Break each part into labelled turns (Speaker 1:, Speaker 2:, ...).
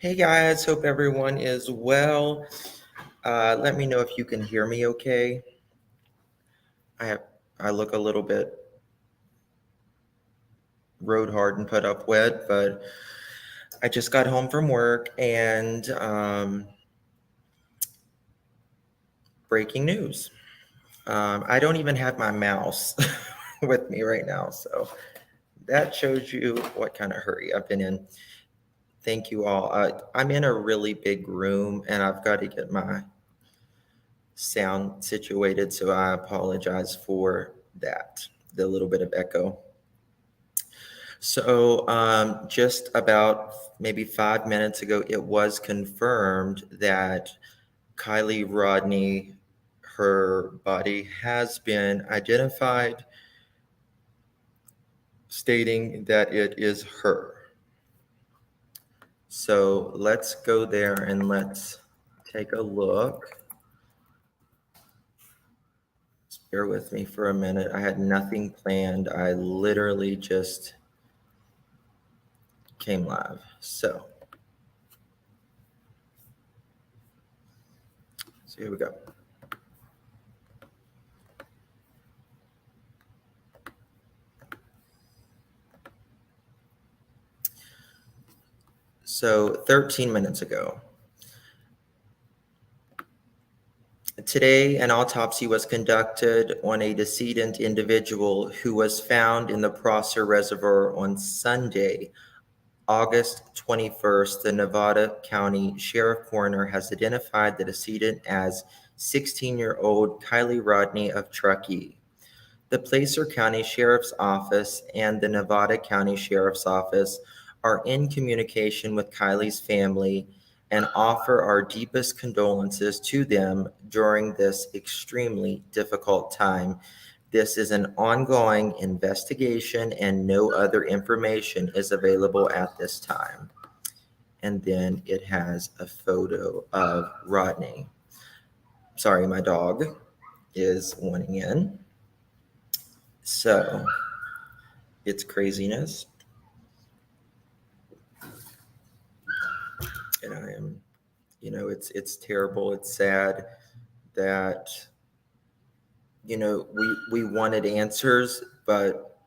Speaker 1: Hey guys, hope everyone is well. Let me know if you can hear me okay. I look a little bit road hard and put up wet, but I just got home from work and breaking news. I don't even have my mouse with me right now, so that shows you what kind of hurry I've been in. Thank you all. I'm in a really big room and I've got to get my sound situated, so I apologize for that, the little bit of echo. So, just about maybe 5 minutes ago, it was confirmed that Kiely Rodni, her body has been identified, stating that it is her. So let's go there and let's take a look. Just bear with me for a minute. I had nothing planned. I literally just came live. So here we go. So 13 minutes ago. Today, an autopsy was conducted on a decedent individual who was found in the Prosser Reservoir on Sunday, August 21st. The Nevada County Sheriff Coroner has identified the decedent as 16-year-old Kiely Rodni of Truckee. The Placer County Sheriff's Office and the Nevada County Sheriff's Office are in communication with Kiely's family and offer our deepest condolences to them during this extremely difficult time. This is an ongoing investigation and no other information is available at this time. And then it has a photo of Rodni. Sorry, my dog is wanting in. So it's craziness. And I am, it's terrible. It's sad that, we wanted answers, but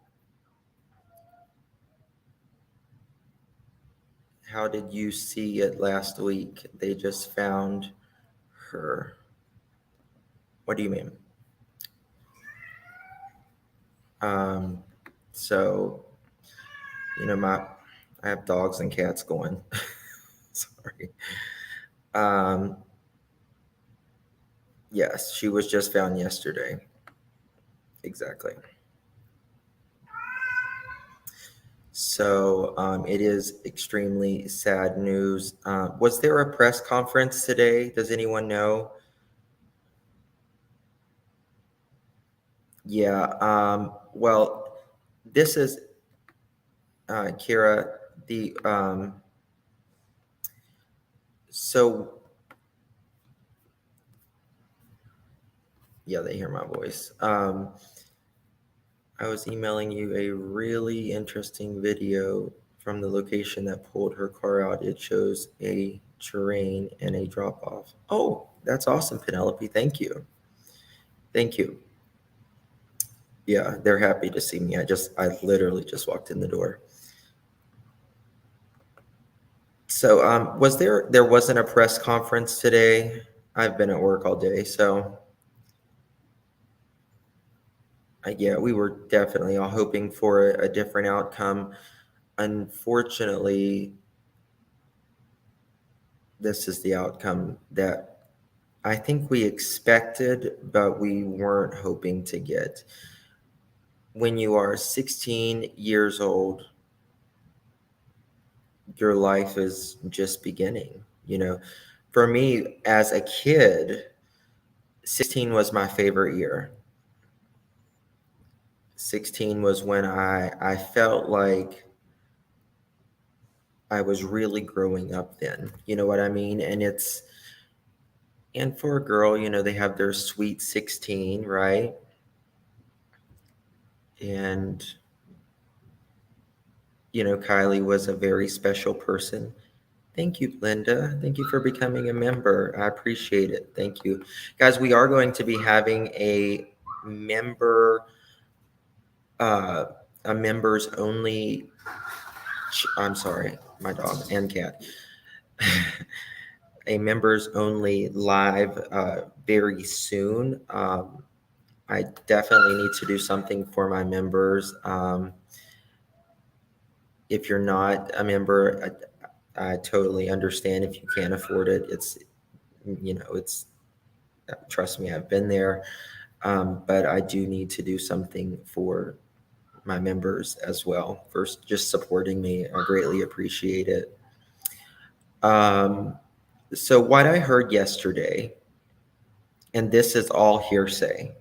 Speaker 1: how did you see it last week? They just found her. What do you mean? So, I have dogs and cats going. Sorry. Yes, she was just found yesterday. Exactly. So it is extremely sad news. Was there a press conference today? Does anyone know? Yeah. Well, this is Kira. So yeah, they hear my voice. I was emailing you a really interesting video from the location that pulled her car out. It shows a terrain and a drop off. Oh, that's awesome, Penelope. Thank you. Thank you. Yeah, they're happy to see me. I literally just walked in the door. So, there wasn't a press conference today. I've been at work all day, so yeah, we were definitely all hoping for a different outcome. Unfortunately, this is the outcome that I think we expected, but we weren't hoping to get. When you are 16 years old, your life is just beginning. For me as a kid, 16 was my favorite year. 16 was when I felt like I was really growing up then. You know what I mean? And for a girl, they have their sweet 16, right? And Kiely was a very special person Thank you, Linda. Thank you for becoming a member. I appreciate it. Thank you. Guys, we are going to be having member, uh, a members only, I'm sorry, my dog and cat, a members only live very soon. I definitely need to do something for my members. If you're not a member, I totally understand if you can't afford it. It's trust me, I've been there. But I do need to do something for my members as well for just supporting me. I greatly appreciate it. So what I heard yesterday, and this is all hearsay,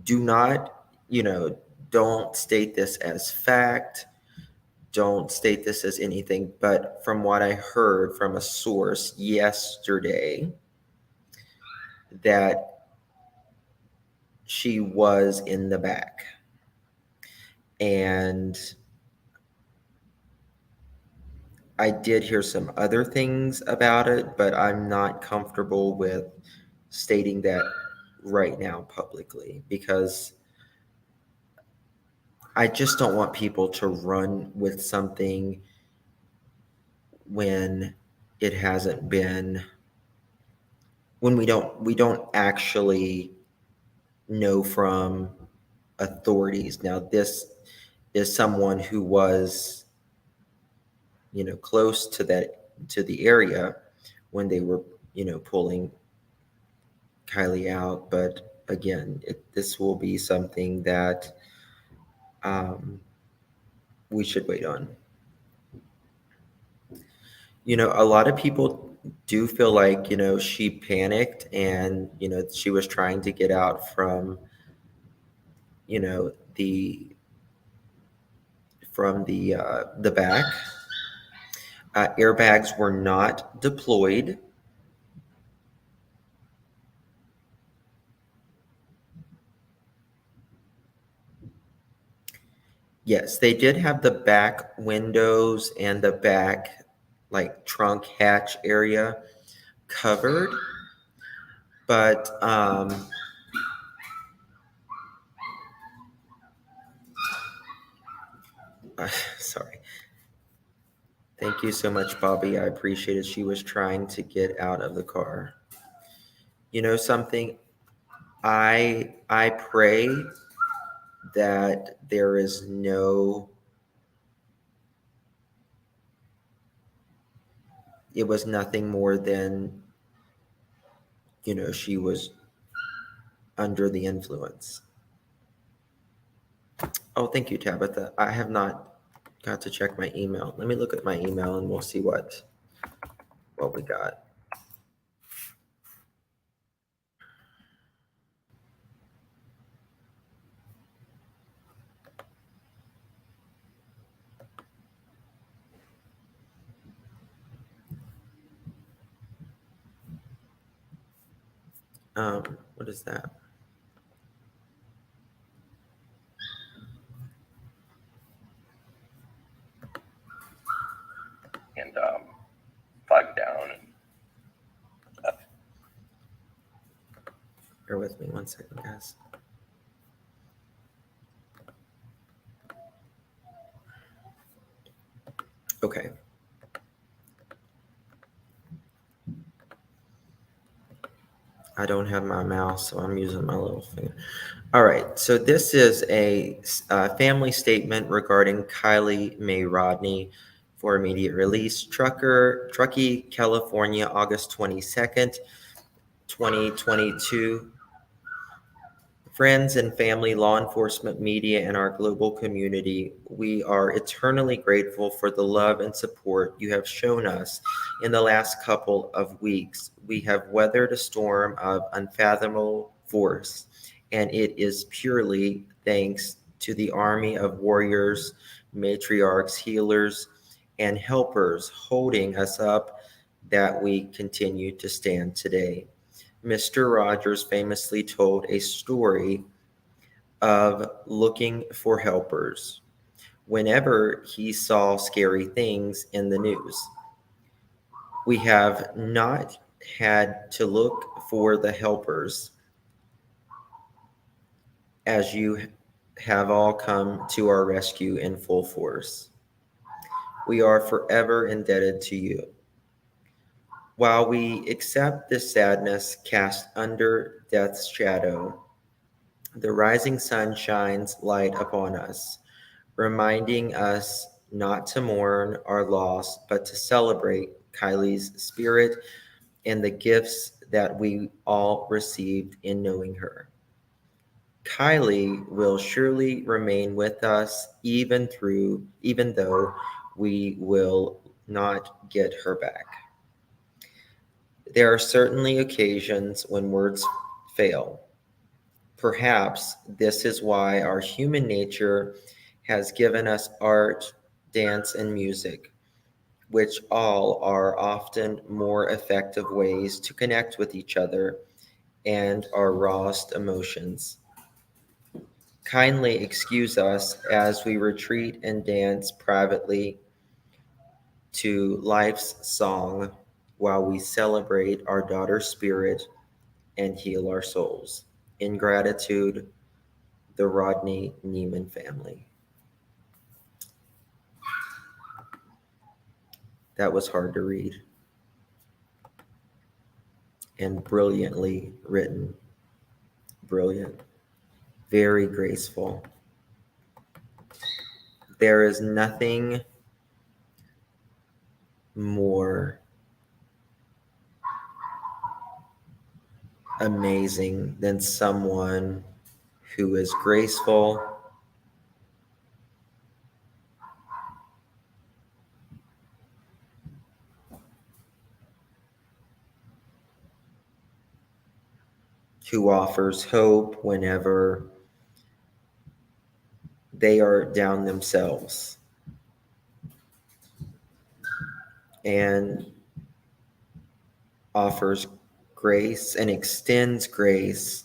Speaker 1: do not, don't state this as fact. Don't state this as anything, but from what I heard from a source yesterday, that she was in the back. And I did hear some other things about it, but I'm not comfortable with stating that right now publicly because I just don't want people to run with something when it hasn't been, when we don't actually know from authorities. Now, this is someone who was, close to the area when they were, pulling Kiely out. But again, this will be something that we should wait on. A lot of people do feel like, she panicked and, she was trying to get out from, the back. Airbags were not deployed. Yes, they did have the back windows and the back, like, trunk hatch area covered, but sorry. Thank you so much, Bobby. I appreciate it. She was trying to get out of the car. Something, I pray that there is no, it was nothing more than, she was under the influence. Oh, thank you, Tabitha. I have not got to check my email. Let me look at my email and we'll see what we got. What is that?
Speaker 2: And flag down and
Speaker 1: Bear with me 1 second, guys. Okay. I don't have my mouse, so I'm using my little finger. All right, so this is a family statement regarding Kiely May Rodni for immediate release. Truckee, California, August 22nd, 2022. Friends and family, law enforcement, media, and our global community, we are eternally grateful for the love and support you have shown us in the last couple of weeks. We have weathered a storm of unfathomable force, and it is purely thanks to the army of warriors, matriarchs, healers, and helpers holding us up that we continue to stand today. Mr. Rogers famously told a story of looking for helpers whenever he saw scary things in the news. We have not had to look for the helpers, as you have all come to our rescue in full force. We are forever indebted to you. While we accept this sadness cast under death's shadow, the rising sun shines light upon us, reminding us not to mourn our loss, but to celebrate Kiely's spirit and the gifts that we all received in knowing her. Kiely will surely remain with us even though we will not get her back. There are certainly occasions when words fail. Perhaps this is why our human nature has given us art, dance, and music, which all are often more effective ways to connect with each other and our rawest emotions. Kindly excuse us as we retreat and dance privately to life's song while we celebrate our daughter's spirit and heal our souls. In gratitude, the Rodni Neiman family. That was hard to read and brilliantly written. Brilliant. Very graceful. There is nothing more amazing than someone who is graceful, who offers hope whenever they are down themselves, and offers grace and extends grace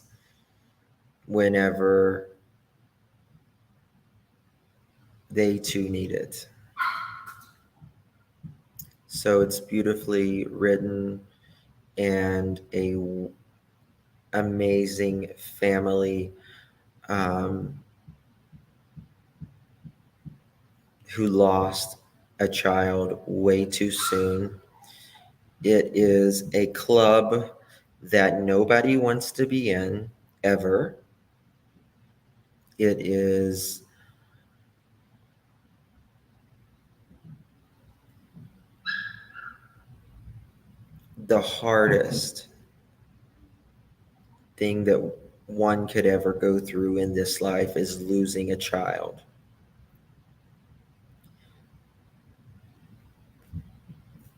Speaker 1: whenever they too need it. So it's beautifully written and a amazing family um, who lost a child way too soon. It is a club that nobody wants to be in ever. It is the hardest thing that one could ever go through in this life is losing a child.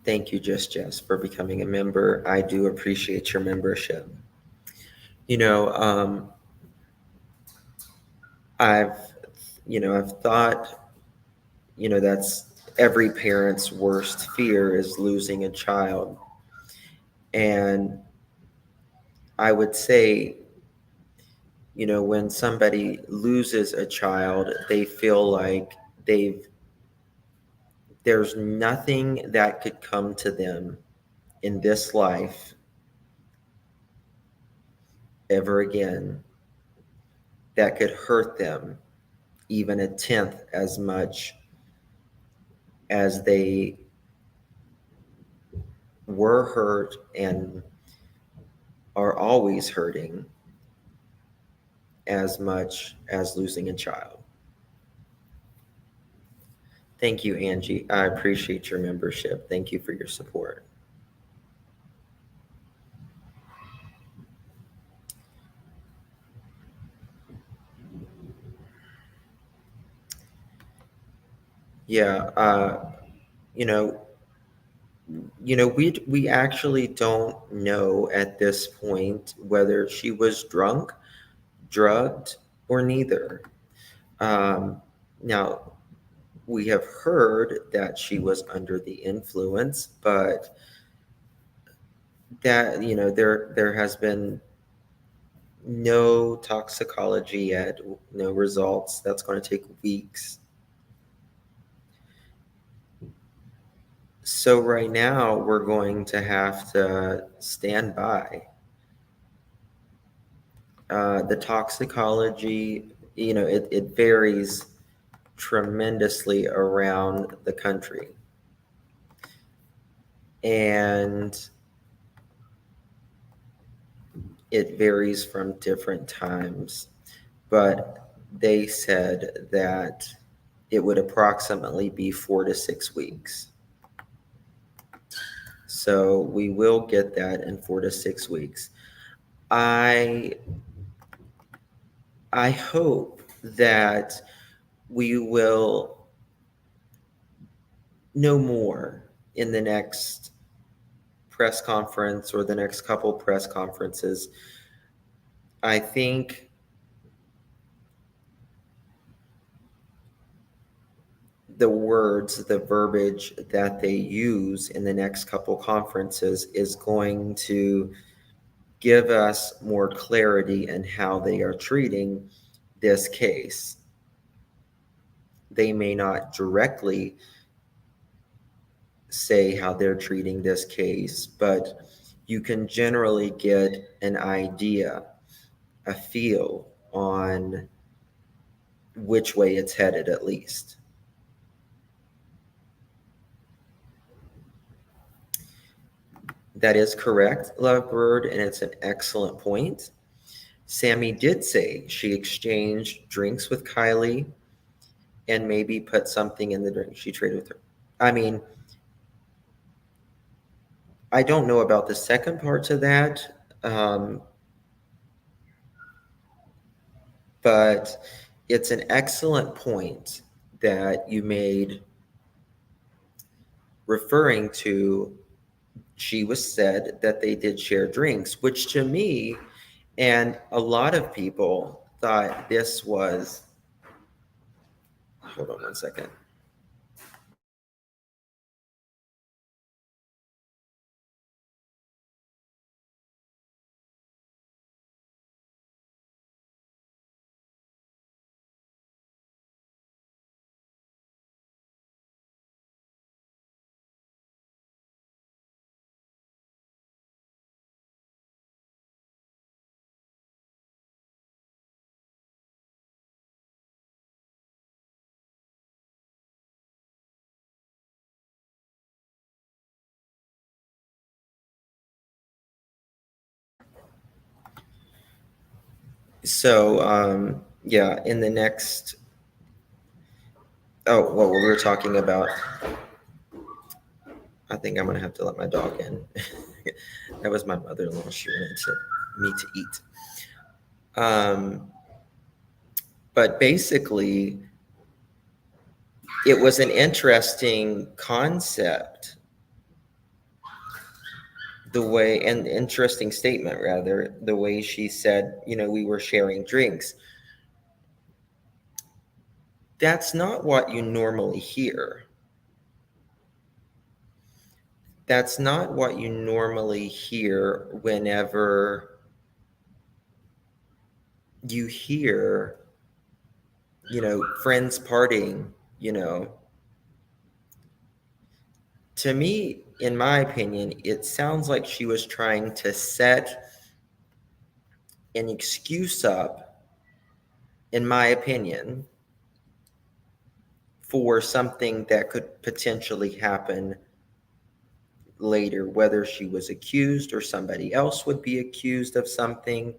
Speaker 1: Thank you, Just Jess, for becoming a member. I do appreciate your membership. You know, I've, I've thought, that's every parent's worst fear is losing a child. And I would say, when somebody loses a child, they feel like there's nothing that could come to them in this life ever again that could hurt them even a tenth as much as they were hurt and are always hurting as much as losing a child. Thank you, Angie. I appreciate your membership. Thank you for your support. Yeah, you know, we actually don't know at this point whether she was drunk, drugged, or neither. Now, we have heard that she was under the influence, but that there has been no toxicology yet, no results. That's going to take weeks. So right now we're going to have to stand by. The toxicology, it varies tremendously around the country. And it varies from different times. But they said that it would approximately be 4 to 6 weeks. So we will get that in 4 to 6 weeks. I hope that we will know more in the next press conference or the next couple press conferences. I think the words, the verbiage that they use in the next couple conferences is going to give us more clarity in how they are treating this case. They may not directly say how they're treating this case, but you can generally get an idea, a feel on which way it's headed, at least. That is correct, Lovebird, and it's an excellent point. Sammy did say she exchanged drinks with Kiely and maybe put something in the drink she traded with her. I mean, I don't know about the second part to that, but it's an excellent point that you made referring to she was said that they did share drinks, which to me and a lot of people thought this was, hold on one second. So, yeah, in the next, oh, well, we were talking about, I think I'm going to have to let my dog in. That was my mother-in-law. She wanted me to eat. But basically, it was an interesting concept, the way, an interesting statement, rather, the way she said, we were sharing drinks. That's not what you normally hear. That's not what you normally hear whenever you hear, friends partying, To me, in my opinion, it sounds like she was trying to set an excuse up, in my opinion, for something that could potentially happen later, whether she was accused or somebody else would be accused of something.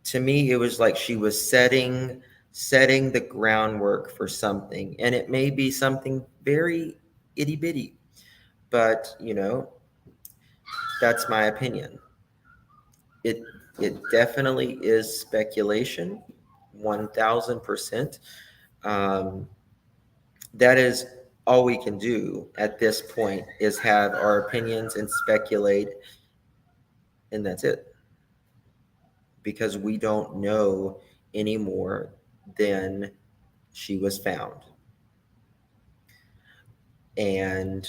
Speaker 1: To me, it was like she was setting the groundwork for something, and it may be something very itty bitty, but that's my opinion. It it definitely is speculation, 1000%. That is all we can do at this point, is have our opinions and speculate, and that's it, because we don't know any more than she was found and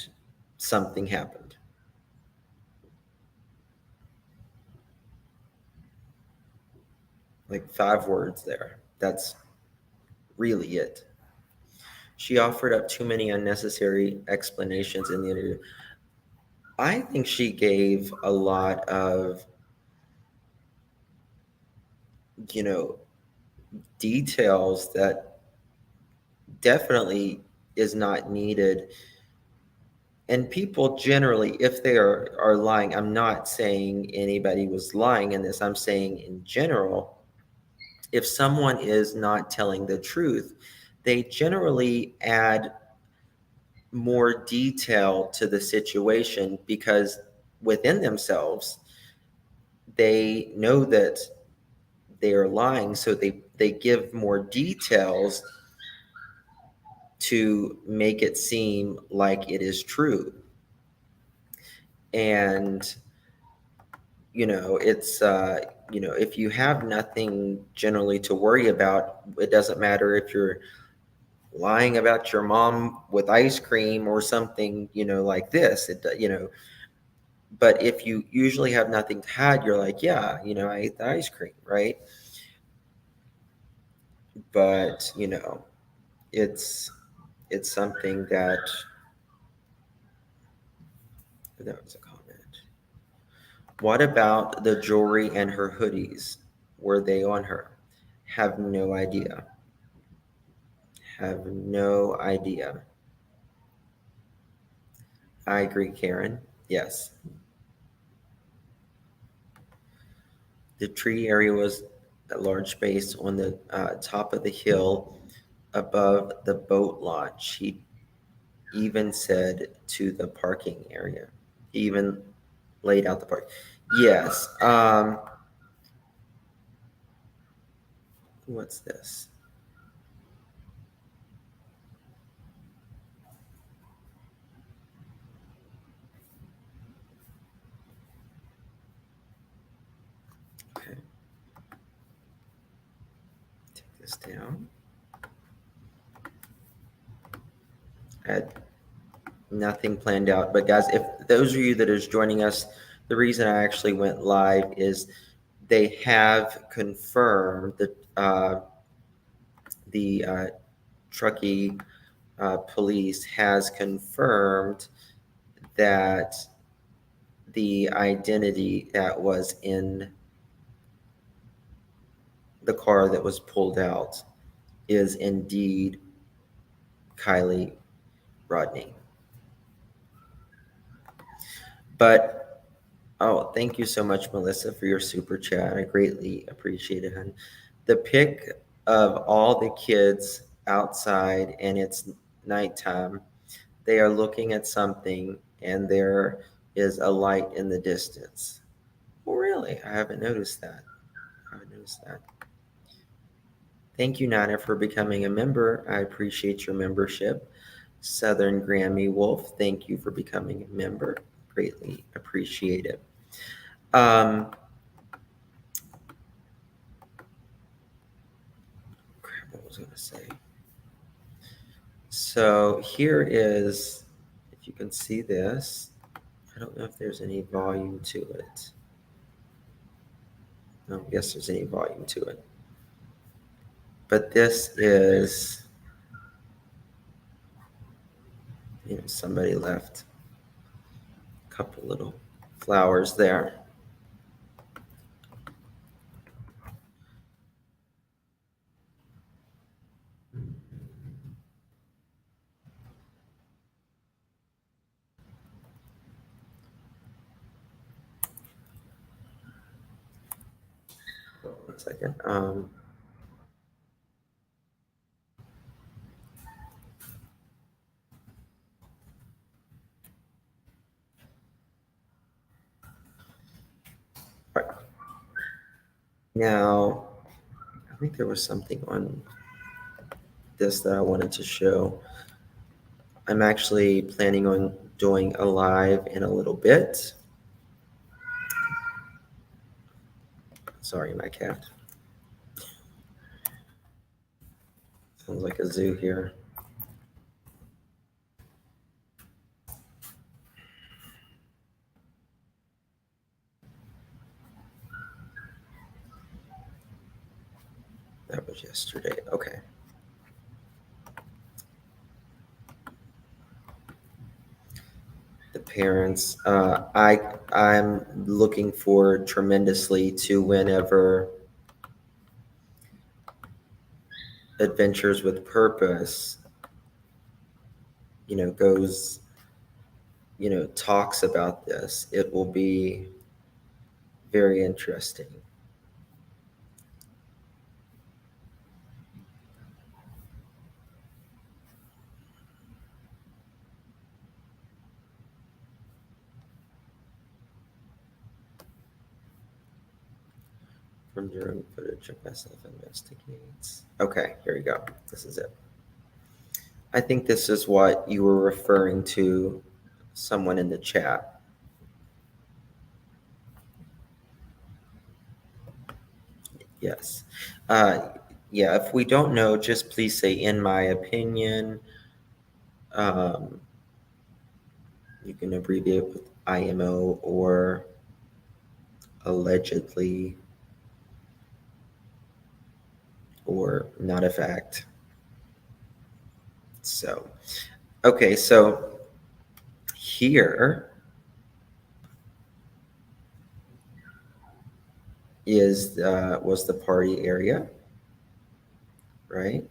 Speaker 1: something happened. Like 5 words there. That's really it. She offered up too many unnecessary explanations in the interview. I think she gave a lot of, you know, details that definitely is not needed. And people generally, if they are lying, I'm not saying anybody was lying in this, I'm saying in general, if someone is not telling the truth, they generally add more detail to the situation because within themselves, they know that they are lying, so they give more details to make it seem like it is true. And it's if you have nothing generally to worry about, it doesn't matter if you're lying about your mom with ice cream or something, like this. But if you usually have nothing to hide, you're like, yeah, I ate the ice cream, right? But it's something that was a comment. What about the jewelry and her hoodies? Were they on her? Have no idea. Have no idea. I agree, Karen. Yes. The tree area was a large space on the top of the hill above the boat launch. He even said to the parking area. He even laid out the park. Yes. What's this? Okay. Take this down. I had nothing planned out. But guys, if those of you that is joining us, the reason I actually went live is they have confirmed that the Truckee police has confirmed that the identity that was in the car that was pulled out is indeed Kiely Rodni. But thank you so much, Melissa, for your super chat. I greatly appreciate it, hon. The pic of all the kids outside and it's nighttime, they are looking at something and there is a light in the distance. Oh, really? I haven't noticed that. Thank you, Nana, for becoming a member. I appreciate your membership. Southern Grammy Wolf, thank you for becoming a member. Greatly appreciate it. Crap, what was I going to say? So here is, if you can see this, I don't know if there's any volume to it. I don't guess there's any volume to it. But this is, somebody left a couple little flowers there. One second. Right. Now, I think there was something on this that I wanted to show. I'm actually planning on doing a live in a little bit. Sorry, my cat. Sounds like a zoo here. That was yesterday. Okay. parents. I'm looking forward tremendously to whenever Adventures with Purpose, goes, talks about this. It will be very interesting. From drone footage of myself investigates. Okay, here we go. This is it. I think this is what you were referring to, someone in the chat. Yes. Yeah, if we don't know, just please say, in my opinion. You can abbreviate with IMO or allegedly or not a fact. So, okay, so here was the party area, right?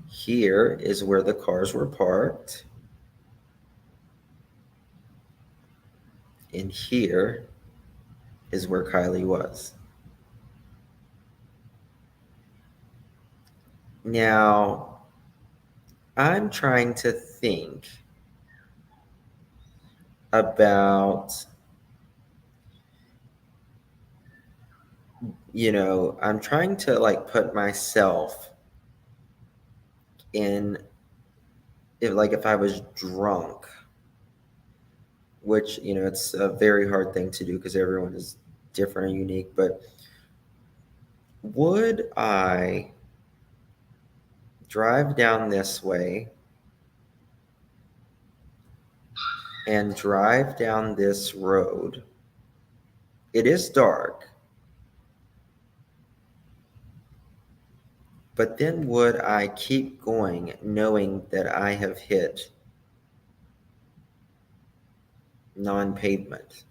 Speaker 1: Here is where the cars were parked. And here is where Kiely was. Now, I'm trying to think about, I'm trying to put myself in, if I was drunk, which, it's a very hard thing to do because everyone is different and unique, but would I drive down this way and drive down this road? It is dark, but then would I keep going knowing that I have hit non-pavement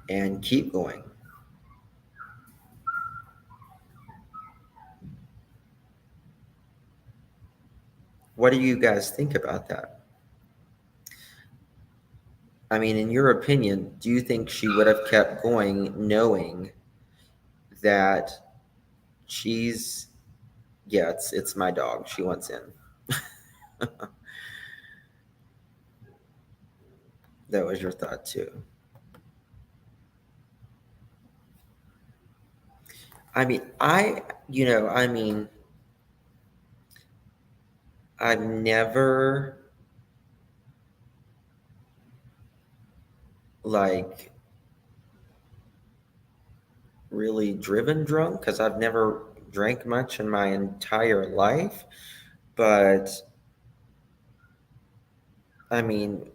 Speaker 1: and keep going? What do you guys think about that? I mean, in your opinion, do you think she would have kept going knowing that it's my dog. She wants in. That was your thought too. I mean, I've never really driven drunk because I've never drank much in my entire life. But I mean,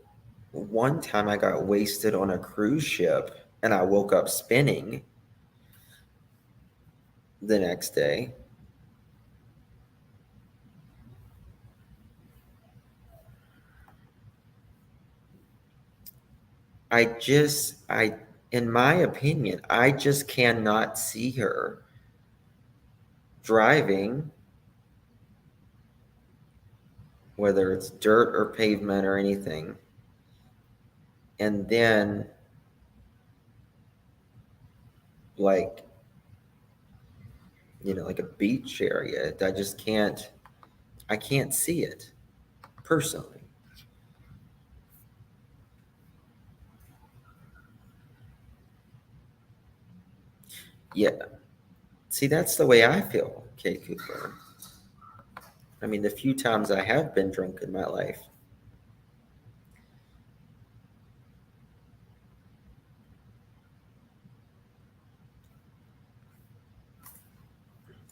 Speaker 1: one time I got wasted on a cruise ship and I woke up spinning the next day. In my opinion, I just cannot see her driving, whether it's dirt or pavement or anything, and then like a beach area. I can't see it personally. Yeah. See, that's the way I feel, Kate Cooper. I mean, the few times I have been drunk in my life,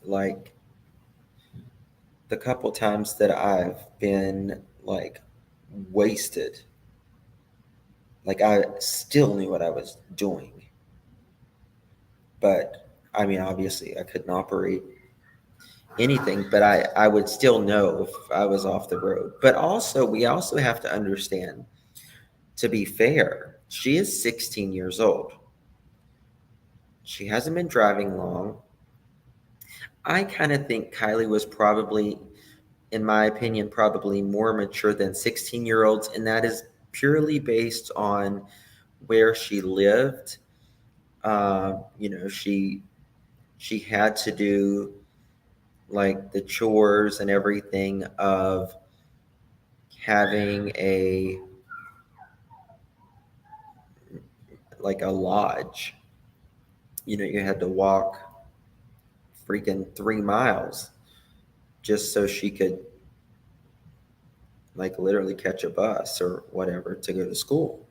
Speaker 1: like the couple times that I've been wasted, I still knew what I was doing. But I mean, obviously I couldn't operate anything, but I would still know if I was off the road. But also, we also have to understand, to be fair, she is 16 years old. She hasn't been driving long. I kind of think Kiely was probably, in my opinion, probably more mature than 16-year-olds, and that is purely based on where she lived. She had to do like the chores and everything of having a like a lodge. You had to walk freaking 3 miles just so she could like literally catch a bus or whatever to go to school.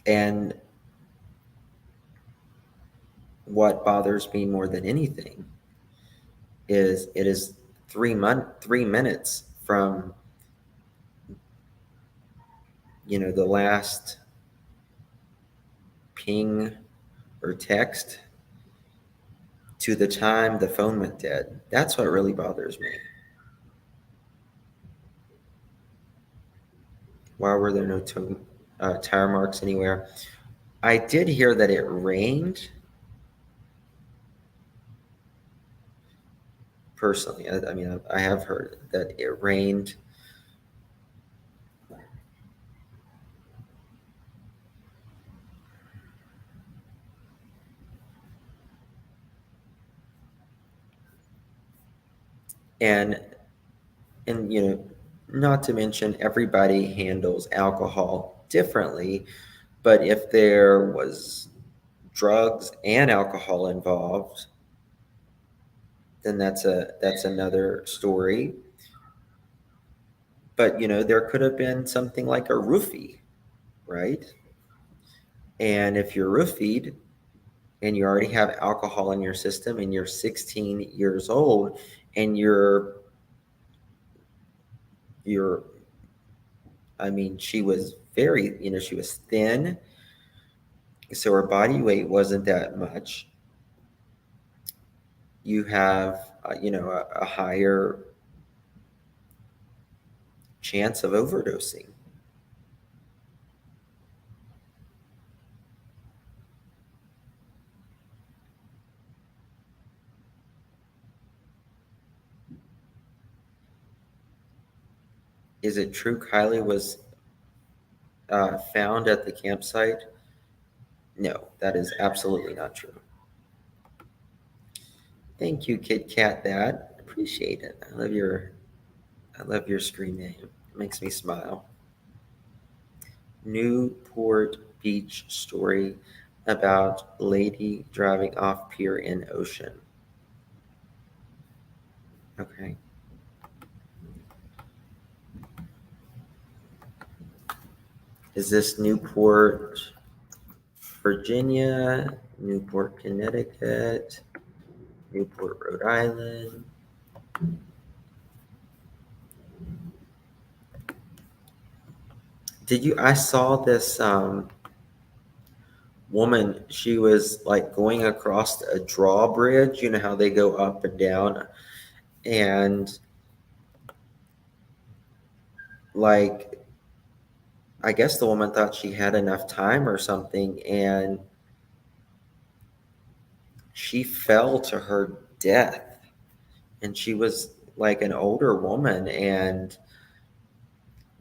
Speaker 1: And what bothers me more than anything is it is 3 minutes from the last ping or text to the time the phone went dead. That's what really bothers me. Why were there no tire marks anywhere? I did hear that it rained. Personally, I mean, I have heard that it rained. And not to mention everybody handles alcohol differently, but if there was drugs and alcohol involved, then that's another story. But there could have been something like a roofie, right? And if you're roofied and you already have alcohol in your system and you're 16 years old and you're I mean, she was very, she was thin, so her body weight wasn't that much. You have, a higher chance of overdosing. Is it true Kiely was found at the campsite? No, that is absolutely not true. Thank you, Kit Kat. That appreciate it. I love your screen name. It makes me smile. Newport Beach story about lady driving off pier in ocean. Okay. Is this Newport, Virginia, Newport, Connecticut, Newport, Rhode Island? I saw this woman, she was like going across a drawbridge, you know how they go up and down, and like I guess the woman thought she had enough time or something, and she fell to her death. And she was like an older woman, and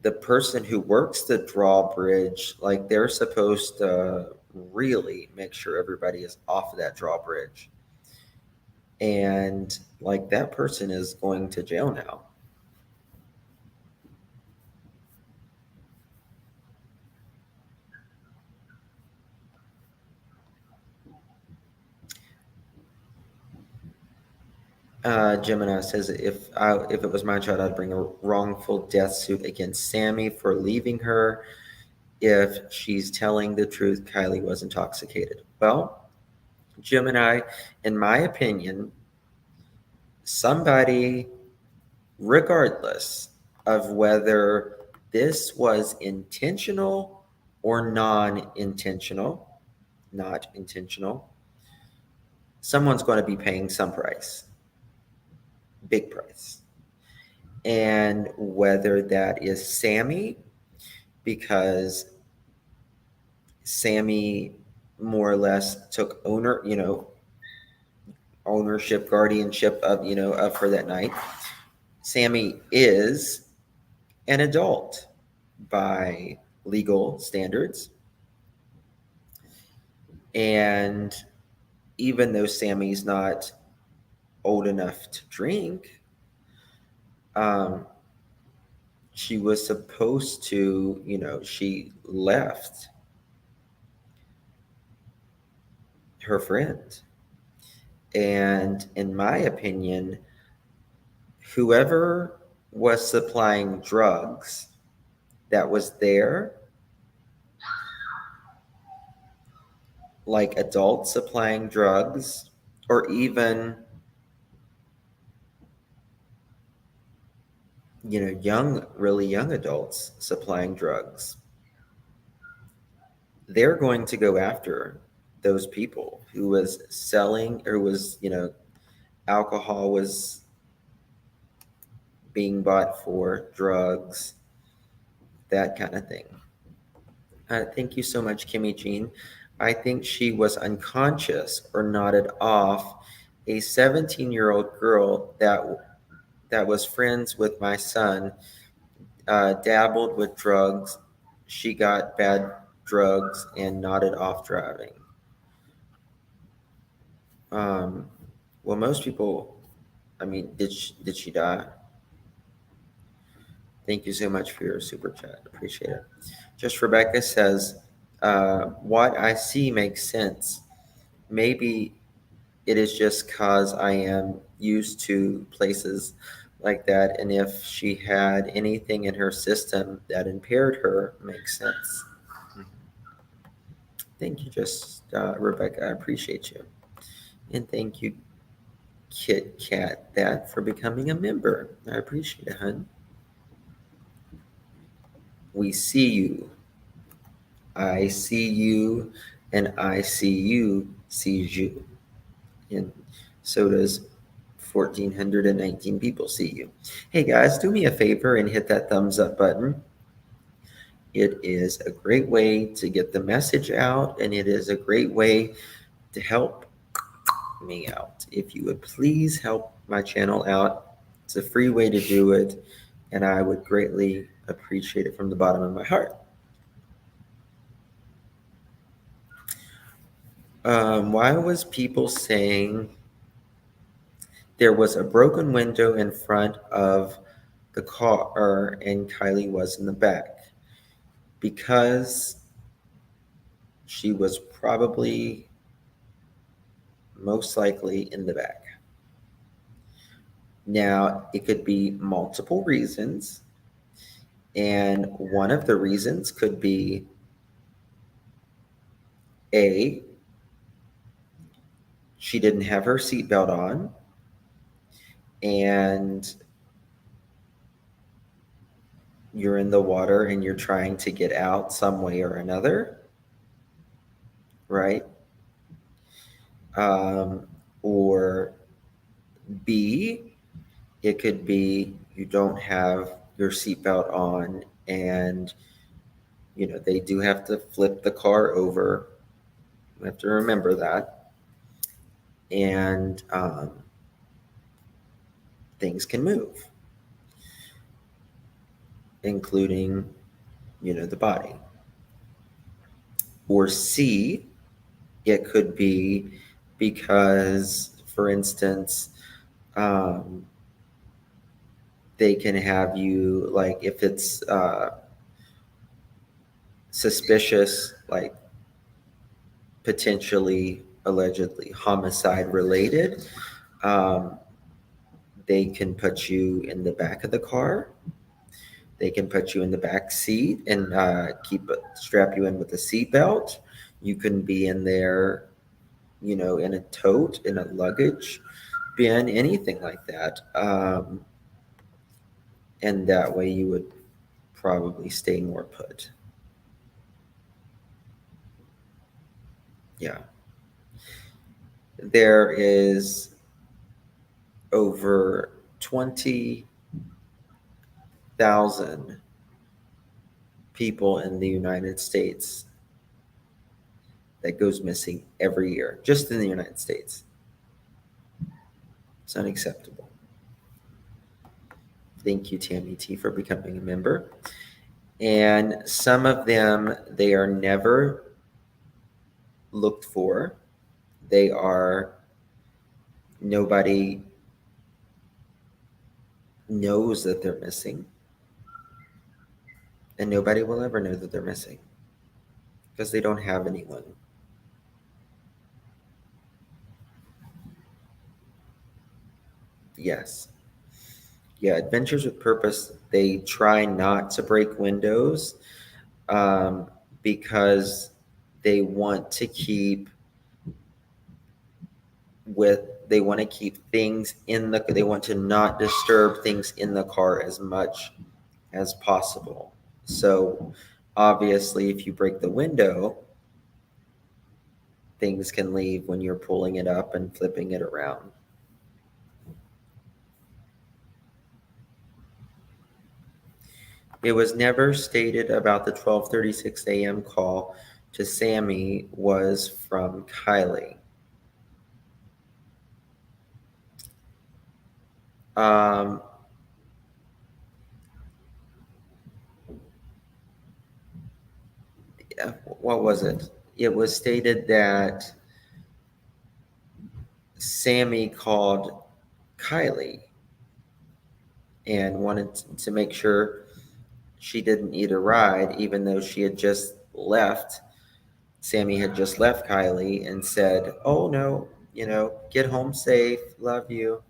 Speaker 1: the person who works the drawbridge, like they're supposed to really make sure everybody is off of that drawbridge. And like that person is going to jail now. Gemini says if it was my child, I'd bring a wrongful death suit against Sammy for leaving her. If she's telling the truth, Kiely was intoxicated. Well, Gemini, in my opinion, somebody, regardless of whether this was intentional or not intentional, someone's going to be paying some price, big price. And whether that is Sammy, because Sammy more or less took ownership, guardianship of her that night. Sammy is an adult by legal standards. And even though Sammy's not old enough to drink, she was supposed to, she left her friend. And in my opinion, whoever was supplying drugs that was there, like adults supplying drugs, or even really young adults supplying drugs, they're going to go after those people who was selling, or was, alcohol was being bought for, drugs, that kind of thing. Thank you so much, Kimmy Jean. I think she was unconscious or nodded off. A 17-year-old girl that was friends with my son dabbled with drugs. She got bad drugs and nodded off driving. Well, most people, did she die? Thank you so much for your super chat. Appreciate it. Just Rebecca says, what I see makes sense. Maybe it is just because I am used to places like that. And if she had anything in her system that impaired her, makes sense. Thank you, Rebecca. I appreciate you. And thank you, Kit Kat, for becoming a member. I appreciate it, hun. We see you. I see you, and I see you sees you. And so does 1,419 people see you. Hey guys, do me a favor and hit that thumbs up button. It is a great way to get the message out, and it is a great way to help me out. If you would please help my channel out, it's a free way to do it, and I would greatly appreciate it from the bottom of my heart. Why was people saying there was a broken window in front of the car and Kiely was in the back? Because she was probably most likely in the back. Now, it could be multiple reasons, and one of the reasons could be A, she didn't have her seatbelt on, and you're in the water and you're trying to get out some way or another, right? Or B, it could be you don't have your seatbelt on, and they do have to flip the car over. You have to remember that. And things can move, including, the body. Or C, it could be because, for instance, they can have you, like, if it's suspicious, like potentially, allegedly homicide related, they can put you in the back of the car. They can put you in the back seat and strap you in with a seatbelt. You can be in there, in a tote, in a luggage bin, anything like that. And that way you would probably stay more put. Yeah. there is over 20,000 people in the United States that goes missing every year, just in the United States. It's unacceptable. Thank you, Tammy T, for becoming a member. And some of them, they are never looked for. They are, nobody knows that they're missing. And nobody will ever know that they're missing because they don't have anyone. Yes. Yeah, Adventures with Purpose, they try not to break windows because they want to keep they want to keep things they want to not disturb things in the car as much as possible. So obviously, if you break the window, things can leave when you're pulling it up and flipping it around. It was never stated about the 12:36 a.m. call to Sammy was from Kiely. What was it? It was stated that Sammy called Kiely and wanted to make sure she didn't need a ride, even though she had just left. Sammy had just left Kiely and said, "Oh no, get home safe, love you."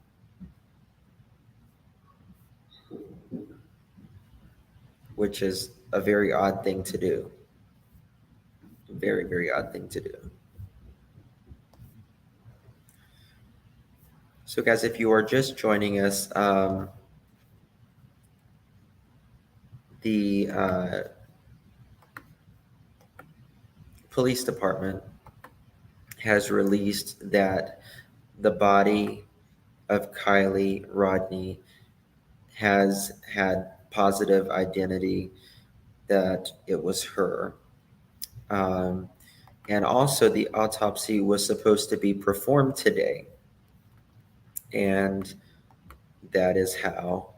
Speaker 1: Which is a very odd thing to do. Very, very odd thing to do. So, guys, if you are just joining us, the police department has released that the body of Kiely Rodni has had positive identity, that it was her. And also, the autopsy was supposed to be performed today. And that is how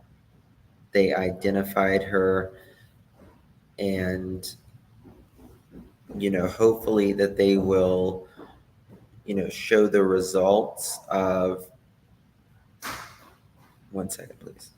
Speaker 1: they identified her. And, hopefully that they will, show the results of. One second, please.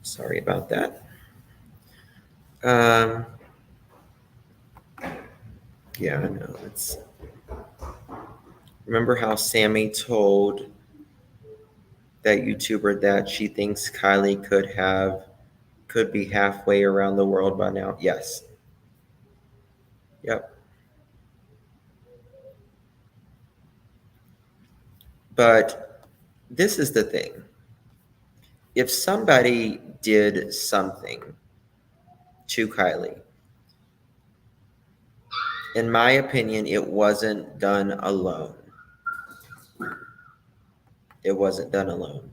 Speaker 1: Sorry about that. Yeah, I know. Remember how Sammy told that YouTuber that she thinks Kiely could be halfway around the world by now? Yes. Yep. But this is the thing. If somebody did something to Kiely, in my opinion, it wasn't done alone. It wasn't done alone.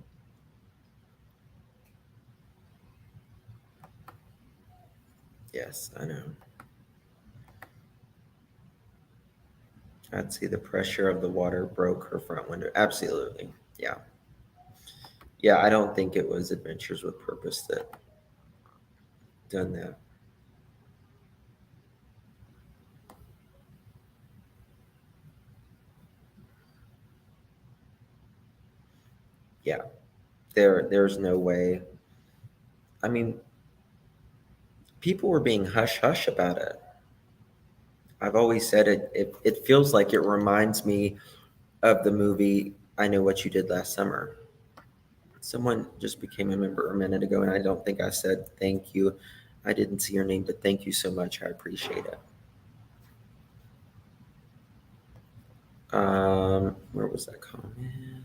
Speaker 1: Yes, I know. I'd see the pressure of the water broke her front window. Absolutely. Yeah. Yeah, I don't think it was Adventures with Purpose that done that. Yeah, there's no way. I mean, people were being hush-hush about it. I've always said it feels like it reminds me of the movie I Know What You Did Last Summer. Someone just became a member a minute ago, and I don't think I said thank you. I didn't see your name, but thank you so much. I appreciate it. Where was that comment?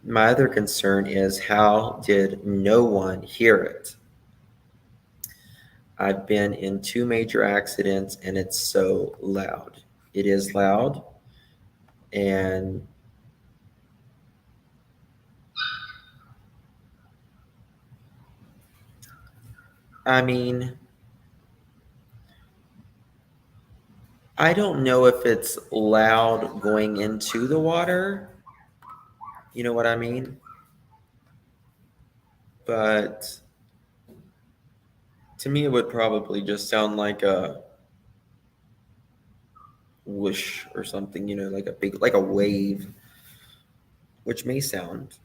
Speaker 1: My other concern is, how did no one hear it? I've been in 2 major accidents and it's so loud. It is loud. And I mean, I don't know if it's loud going into the water. You know what I mean? But to me, it would probably just sound like a whoosh or something, like a big, like a wave, which may sound.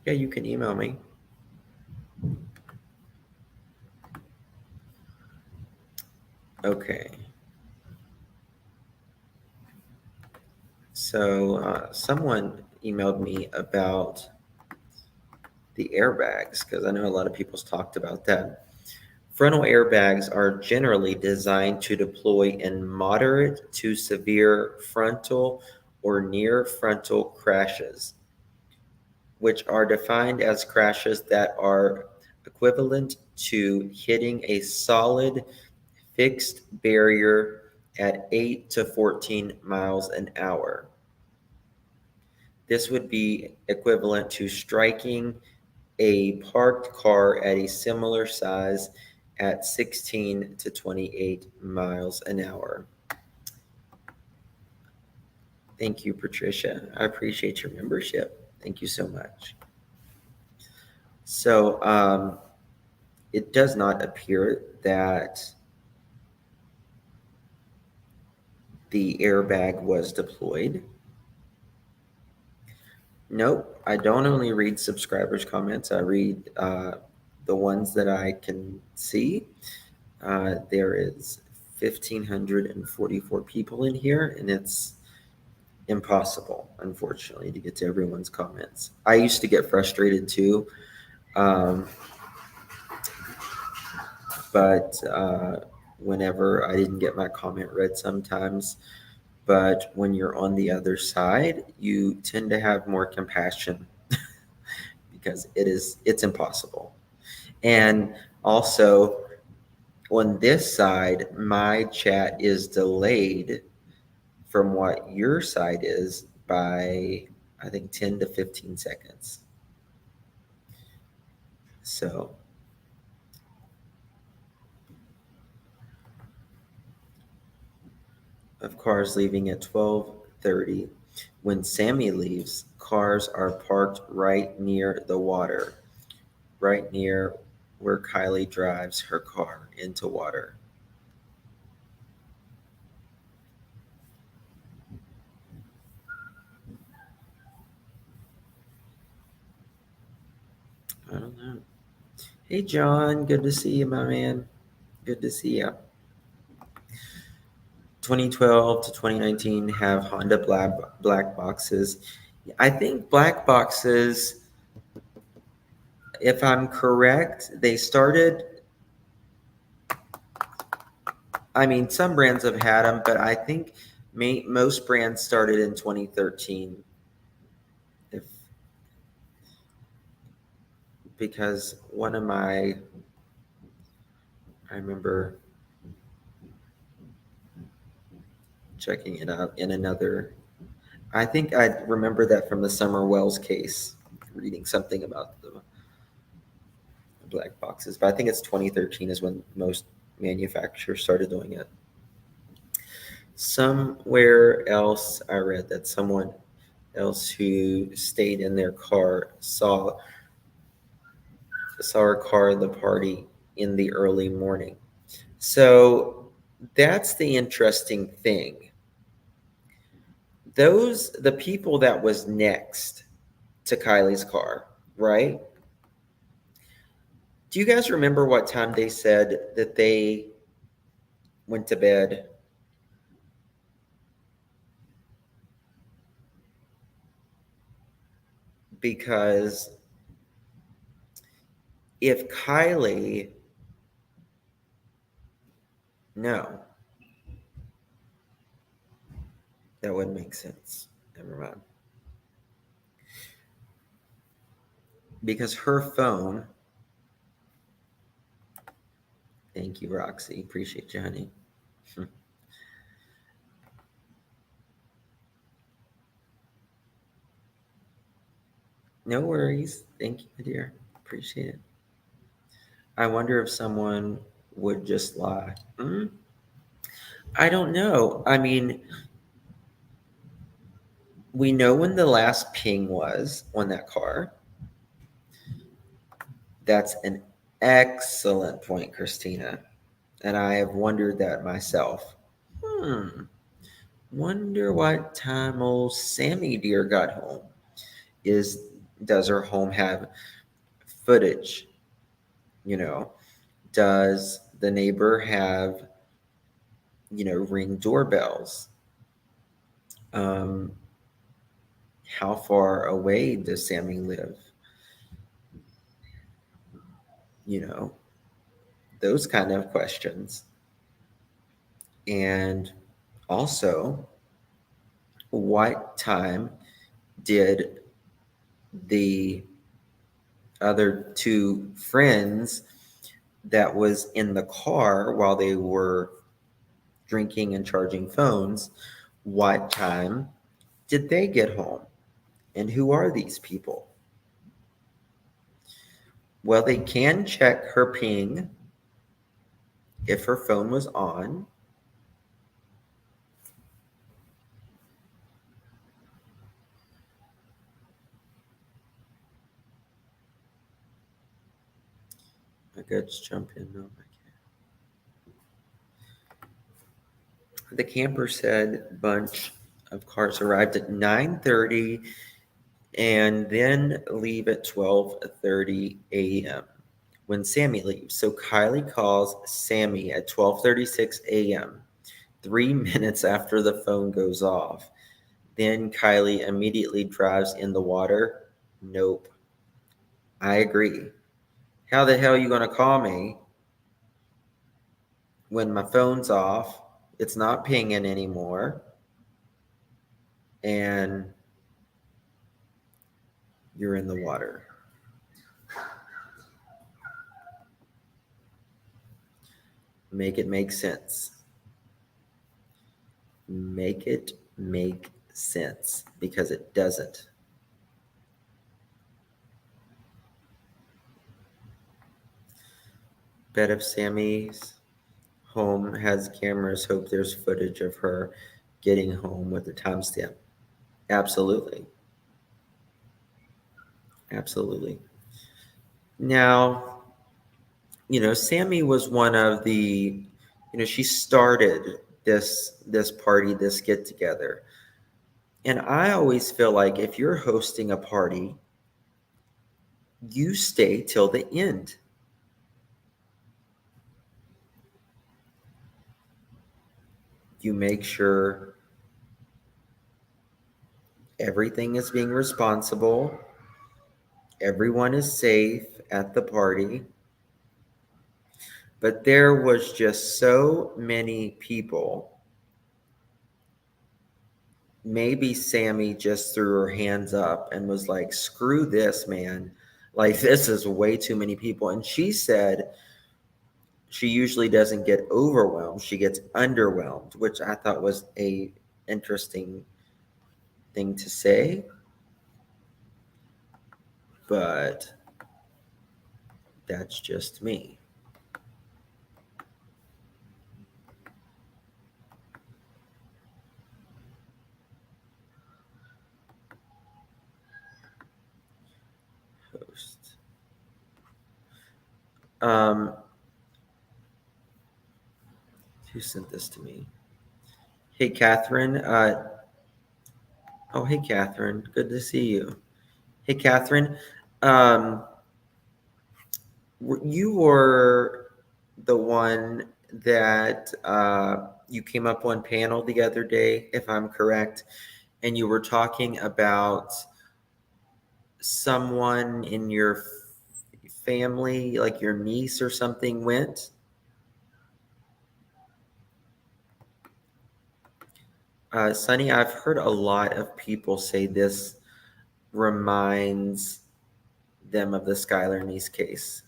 Speaker 1: Yeah, you can email me. Okay. So someone emailed me about the airbags, because I know a lot of people's talked about that. Frontal airbags are generally designed to deploy in moderate to severe frontal or near frontal crashes, which are defined as crashes that are equivalent to hitting a solid fixed barrier at 8 to 14 miles an hour. This would be equivalent to striking a parked car at a similar size at 16 to 28 miles an hour. Thank you, Patricia. I appreciate your membership. Thank you so much. So it does not appear that the airbag was deployed. Nope, I don't only read subscribers' comments. I read the ones that I can see. There is 1,544 people in here, and it's impossible, unfortunately, to get to everyone's comments. I used to get frustrated too, but whenever I didn't get my comment read sometimes. But when you're on the other side, you tend to have more compassion because it's impossible. And also, on this side, my chat is delayed from what your side is by, I think, 10 to 15 seconds. So, of cars leaving at 12:30. When Sammy leaves, cars are parked right near the water, right near where Kiely drives her car into water. I don't know. Hey, John, good to see you, my man. Good to see you. 2012 to 2019 have Honda black boxes. I think black boxes, if I'm correct, they started. I mean, some brands have had them, but I think most brands started in 2013. If because I remember checking it out in another. I think I remember that from the Summer Wells case, reading something about the black boxes. But I think it's 2013 is when most manufacturers started doing it. Somewhere else, I read that someone else who stayed in their car saw our car at the party in the early morning. So that's the interesting thing. the people that was next to Kiely's car, right? Do you guys remember what time they said that they went to bed? Because if Kiely, no, that wouldn't make sense. Never mind. Because her phone, thank you, Roxy. Appreciate you, honey. No worries. Thank you, my dear. Appreciate it. I wonder if someone would just lie. I don't know. I mean, we know when the last ping was on that car. That's an excellent point, Christina. And I have wondered that myself. Wonder what time old Sammy dear got home. Does her home have footage? You know, does the neighbor have, ring doorbells? Um, how far away does Sammy live? You know, those kind of questions. And also, what time did the other two friends that was in the car while they were drinking and charging phones, what time did they get home? And who are these people? Well, they can check her ping if her phone was on. I got to jump in. No, I can't. The camper said bunch of cars arrived at 9:30 and then leave at 12:30 a.m. when Sammy leaves. So Kiely calls Sammy at 12:36 a.m., 3 minutes after the phone goes off. Then Kiely immediately drives in the water. Nope. I agree. How the hell are you going to call me when my phone's off? It's not pinging anymore. And you're in the water. Make it make sense. Make it make sense, because it doesn't. Bet if Sammy's home has cameras, hope there's footage of her getting home with the timestamp. Absolutely. Absolutely. Now, Sammy was one of the, she started this party, this get together. And I always feel like if you're hosting a party, you stay till the end. You make sure everything is being responsible, everyone is safe at the party. But there was just so many people. Maybe Sammy just threw her hands up and was like, screw this, man. Like, this is way too many people. And she said she usually doesn't get overwhelmed. She gets underwhelmed, which I thought was a interesting thing to say. But that's just me. Host. Who sent this to me? Hey, Katherine, Oh, hey, Catherine. Good to see you. Hey, Catherine. Um, you were the one that you came up on panel the other day, if I'm correct, and you were talking about someone in your family, like your niece or something, went. Sunny, I've heard a lot of people say this reminds them of the Skylar niece case.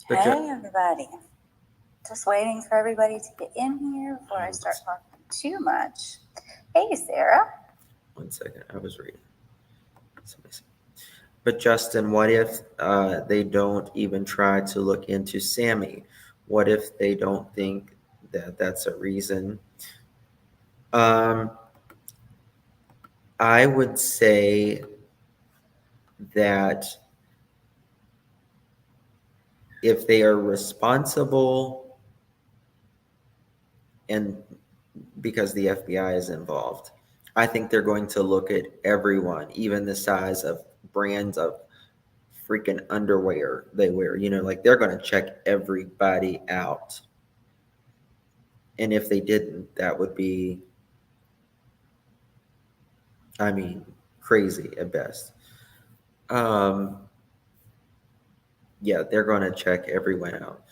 Speaker 1: But
Speaker 3: Hey, everybody. Just waiting for everybody to get in here before I start talking too much. Hey, Sarah.
Speaker 1: 1 second, I was reading. But Justin, what if they don't even try to look into Sammy? What if they don't think that that's a reason? I would say that if they are responsible, and because the FBI is involved, I think they're going to look at everyone, even the size of brands of freaking underwear they wear. You know, like they're going to check everybody out. And if they didn't, that would be, I mean, crazy at best. Yeah, they're going to check everyone out.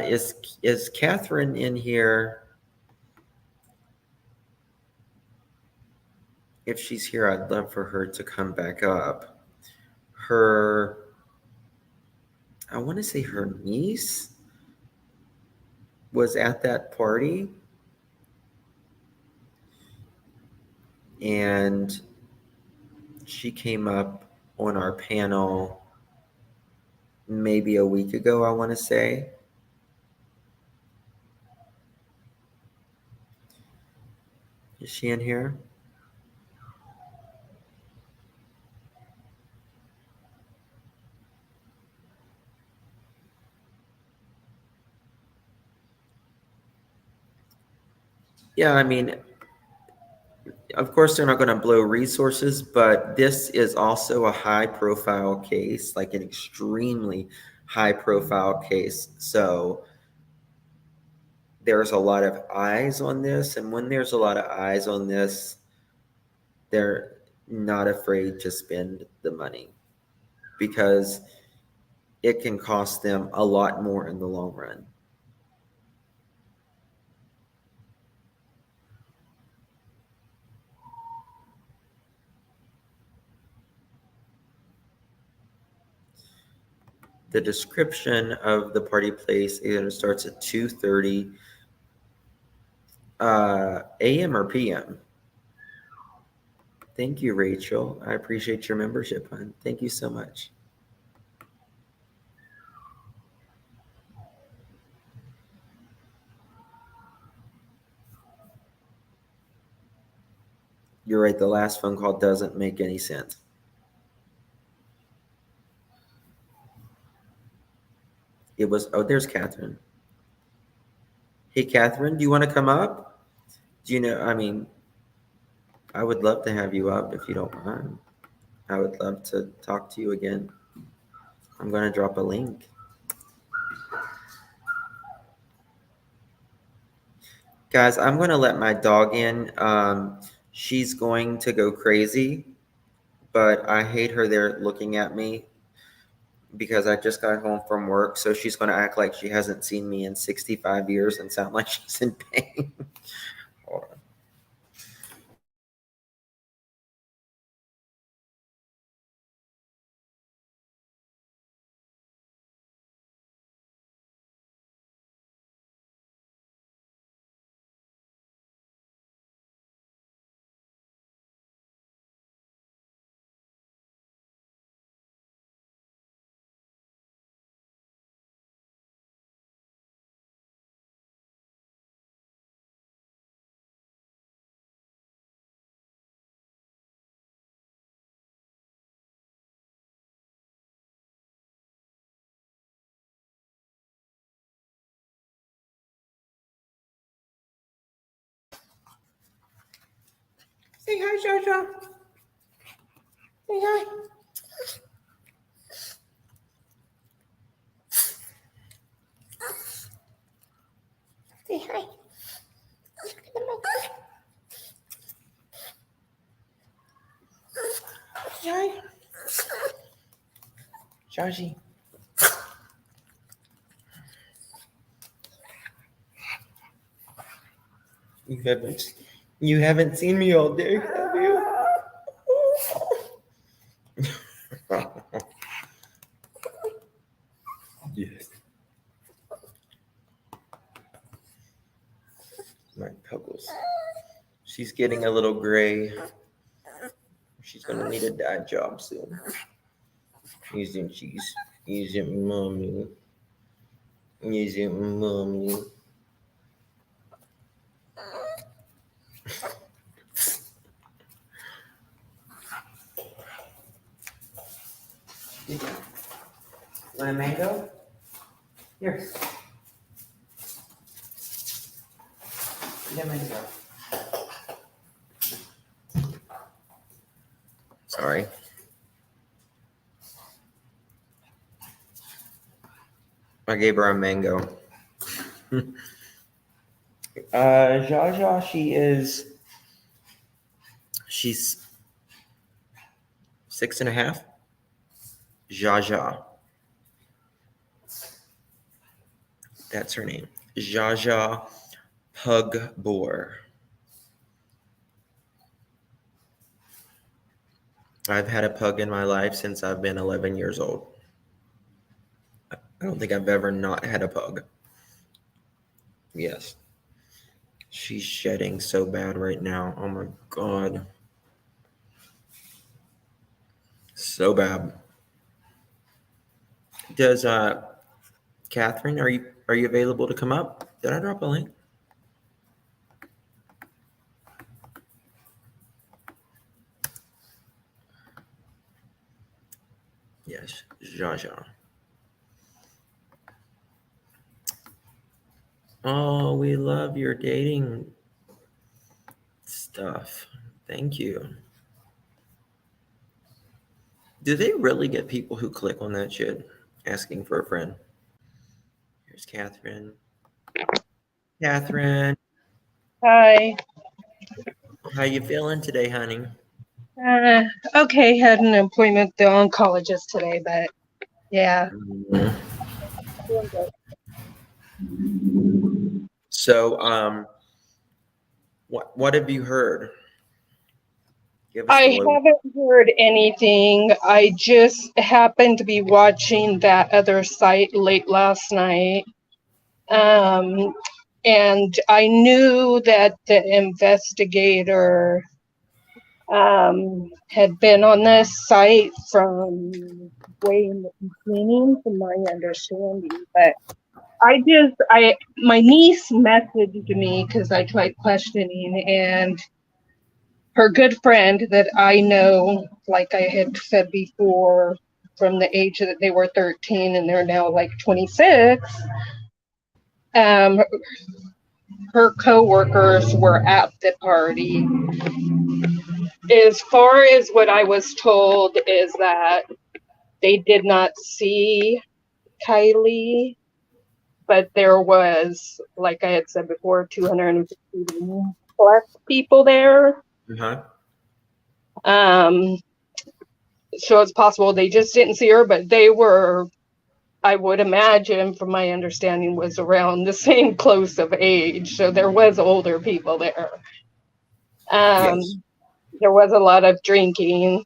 Speaker 1: Is Katherine in here? If she's here, I'd love for her to come back up. I want to say her niece was at that party, and she came up on our panel maybe a week ago, I want to say. Is she in here? Yeah, I mean, of course, they're not going to blow resources, but this is also a high profile case, like an extremely high profile case. So there's a lot of eyes on this. And when there's a lot of eyes on this, they're not afraid to spend the money because it can cost them a lot more in the long run. The description of the party place either starts at 2:30 a.m. or p.m. Thank you, Rachel. I appreciate your membership, hon. Thank you so much. You're right. The last phone call doesn't make any sense. It was, oh, there's Catherine. Hey, Catherine, do you want to come up? Do you know, I mean, I would love to have you up if you don't mind. I would love to talk to you again. I'm going to drop a link. Guys, I'm going to let my dog in. She's going to go crazy, but I hate her there looking at me because I just got home from work. So she's going to act like she hasn't seen me in 65 years and sound like she's in pain. Hold on. Say hi, Jaja. Say hi. Say hi. Say hi. Jaji. You haven't seen me all day, have you? Yes. My puggles. She's getting a little gray. She's gonna need a dad job soon. Isn't she? Isn't mommy? Isn't mommy? Want a mango? Here. Get a mango. Sorry. I gave her a mango. Jaja, she's 6.5. Jaja. That's her name. Jaja Pug Boar. I've had a pug in my life since I've been 11 years old. I don't think I've ever not had a pug. Yes. She's shedding so bad right now. Oh my God. So bad. Does Katherine, are you available to come up? Did I drop a link? Yes, Jaja. Oh, we love your dating stuff. Thank you. Do they really get people who click on that shit asking for a friend? Here's Katherine. Katherine,
Speaker 4: Hi.
Speaker 1: how you feeling today, honey?
Speaker 4: Okay, had an appointment with the oncologist today, but yeah.
Speaker 1: Mhm.
Speaker 4: Doing good.
Speaker 1: So, what have you heard? Give us
Speaker 4: I
Speaker 1: the low.
Speaker 4: haven't heard anything. I just happened to be watching that other site late last night. And I knew that the investigator had been on this site from way in the beginning, from my understanding, but my niece messaged me because I tried questioning, and her good friend that I know, like I had said before, from the age that they were 13 and they're now like 26, her co-workers were at the party. As far as what I was told is that they did not see Kiely, but there was, like I had said before, 250 plus people there.
Speaker 1: Uh-huh.
Speaker 4: So it's possible they just didn't see her, but they were, I would imagine, from my understanding, was around the same close of age. So there was older people there.
Speaker 1: Yes.
Speaker 4: There was a lot of drinking,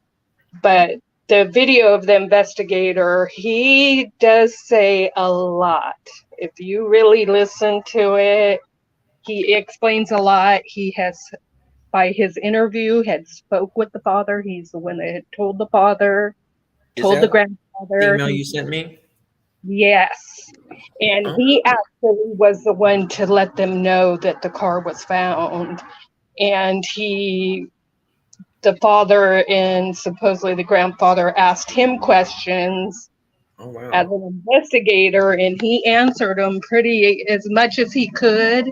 Speaker 4: but the video of the investigator, he does say a lot. If you really listen to it, he explains a lot. He has, by his interview, had spoke with the father. He's the one that had told the father,
Speaker 1: Is
Speaker 4: told the
Speaker 1: that the
Speaker 4: grandfather.
Speaker 1: email you sent me?
Speaker 4: Yes. And
Speaker 1: Oh.
Speaker 4: he actually was the one to let them know that the car was found. And the father and supposedly the grandfather asked him questions
Speaker 1: Oh, wow.
Speaker 4: as an investigator, and he answered them pretty as much as he could.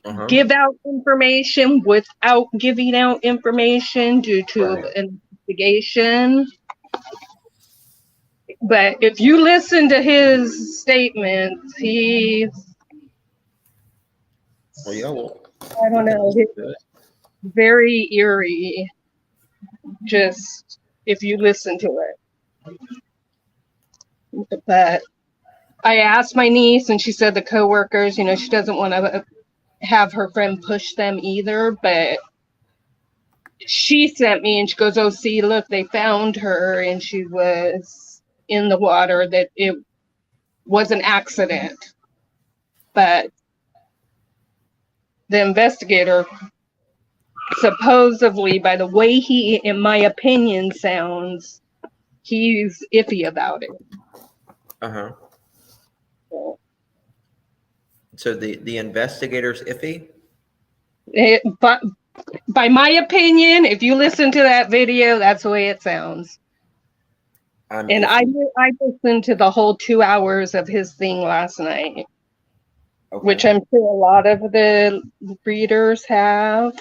Speaker 1: Uh-huh.
Speaker 4: give out information without giving out information due to
Speaker 1: Right.
Speaker 4: an investigation. But if you listen to his statements, he's,
Speaker 1: Well, yeah, well,
Speaker 4: I don't
Speaker 1: we can
Speaker 4: know,
Speaker 1: listen
Speaker 4: he's
Speaker 1: to it.
Speaker 4: very eerie, just if you listen to it. But I asked my niece, and she said the coworkers, you know, she doesn't want to have her friend push them either, but she sent me and she goes, oh, see, look, they found her and she was in the water, that it was an accident. But the investigator, supposedly, by the way he, in my opinion, sounds, he's iffy about it.
Speaker 1: Uh-huh.
Speaker 4: So,
Speaker 1: So the investigator's iffy?
Speaker 4: but by my opinion, if you listen to that video, that's the way it sounds.
Speaker 1: I'm
Speaker 4: And
Speaker 1: iffy.
Speaker 4: I listened to the whole 2 hours of his thing last night,
Speaker 1: Okay.
Speaker 4: which I'm sure a lot of the readers have,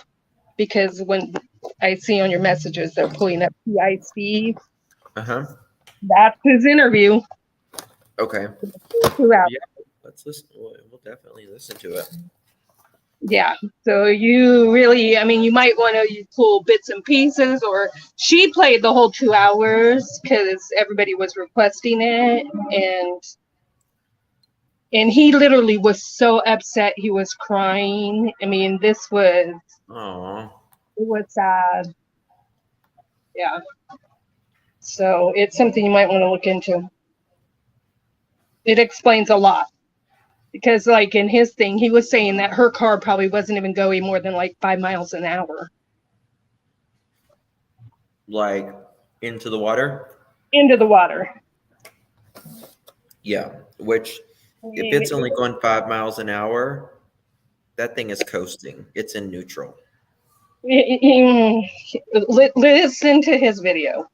Speaker 4: because when I see on your messages, they're pulling up PIC.
Speaker 1: Uh-huh.
Speaker 4: That's his interview.
Speaker 1: Okay.
Speaker 4: 2 hours.
Speaker 1: Yeah. Let's listen. We'll definitely listen to it.
Speaker 4: Yeah. So you really, I mean, you might want to pull bits and pieces, or she played the whole 2 hours because everybody was requesting it. And he literally was so upset. He was crying. I mean, it
Speaker 1: Oh.
Speaker 4: was sad. Yeah. So it's something you might want to look into. It explains a lot. Because like in his thing, he was saying that her car probably wasn't even going more than like 5 miles an hour
Speaker 1: Like into the water?
Speaker 4: into the water.
Speaker 1: Yeah. Which, if it's only going 5 miles an hour, that thing is coasting. It's in neutral.
Speaker 4: Listen to his video.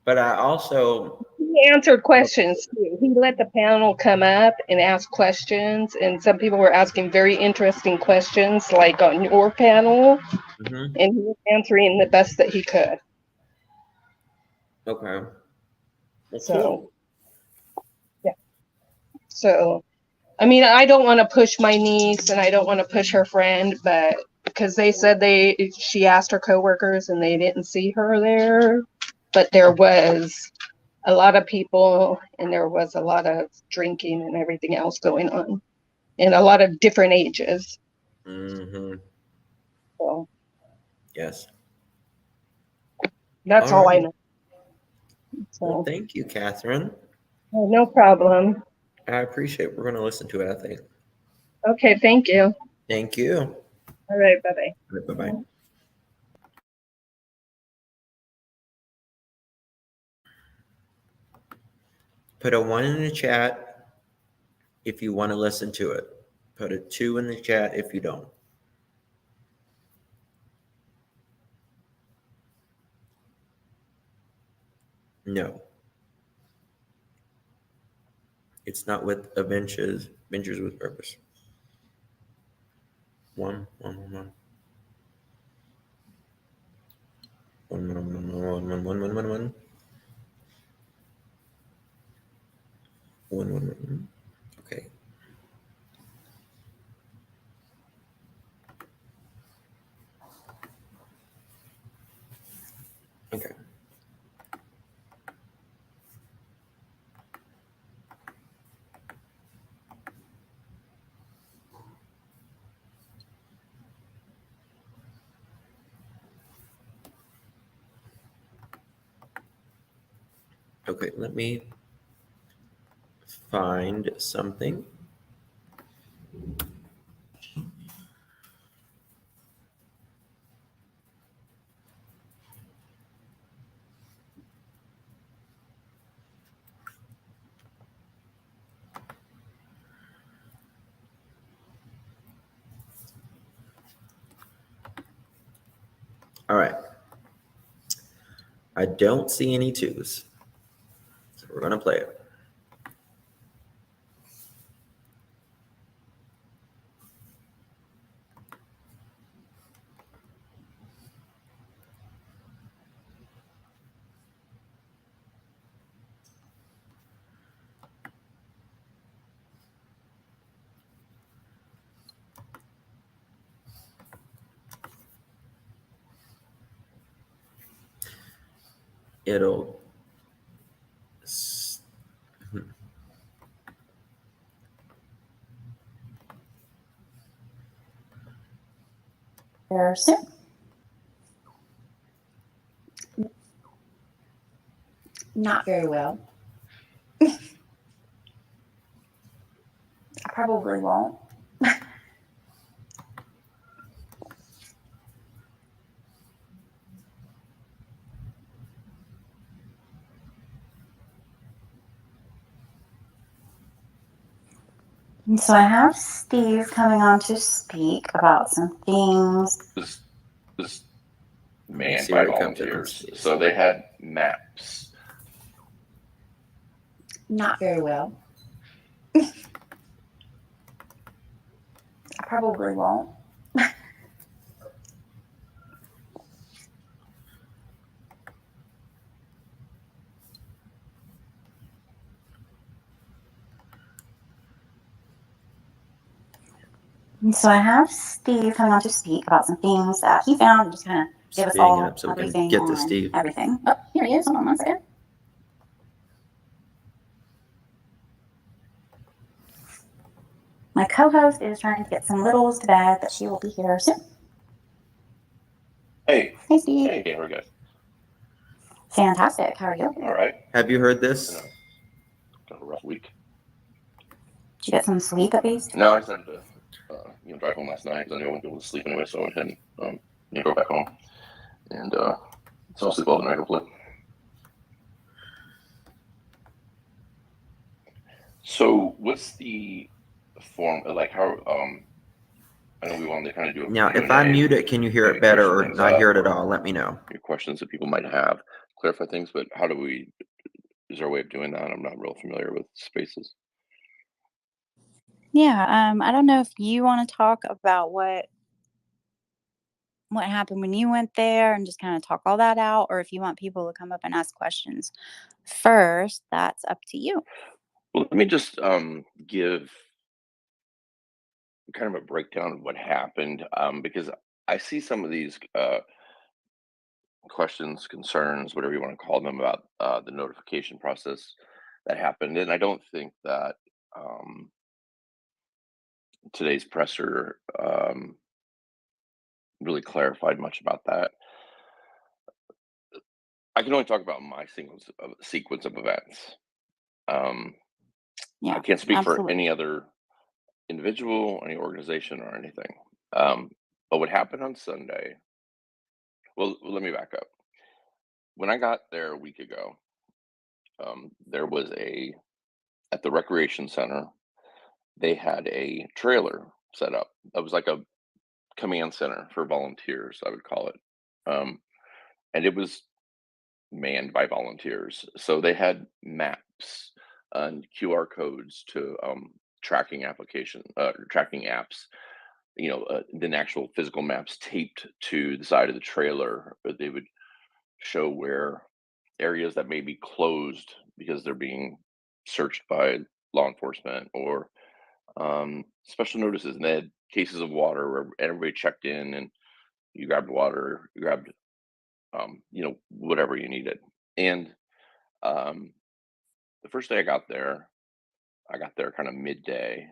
Speaker 1: But I also,
Speaker 4: He answered questions too. He let the panel come up and ask questions, and some people were asking very interesting questions, like on your panel,
Speaker 1: Mhm.
Speaker 4: and he was answering the best that he could.
Speaker 1: Okay. Well,
Speaker 4: So,
Speaker 1: cool.
Speaker 4: yeah. So, I mean, I don't want to push my niece, and I don't want to push her friend, but because they said she asked her coworkers, and they didn't see her there, but there was a lot of people, and there was a lot of drinking and everything else going on, and a lot of different ages.
Speaker 1: Mm-hmm.
Speaker 4: So
Speaker 1: Yes.
Speaker 4: that's
Speaker 1: All
Speaker 4: all I
Speaker 1: right.
Speaker 4: know.
Speaker 1: Well,
Speaker 4: So
Speaker 1: thank you, Catherine.
Speaker 4: no problem.
Speaker 1: I appreciate it. We're going to listen to it, I think.
Speaker 4: Okay, thank you.
Speaker 1: Thank you.
Speaker 4: All right, bye-bye.
Speaker 1: Bye-bye. Put a 1 in the chat if you want to listen to it. Put a 2 in the chat if you don't. No. It's not with Avengers with Purpose. 1, 1, 1. 1, 1, 1, 1, 1, 1, 1, 1, 1. 1, 1, 1. Okay. Okay. Okay, let me find something. All right. I don't see any 2s. So we're going to play it. it'll
Speaker 3: Here soon. Not very well. I probably won't. And so I have Steve coming on to speak about some things.
Speaker 2: This manned
Speaker 1: see
Speaker 2: by
Speaker 1: where it comes in.
Speaker 2: volunteers. So they had maps.
Speaker 3: Not very well. I probably won't. And so I have Steve coming on to speak about some things that he found and just kind of give us
Speaker 1: Speeding
Speaker 3: all
Speaker 1: it up so we can
Speaker 3: everything
Speaker 1: get to
Speaker 3: on
Speaker 1: Steve.
Speaker 3: everything. Oh, here he is. Hold on one second. My co-host is trying to get some littles to bed, but she will be here soon.
Speaker 2: Hey,
Speaker 3: Hey, Steve.
Speaker 2: hey, how are you guys?
Speaker 3: Fantastic. How are you?
Speaker 2: All right.
Speaker 1: Have you heard
Speaker 2: You
Speaker 1: this?
Speaker 2: know, kind of a rough week.
Speaker 3: Did you get some sleep at least?
Speaker 2: No, I decided to, drive home last night because I knew I wouldn't be able to sleep anyway, so I went ahead and, go back home. And so I'll sleep well tonight, hopefully. So what's the form, like how, I know we wanted to kind of do a
Speaker 1: Now, if
Speaker 2: Q&A,
Speaker 1: I mute it, can you hear
Speaker 2: maybe
Speaker 1: it better
Speaker 2: clear some
Speaker 1: or
Speaker 2: things
Speaker 1: not
Speaker 2: up,
Speaker 1: hear it at
Speaker 2: or
Speaker 1: all? Let me know.
Speaker 2: your questions that people might have, clarify things, but how do we, is there a way of doing that? I'm not real familiar with spaces.
Speaker 5: Yeah, I don't know if you want to talk about what happened when you went there and just kind of talk all that out, or if you want people to come up and ask questions first, that's up to you.
Speaker 2: Well, let me just give kind of a breakdown of what happened, because I see some of these questions, concerns, whatever you want to call them, about the notification process that happened, and I don't think that today's presser really clarified much about that. I can only talk about my sequence of events. I
Speaker 5: Yeah,
Speaker 2: can't speak for
Speaker 5: absolutely.
Speaker 2: any other individual, any organization, or anything. But what happened on Sunday? Well, let me back up. When I got there a week ago, there was at the recreation center, they had a trailer set up. That was like a command center for volunteers, I would call it. And it was manned by volunteers. So they had maps and QR codes to tracking apps, then actual physical maps taped to the side of the trailer. But they would show where areas that may be closed because they're being searched by law enforcement, or special notices. And they had cases of water where everybody checked in and you grabbed water, you grabbed, whatever you needed. And the first day I got there kind of midday,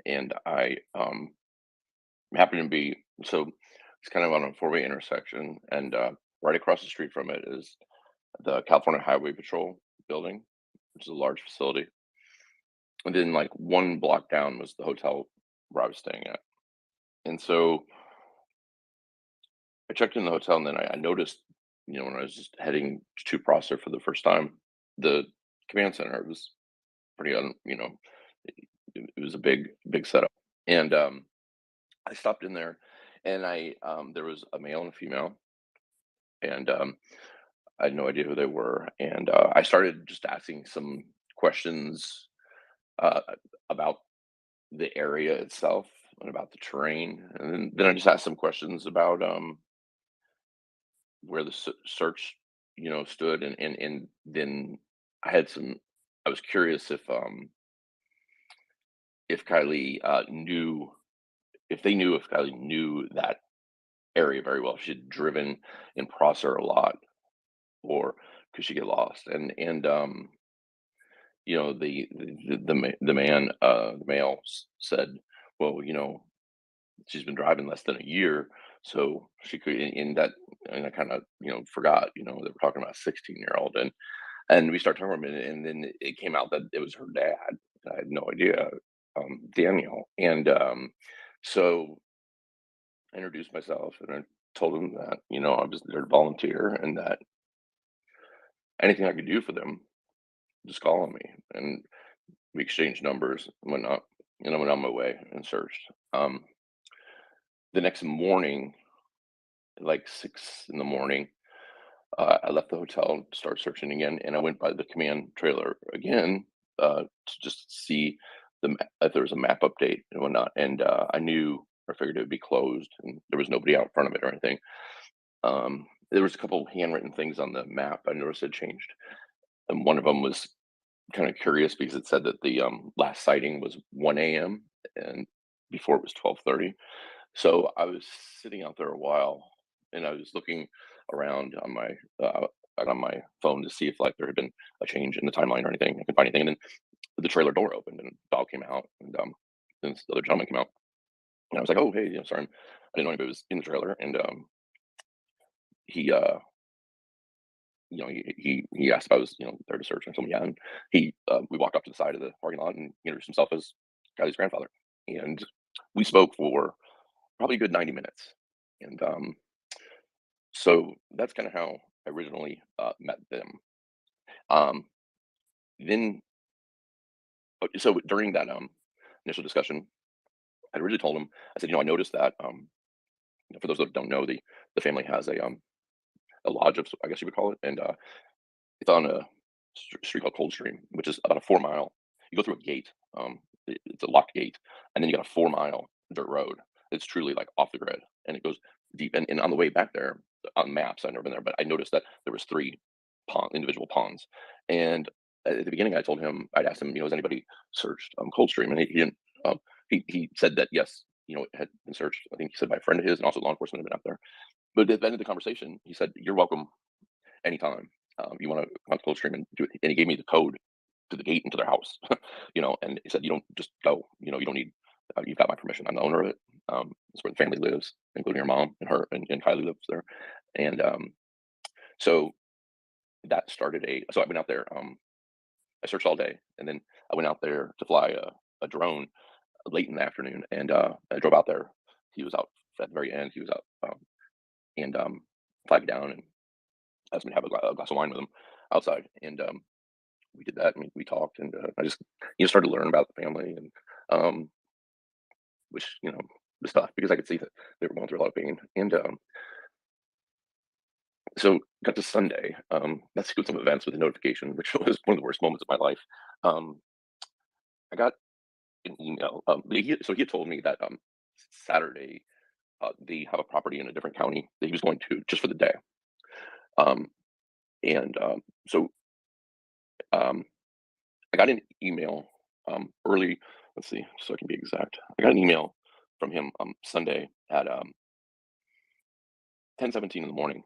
Speaker 2: and I happened to be, so it's kind of on a four-way intersection, and right across the street from it is the California Highway Patrol building, which is a large facility. And then like one block down was the hotel where I was staying at. And so I checked in the hotel, and then I noticed, when I was just heading to Prosser for the first time, the command center was pretty, it was a big setup. And I stopped in there, and there was a male and a female, and I had no idea who they were. And I started just asking some questions uh, about the area itself and about the terrain, and then I just asked some questions about where the search, stood, and then I had some. I was curious if Kylie knew if they knew if Kylie knew that area very well. If she'd driven in Prosser a lot, or could she get lost? You know, the man, the male said, well, you know, she's been driving less than a year, so she could in that. And I kind of, you know, forgot, you know, they were talking about a 16-year-old, and we started talking about it, and then it came out that it was her dad. I had no idea, Daniel. So I introduced myself, and I told him that, you know, I was there to volunteer, and that anything I could do for them, just call on me. And we exchanged numbers and whatnot, and I went on my way and searched. The next morning, like 6 in the morning, I left the hotel, started searching again, and I went by the command trailer again, to just see if there was a map update and whatnot. And I knew, or figured it would be closed, and there was nobody out front of it or anything. There was a couple handwritten things on the map I noticed had changed, and one of them was kind of curious because it said that the last sighting was 1 a.m. and before it was 12:30. So I was sitting out there a while, and I was looking around on my phone to see if like there had been a change in the timeline or anything. I couldn't find anything, and then the trailer door opened and a dog came out, and then this other gentleman came out, and I was like, "Oh, hey, you know, sorry, I didn't know anybody was in the trailer." And he you know, he asked if I was, you know, there to search, and I told him yeah. And we walked off to the side of the parking lot, and he introduced himself as Kylie's grandfather, and we spoke for probably a good 90 minutes. And so that's kind of how I originally met them. Um, then, so during that initial discussion, I really told him, I said, you know, I noticed that, you know, for those that don't know, the family has a lodge, of, I guess you would call it, and it's on a street called Coldstream, which is about a 4 mile. You go through a gate. It's a locked gate, and then you got a 4 mile dirt road. It's truly like off the grid, and it goes deep. And on the way back there, on maps, I've never been there, but I noticed that there was three individual ponds. And at the beginning, I told him, I'd asked him, you know, has anybody searched Coldstream? And he didn't. He said that yes, you know, it had been searched. I think he said by a friend of his, and also law enforcement had been out there. But at the end of the conversation, he said, "You're welcome anytime. You want to come to Coldstream and do it." And he gave me the code to the gate into their house, you know, and he said, "You don't just go, you know, you don't need, you've got my permission. I'm the owner of it. It's where the family lives, including her mom and her, and Kylie lives there." And so that started so I went out there, I searched all day, and then I went out there to fly a drone late in the afternoon, and I drove out there. He was out at the very end. He was out, and flagged down and asked me to have a glass of wine with him outside. And we did that, and we talked, and I just, you know, started to learn about the family, and which, you know, was tough because I could see that they were going through a lot of pain. And so got to Sunday, that sequence of events with the notification, which was one of the worst moments of my life. I got an email. So he had told me that Saturday, they have a property in a different county that he was going to just for the day. Um, and so um, I got an email early. Let's see, so I can be exact. I got an email from him Sunday at 10:17 in the morning.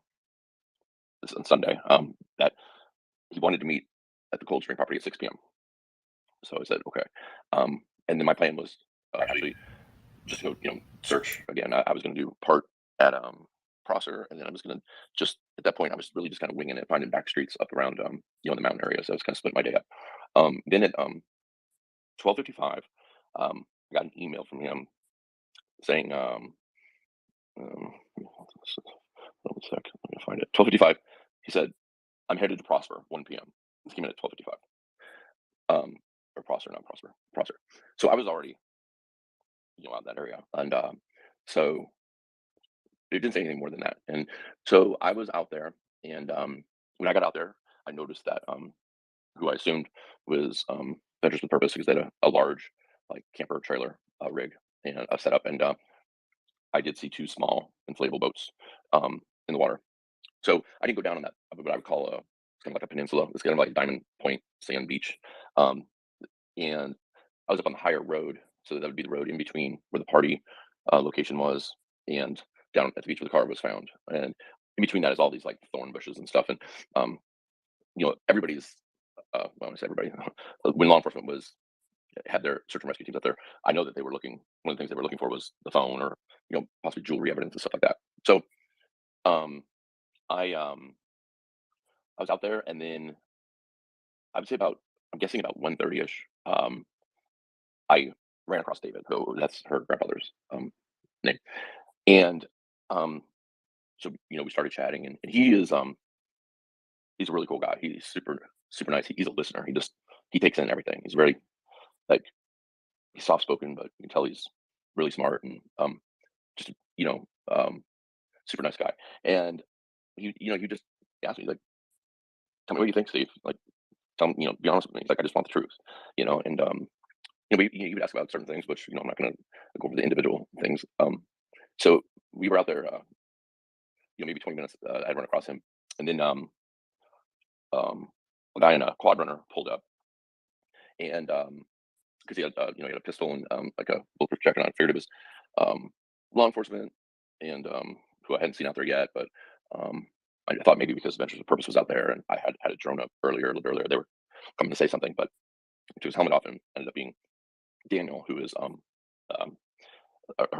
Speaker 2: This on Sunday, that he wanted to meet at the Coldstream property at 6 p.m. So I said okay, and then my plan was actually just to go, you know, search again. I was going to do part at Prosser, and then I was going to just at that point I was really just kind of winging it, finding back streets up around you know, the mountain area. So I was kind of split my day up. Then at 12:55, I got an email from him saying, um, one sec, let me find it. 12:55. He said, "I'm headed to Prosper, 1 p.m." This came in at 12:55. Or Prosser, not Prosper, Prosser. So I was already, you know, out in that area, and so it didn't say anything more than that. And so I was out there, and when I got out there, I noticed that who I assumed was Ventures with Purpose, because they had a large like camper trailer rig and a setup, and I did see two small inflatable boats in the water. So I didn't go down on that, what I would call it's kind of like a peninsula. It's kind of like Diamond Point Sand Beach, um, and I was up on the higher road, so that would be the road in between where the party location was and down at the beach where the car was found. And in between that is all these like thorn bushes and stuff. And um, everybody's, well, I say everybody, when law enforcement had their search and rescue teams up there, I know that they were looking, one of the things they were looking for was the phone or, possibly jewelry evidence and stuff like that. So, um, I was out there, and then I would say I'm guessing about 1:30ish, I ran across David, who that's her grandfather's name. And so we started chatting, and he's a really cool guy. He's super nice. He's a listener. He takes in everything. He's very, like, he's soft spoken, but you can tell he's really smart, and just super nice guy. And he just asked me, like, tell me what you think, Steve. Like, tell me, be honest with me. He's like, I just want the truth, and he would ask about certain things, which I'm not going to go over the individual things. So we were out there, maybe 20 minutes. I'd run across him, and then a guy in a quad runner pulled up, and because he had he had a pistol and like a bulletproof jacket on. I figured it was law enforcement, and who I hadn't seen out there yet, but I thought maybe because Adventures of Purpose was out there, and I had a drone up a little bit earlier, they were coming to say something, but took his helmet off and ended up being Daniel, who is her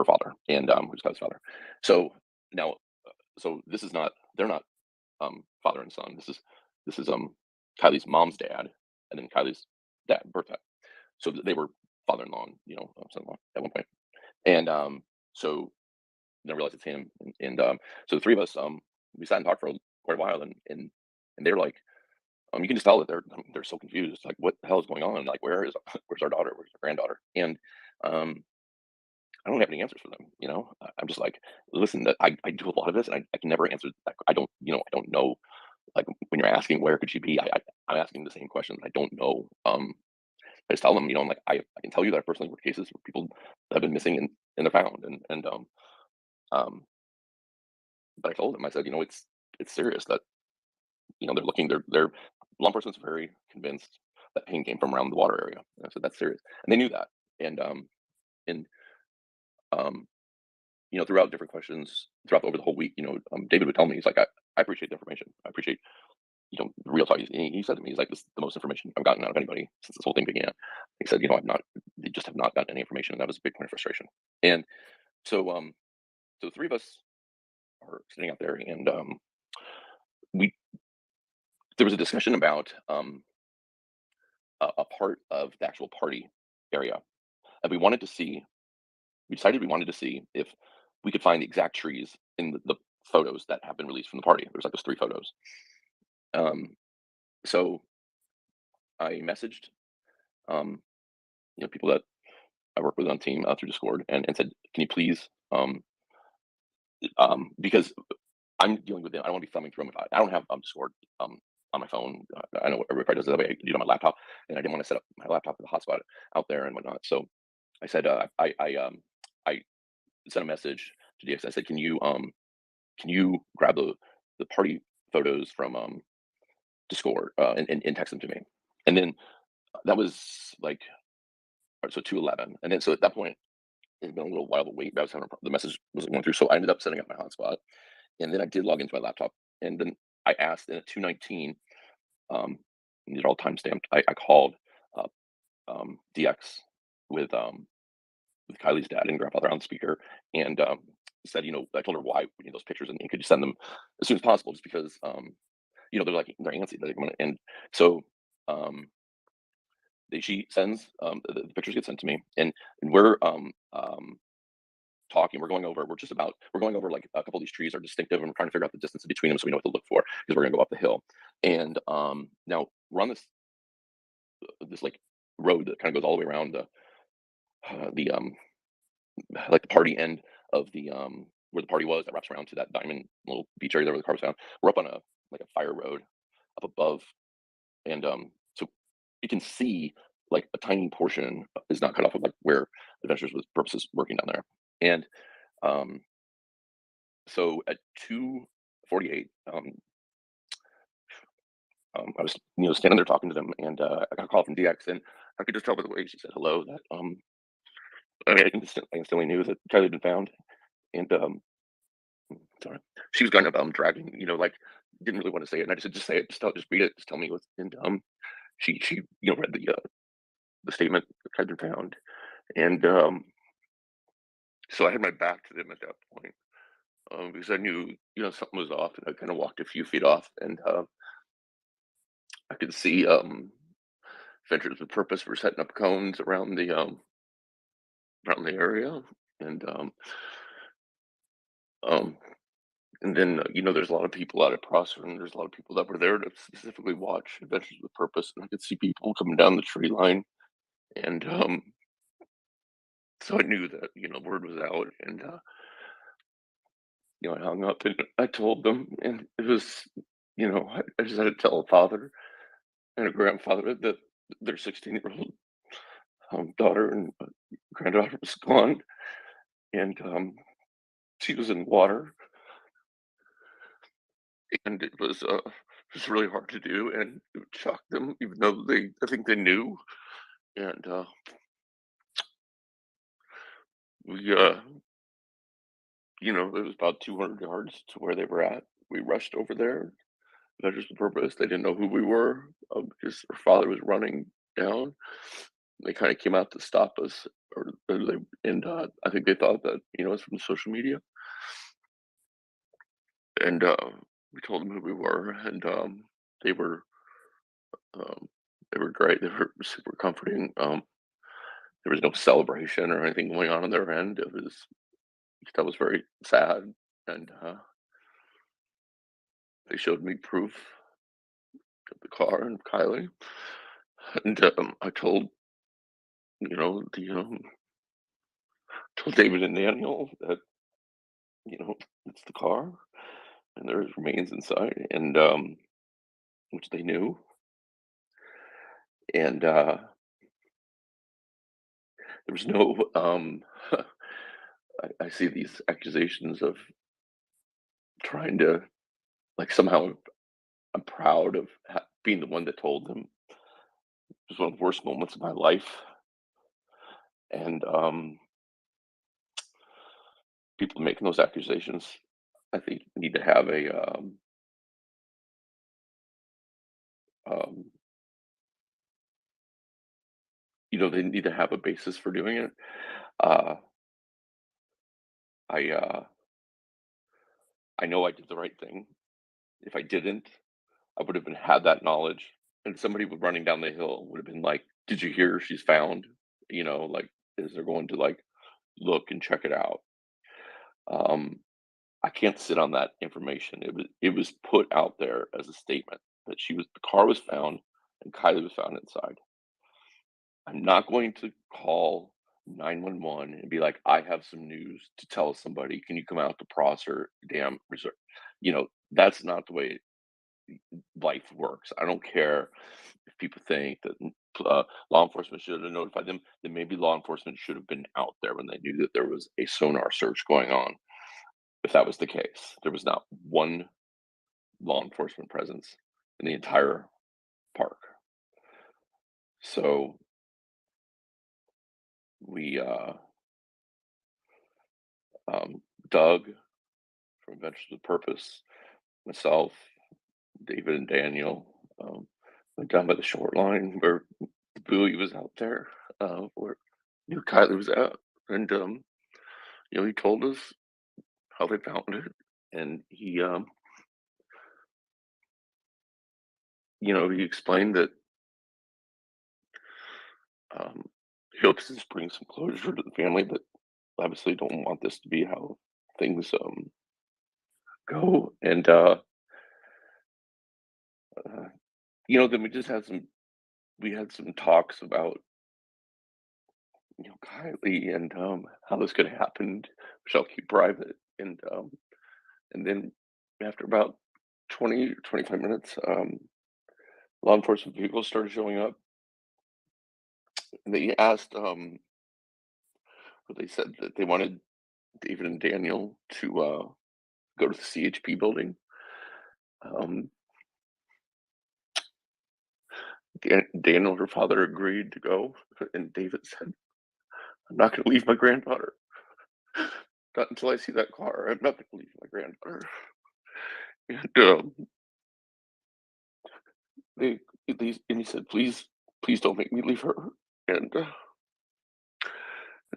Speaker 2: father, and who's Kylie's father. So now, this is not, they're not father and son. This is Kylie's mom's dad, and then Kylie's birth dad. So they were father-in-law and son-in-law at one point. And so then I realized it's him, and so the three of us we sat and talked for quite a while, and they're like, you can just tell that they're so confused, like, what the hell is going on? Like, where's our daughter? Where's our granddaughter? And I don't have any answers for them. I'm just like, listen, that I do a lot of this, and I can never answer. I don't know. Like, when you're asking where could she be, I'm asking the same questions. I don't know. I just tell them, I'm like, I can tell you that I personally worked cases where people have been missing and they're found, and but I told them, I said, it's serious that they're looking. They're law enforcement's very convinced that pain came from around the water area. And I said, that's serious, and they knew that. And um, throughout different questions throughout over the whole week, David would tell me, he's like, I appreciate the information. I appreciate the real talk. He said to me, he's like, this is the most information I've gotten out of anybody since this whole thing began. He said, they just have not gotten any information, and that was a big point of frustration. And so the three of us are sitting out there, and there was a discussion about a part of the actual party area, and we decided we wanted to see if we could find the exact trees in the photos that have been released from the party. There's like those 3 photos. So I messaged people that I work with on team through Discord, and said, can you please, because I'm dealing with it, I don't want to be thumbing through them. I don't have Discord on my phone. I know everybody does it that way. I do it on my laptop, and I didn't want to set up my laptop with a hotspot out there and whatnot. So I said, I sent a message to DX. I said, can you grab the party photos from Discord and text them to me? And then that was like, so 2:11, and then so at that point it had been a little while to wait. But I was having the message wasn't going through, so I ended up setting up my hotspot, and then I did log into my laptop, and then I asked, and at 2:19, these are all time stamped. I called up DX with Kylie's dad and grandfather on speaker, and said, I told her why we need those pictures, and could you send them as soon as possible, just because they're antsy. And so she sends the pictures get sent to me, and we're talking. We're going over like a couple of these trees are distinctive, and we're trying to figure out the distance between them so we know what to look for, because we're going to go up the hill. And now we're on this like road that kind of goes all the way around the like the party end of the where the party was, that wraps around to that diamond little beach area there where the car was found. We're up on a fire road up above, and so you can see like a tiny portion is not cut off of like where Adventures with Purpose is working down there. And so at 2:48, I was standing there talking to them, and I got a call from DX, and I could just tell by the way she said hello that I instantly knew that Kylie had been found. And sorry, she was kind of dragging, like didn't really want to say it, and I just said, just say it, just read it, just tell me what's. And she read the statement that had been found, and so I had my back to them at that point, because I knew something was off, and I kind of walked a few feet off, and I could see Ventures with Purpose were setting up cones around the area, and um, and then there's a lot of people out at Prosser, and there's a lot of people that were there to specifically watch Adventures with Purpose, and I could see people coming down the tree line, and so I knew that word was out, and I hung up and I told them, and it was I just had to tell a father and a grandfather that their 16-year-old daughter and granddaughter was gone, and she was in water, and it was really hard to do, and it shocked them, even though I think they knew, and we it was about 200 yards to where they were at. We rushed over there. Measures the purpose. They didn't know who we were, because her father was running down. They kind of came out to stop us, I think they thought that it was from social media, and we told them who we were, and they were um, they were great. They were super comforting. There was no celebration or anything going on their end. That was very sad, and they showed me proof of the car and Kylie, and I told the told David and Daniel that it's the car, and there's remains inside, and which they knew, and there was no I see these accusations of trying to, like, somehow I'm proud of being the one that told them. It was one of the worst moments of my life, and people making those accusations, I think, need to have um, they need to have a basis for doing it. Uh, I I know I did the right thing. If I didn't, I would have had that knowledge, and somebody running down the hill would have been like, "Did you hear she's found?" Like, is they're going to, like, look and check it out. Um, I can't sit on that information. It was put out there as a statement that the car was found and Kylie was found inside. I'm not going to call 911 and be like, I have some news to tell somebody. Can you come out to Prosser Dam Reserve? That's not the way life works. I don't care if people think that law enforcement should have notified them. Then maybe law enforcement should have been out there when they knew that there was a sonar search going on. If that was the case, there was not one law enforcement presence in the entire park. So we, Doug from Adventures with Purpose, myself, David, and Daniel, went down by the short line where the buoy was out there, where knew Kylie was at, and he told us how they found it, and he explained that he hopes this brings some closure to the family, but obviously don't want this to be how things go, and then we had some talks about Kylie, and how this could have happened, which I'll keep private. And then after about 20 or 25 minutes, law enforcement vehicles started showing up. And they asked, they said that they wanted David and Daniel to go to the CHP building. Um, Daniel, her father, agreed to go, and David said, "I'm not going to leave my granddaughter. Not until I see that car. I'm not going to leave my granddaughter." And they and he said, please don't make me leave her. And, and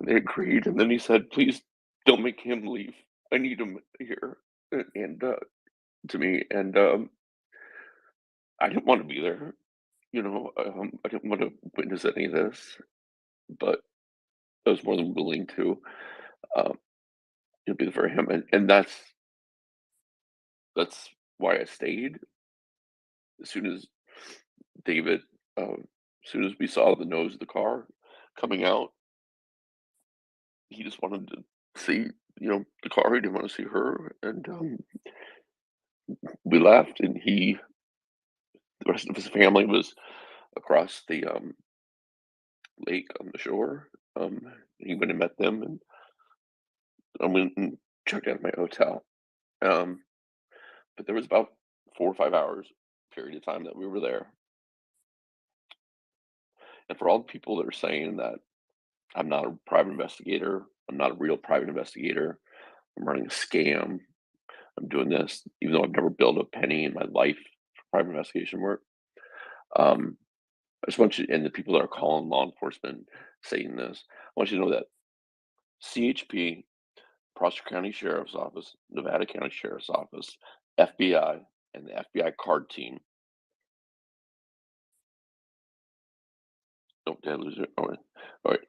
Speaker 2: they agreed. And then he said, please don't make him leave. I need him here. And to me, and I didn't want to be there. I didn't want to witness any of this, but I was more than willing to um, be there for him, and that's why I stayed. As soon as David, as soon as we saw the nose of the car coming out, he just wanted to see, the car. He didn't want to see her, and we left. And the rest of his family was across the lake on the shore. He went and met them, and I went and checked out of my hotel. Um, but there was about 4 or 5 hours period of time that we were there. And for all the people that are saying that I'm not a private investigator, I'm not a real private investigator, I'm running a scam, I'm doing this, even though I've never billed a penny in my life for private investigation work. I just want you, and the people that are calling law enforcement saying this, I want you to know that CHP, Prosser County Sheriff's Office, Nevada County Sheriff's Office, FBI, and the FBI card team. Oh, did I lose it? All right. All right.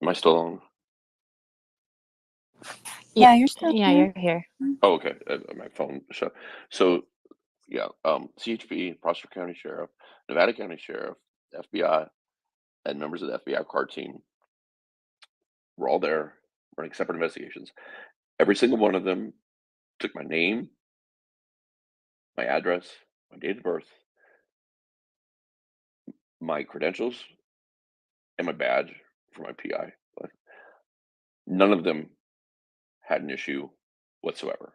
Speaker 2: Am I still on?
Speaker 5: Yeah, you're still
Speaker 6: Yeah,
Speaker 5: here.
Speaker 6: you're here.
Speaker 2: Oh, okay. My phone shut. So, yeah, CHP, Prosser County Sheriff, Nevada County Sheriff, FBI, and members of the FBI card team were all there running separate investigations. Every single one of them took my name, my address, my date of birth, my credentials, and my badge for my PI. But none of them had an issue whatsoever.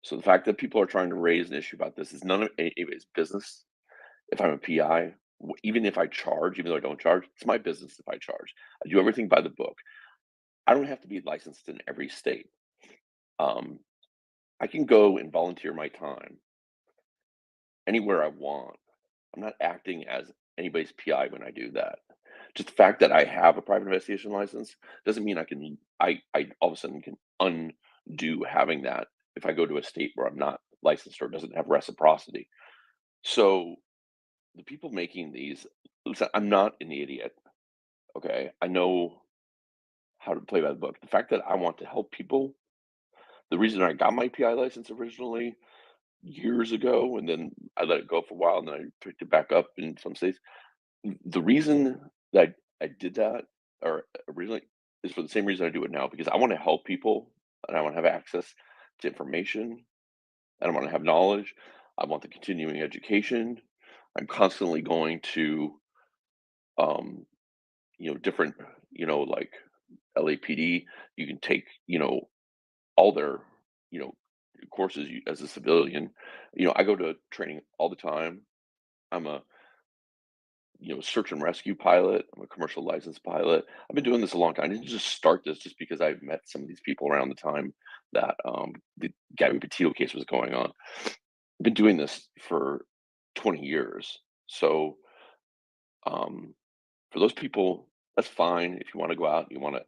Speaker 2: So the fact that people are trying to raise an issue about this is none of anybody's business. If I'm a PI, even if I charge, even though I don't charge, it's my business if I charge. I do everything by the book. I don't have to be licensed in every state. I can go and volunteer my time anywhere I want. I'm not acting as anybody's PI when I do that. Just the fact that I have a private investigation license doesn't mean I all of a sudden can undo having that if I go to a state where I'm not licensed or doesn't have reciprocity. So the people making these, listen, I'm not an idiot. Okay. I know how to play by the book. The fact that I want to help people, the reason I got my PI license originally years ago, and then I let it go for a while, and then I picked it back up in some states. The reason that I did that, or originally, is for the same reason I do it now, because I want to help people and I want to have access to information and I want to have knowledge. I want the continuing education. I'm constantly going to, um, different, like LAPD. You can take, all their, you know, courses as a civilian. I go to training all the time. I'm a, search and rescue pilot. I'm a commercial license pilot. I've been doing this a long time. I didn't just start this just because I've met some of these people around the time that the Gabby Petito case was going on. I've been doing this for 20 years. So for those people, that's fine. If you want to go out, you want to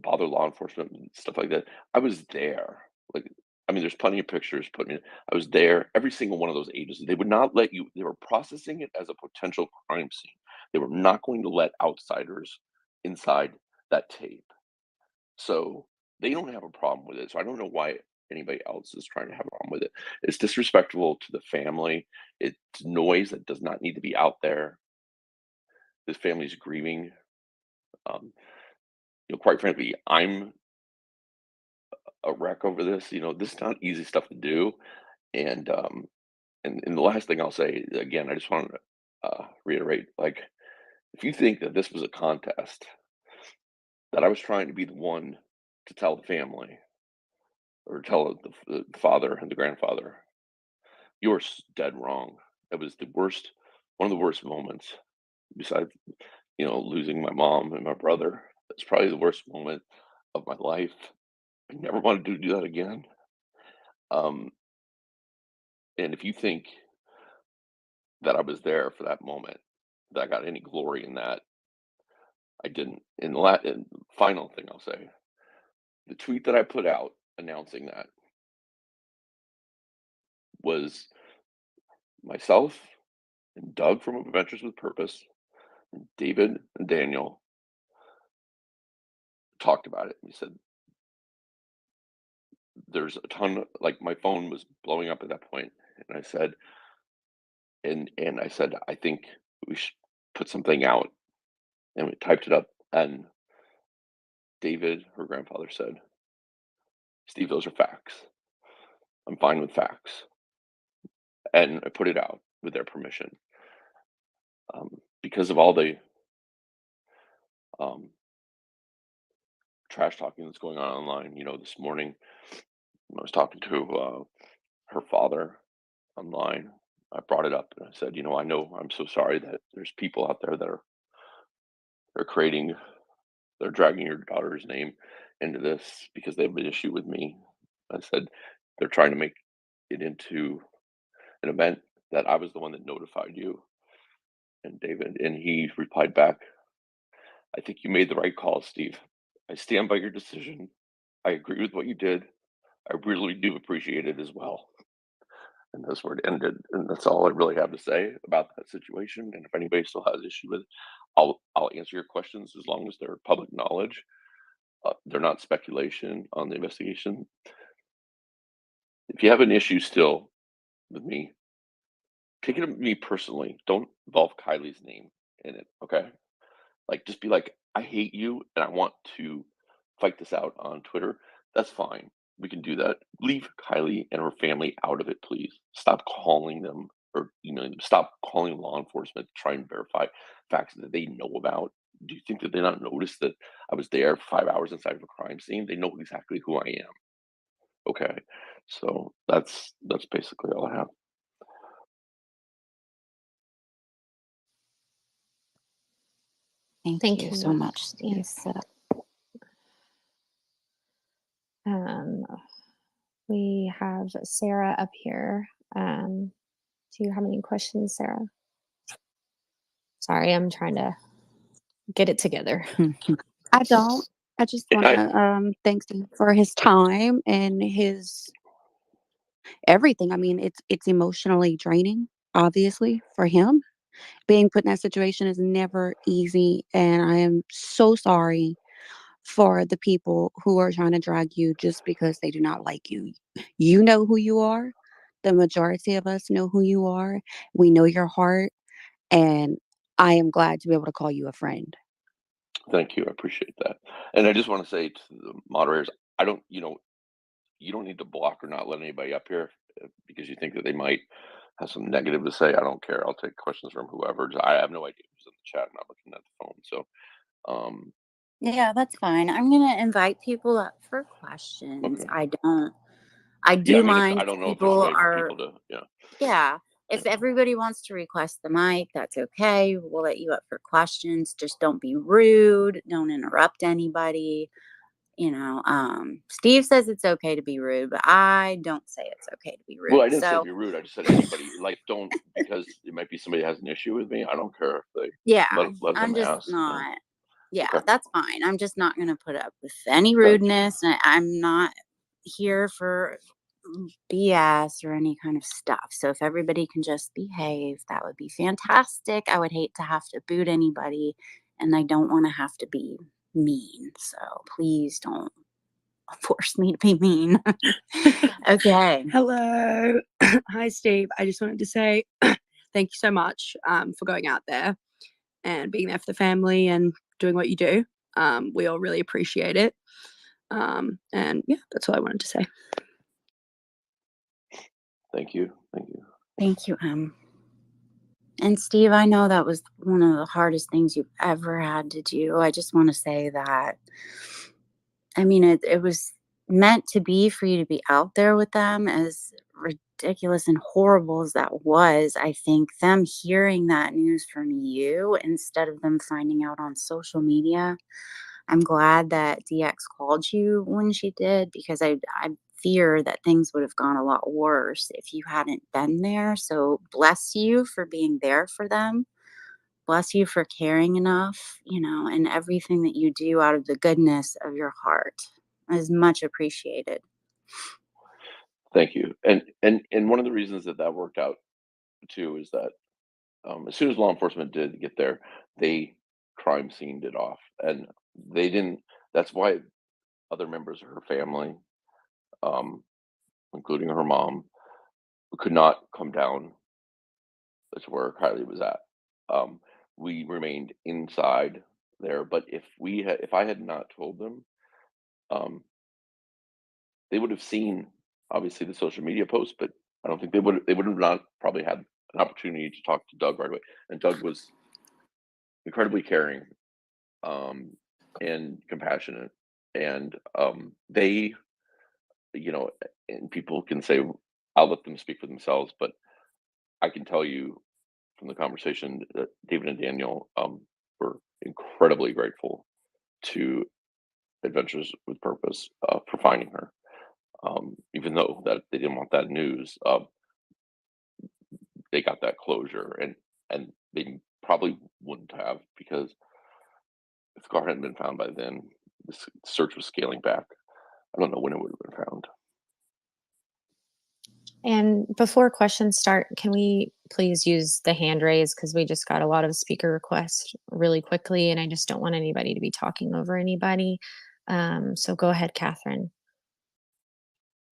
Speaker 2: bother law enforcement and stuff like that. I was there. Like, I mean, there's plenty of pictures put me. I was there. Every single one of those agencies, they would not let you. They were processing it as a potential crime scene. They were not going to let outsiders inside that tape. So they don't have a problem with it. So I don't know why anybody else is trying to have a problem with it. It's disrespectful to the family. It's noise that does not need to be out there. This family's grieving. Um, quite frankly, I'm a wreck over this. This is not easy stuff to do. And and the last thing I'll say again, I just want to reiterate, like, if you think that this was a contest, that I was trying to be the one to tell the family or tell the father and the grandfather, you're dead wrong. It was one of the worst moments, besides losing my mom and my brother. It's probably the worst moment of my life. I never wanted to do that again. Um, and if you think that I was there for that moment, that I got any glory in that. I didn't. And final thing I'll say, the tweet that I put out announcing that was myself and Doug from Adventures with Purpose, and David and Daniel talked about it. We said there's a ton, like my phone was blowing up at that point, and I said, I think we should put something out, and we typed it up, and David, her grandfather, said, "Steve, those are facts. I'm fine with facts," and I put it out with their permission, because of all the um, trash talking that's going on online. This morning I was talking to her father online. I brought it up and I said, I know I'm so sorry that there's people out there that they're dragging your daughter's name into this because they have an issue with me. I said they're trying to make it into an event that I was the one that notified you and David. And he replied back, "I think you made the right call, Steve. I stand by your decision. I agree with what you did. I really do appreciate it as well." And that's where it ended. And that's all I really have to say about that situation. And if anybody still has issue with it, I'll answer your questions as long as they're public knowledge. They're not speculation on the investigation. If you have an issue still with me, take it to me personally. Don't involve Kylie's name in it. Okay. Like, just be like, "I hate you and I want to fight this out on Twitter." That's fine. We can do that. Leave Kiely and her family out of it, please. Stop calling them or emailing them. Stop calling law enforcement to try and verify facts that they know about. Do you think that they not notice that I was there 5 hours inside of a crime scene? They know exactly who I am. Okay. So that's basically all I have.
Speaker 5: Thank you so much, Steve.
Speaker 6: Yes. We have Sarah up here. Do you have any questions, Sarah? Sorry, I'm trying to get it together.
Speaker 5: I don't. I just want
Speaker 2: I,
Speaker 5: to thank Steve for his time and his everything. I mean, it's emotionally draining, obviously, for him. Being put in that situation is never easy, and I am so sorry for the people who are trying to drag you just because they do not like you. You know who you are. The majority of us know who you are. We know your heart, and I am glad to be able to call you a friend.
Speaker 2: Thank you. I appreciate that. And I just want to say to the moderators, I don't, you don't need to block or not let anybody up here because you think that they might have some negative to say. I don't care. I'll take questions from whoever. I have no idea who's in the chat. I'm not looking at the phone. So,
Speaker 5: Yeah, that's fine. I'm gonna invite people up for questions.
Speaker 2: okay.
Speaker 5: I
Speaker 2: Yeah,
Speaker 5: do
Speaker 2: I mean,
Speaker 5: mind
Speaker 2: I
Speaker 5: if
Speaker 2: don't know if there's a
Speaker 5: people
Speaker 2: way for
Speaker 5: are,
Speaker 2: people to, yeah.
Speaker 5: yeah. If
Speaker 2: Yeah.
Speaker 5: everybody wants to request the mic, that's okay. We'll let you up for questions. Just don't be rude. Don't interrupt anybody. Steve says it's okay to be rude, but I don't say it's okay to be
Speaker 2: Well, I
Speaker 5: rude.
Speaker 2: didn't say
Speaker 5: So
Speaker 2: be rude. I just said anybody, like, don't, because it might be somebody has an issue with me. I don't care if they
Speaker 5: yeah,
Speaker 2: let them
Speaker 5: I'm just
Speaker 2: ask.
Speaker 5: not. Yeah,
Speaker 2: Okay.
Speaker 5: that's fine. I'm just not gonna put up with any
Speaker 2: Thank you.
Speaker 5: rudeness. And I'm not here for BS or any kind of stuff. So if everybody can just behave, that would be fantastic. I would hate to have to boot anybody, and I don't want to have to be mean. So please don't force me to be mean. Okay.
Speaker 7: Hello. Hi, Steve. I just wanted to say thank you so much for going out there and being there for the family and doing what you do. We all really appreciate it. And yeah, that's all I wanted to say.
Speaker 2: Thank you. Thank you.
Speaker 5: Thank you, Em. And Steve, I know that was one of the hardest things you've ever had to do. I just want to say that, I mean, it was meant to be for you to be out there with them, as ridiculous and horrible as that was. I think them hearing that news from you instead of them finding out on social media, I'm glad that DX called you when she did, because I fear that things would have gone a lot worse if you hadn't been there. So bless you for being there for them. Bless you for caring enough, and everything that you do out of the goodness of your heart is much appreciated.
Speaker 2: Thank you. And one of the reasons that worked out too is that as soon as law enforcement did get there, they crime scened it off, and they didn't. That's why other members of her family, um, including her mom, could not come down to where Kylie was at. Um, we remained inside there, but if I had not told them, um, they would have seen obviously the social media post, but I don't think they would have not probably had an opportunity to talk to Doug right away. And Doug was incredibly caring, um, and compassionate, and they, you know, and people can say I'll let them speak for themselves, but I can tell you from the conversation that David and Daniel were incredibly grateful to Adventures with Purpose for finding her. Even though that they didn't want that news, they got that closure, and they probably wouldn't have, because if the car hadn't been found by then, this search was scaling back. I don't know when it would have been found.
Speaker 6: And before questions start, can we please use the hand raise, because we just got a lot of speaker requests really quickly, and I just don't want anybody to be talking over anybody. So go ahead, Catherine.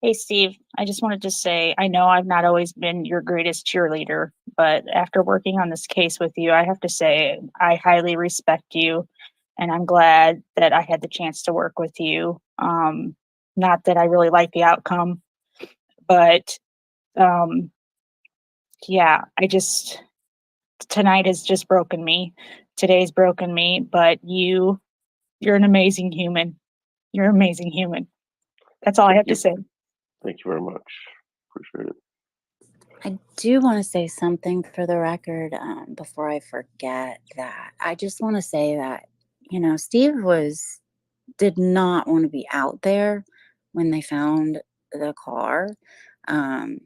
Speaker 8: Hey, Steve, I just wanted to say, I know I've not always been your greatest cheerleader, but after working on this case with you, I have to say I highly respect you, and I'm glad that I had the chance to work with you. Not that I really like the outcome, but yeah, tonight has just broken me. Today's broken me, but you're an amazing human. You're an amazing human. That's all I
Speaker 2: Thank
Speaker 8: have to
Speaker 2: you.
Speaker 8: say.
Speaker 2: Thank you very much. Appreciate it.
Speaker 5: I do want to say something for the record before I forget that. I just want to say that, Steve did not want to be out there when they found the car. Um,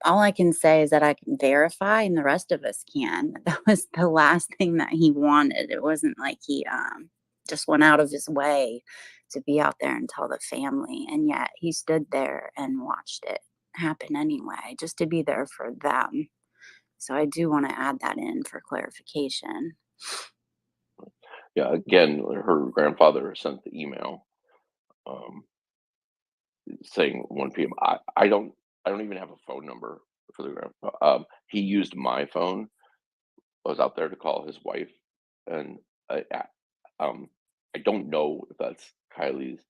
Speaker 5: all I can say is that I can verify, and the rest of us can. That was the last thing that he wanted. It wasn't like he just went out of his way to be out there and tell the family. And yet he stood there and watched it happen anyway, just to be there for them. So I do want to add that in for clarification.
Speaker 2: Yeah, again, her grandfather sent the email um, saying 1 p.m. I don't even have a phone number for the grandpa. He used my phone. I was out there to call his wife, and um, I don't know if that's Kylie's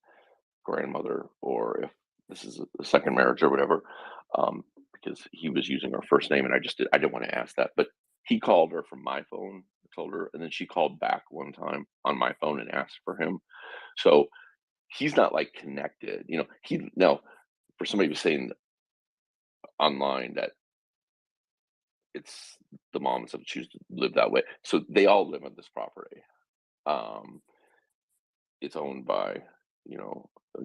Speaker 2: grandmother or if this is a second marriage or whatever, because he was using her first name, and I didn't want to ask that, but he called her from my phone, told her, and then she called back one time on my phone and asked for him. So he's not like connected, He now, for somebody who's saying online that it's the mom and stuff choose to live that way, so they all live on this property. Um, it's owned by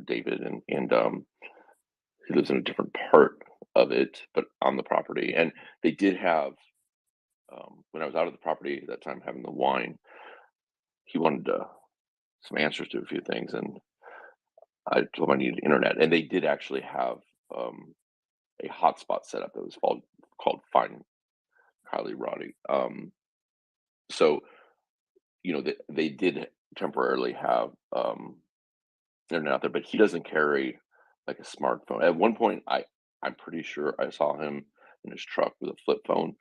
Speaker 2: David, and he lives in a different part of it, but on the property. And they did have, when I was out of the property at that time having the wine, he wanted some answers to a few things, and I told him I needed internet, and they did actually have a hotspot set up that was called Find Kylie Roddy. So they did temporarily have internet out there, but he doesn't carry like a smartphone. At one point, I'm pretty sure I saw him in his truck with a flip phone,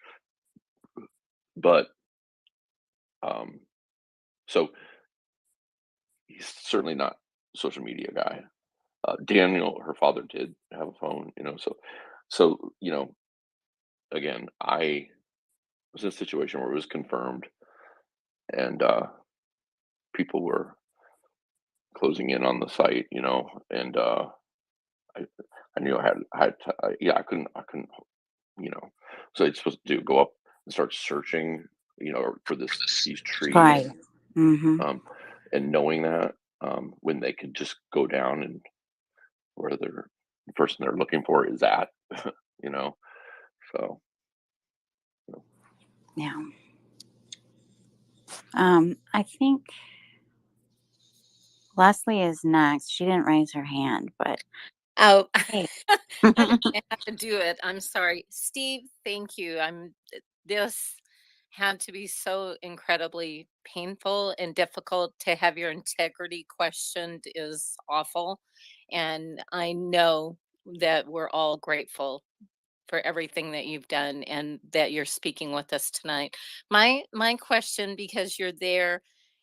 Speaker 2: but um, so he's certainly not a social media guy. Daniel, her father, did have a phone, so again, I was in a situation where it was confirmed, and people were closing in on the site, and I, I knew yeah, I couldn't, you know, so it's supposed to go up and start searching, for these trees,
Speaker 5: Right. Mm-hmm.
Speaker 2: um, and knowing that, when they could just go down and where they're the person they're looking for is at, you know. So
Speaker 3: Yeah. I think Leslie is next. She didn't raise her hand, but
Speaker 9: Oh,
Speaker 3: hey.
Speaker 9: I have to do it. I'm sorry. Steve, thank you. This had to be so incredibly painful and difficult. To have your integrity questioned is awful. And I know that we're all grateful for everything that you've done and that you're speaking with us tonight. My question, because you're there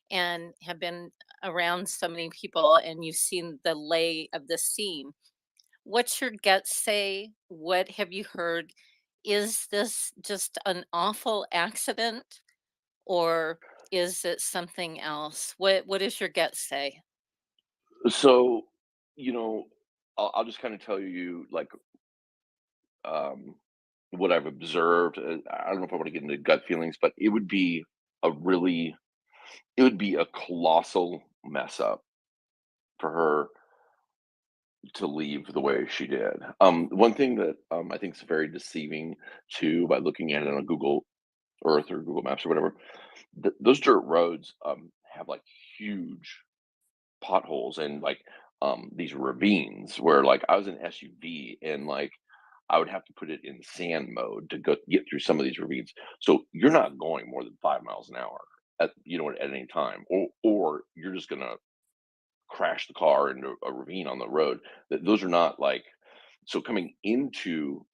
Speaker 9: and have been around so many people and you've seen the lay of the scene, what's your gut say? What have you heard? Is this just an awful accident or is it something else? What does your gut say?
Speaker 2: so you know, I'll just kind of tell you like um what I've observed. I don't know if I want to get into gut feelings, but it would be a colossal mess up for her to leave the way she did. One thing that I think is very deceiving too, by looking at it on Google Earth or Google Maps or whatever, those dirt roads have like huge potholes and like these ravines where like I was in SUV and like I would have to put it in sand mode to get through some of these ravines. So you're not going more than 5 miles an hour at at any time, or you're just gonna crash the car into a ravine on the road. Those are not like, so coming into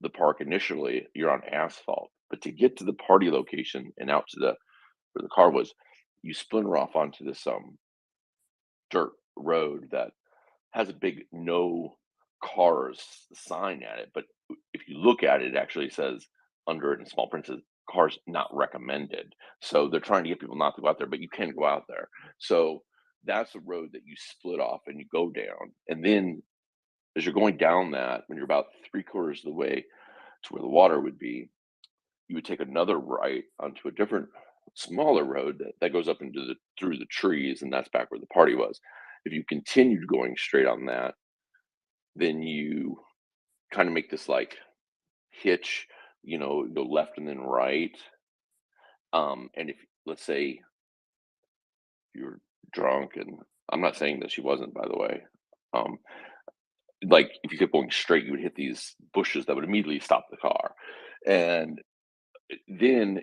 Speaker 2: the park initially, you're on asphalt, but to get to the party location and out to the where the car was, you splinter off onto this dirt road that has a big no cars sign at it. But if you look at it, it actually says under it in small print says cars not recommended. So they're trying to get people not to go out there, but you can go out there. So that's a road that you split off and you go down. And then as you're going down that, when you're about 3/4 of the way to where the water would be, you would take another right onto a different smaller road that goes up into the through the trees, and that's back where the party was. If you continued going straight on that, then you kind of make this like hitch, go left and then right. And if let's say you're drunk, and I'm not saying that she wasn't, by the way, um, like if you kept going straight, you would hit these bushes that would immediately stop the car. And then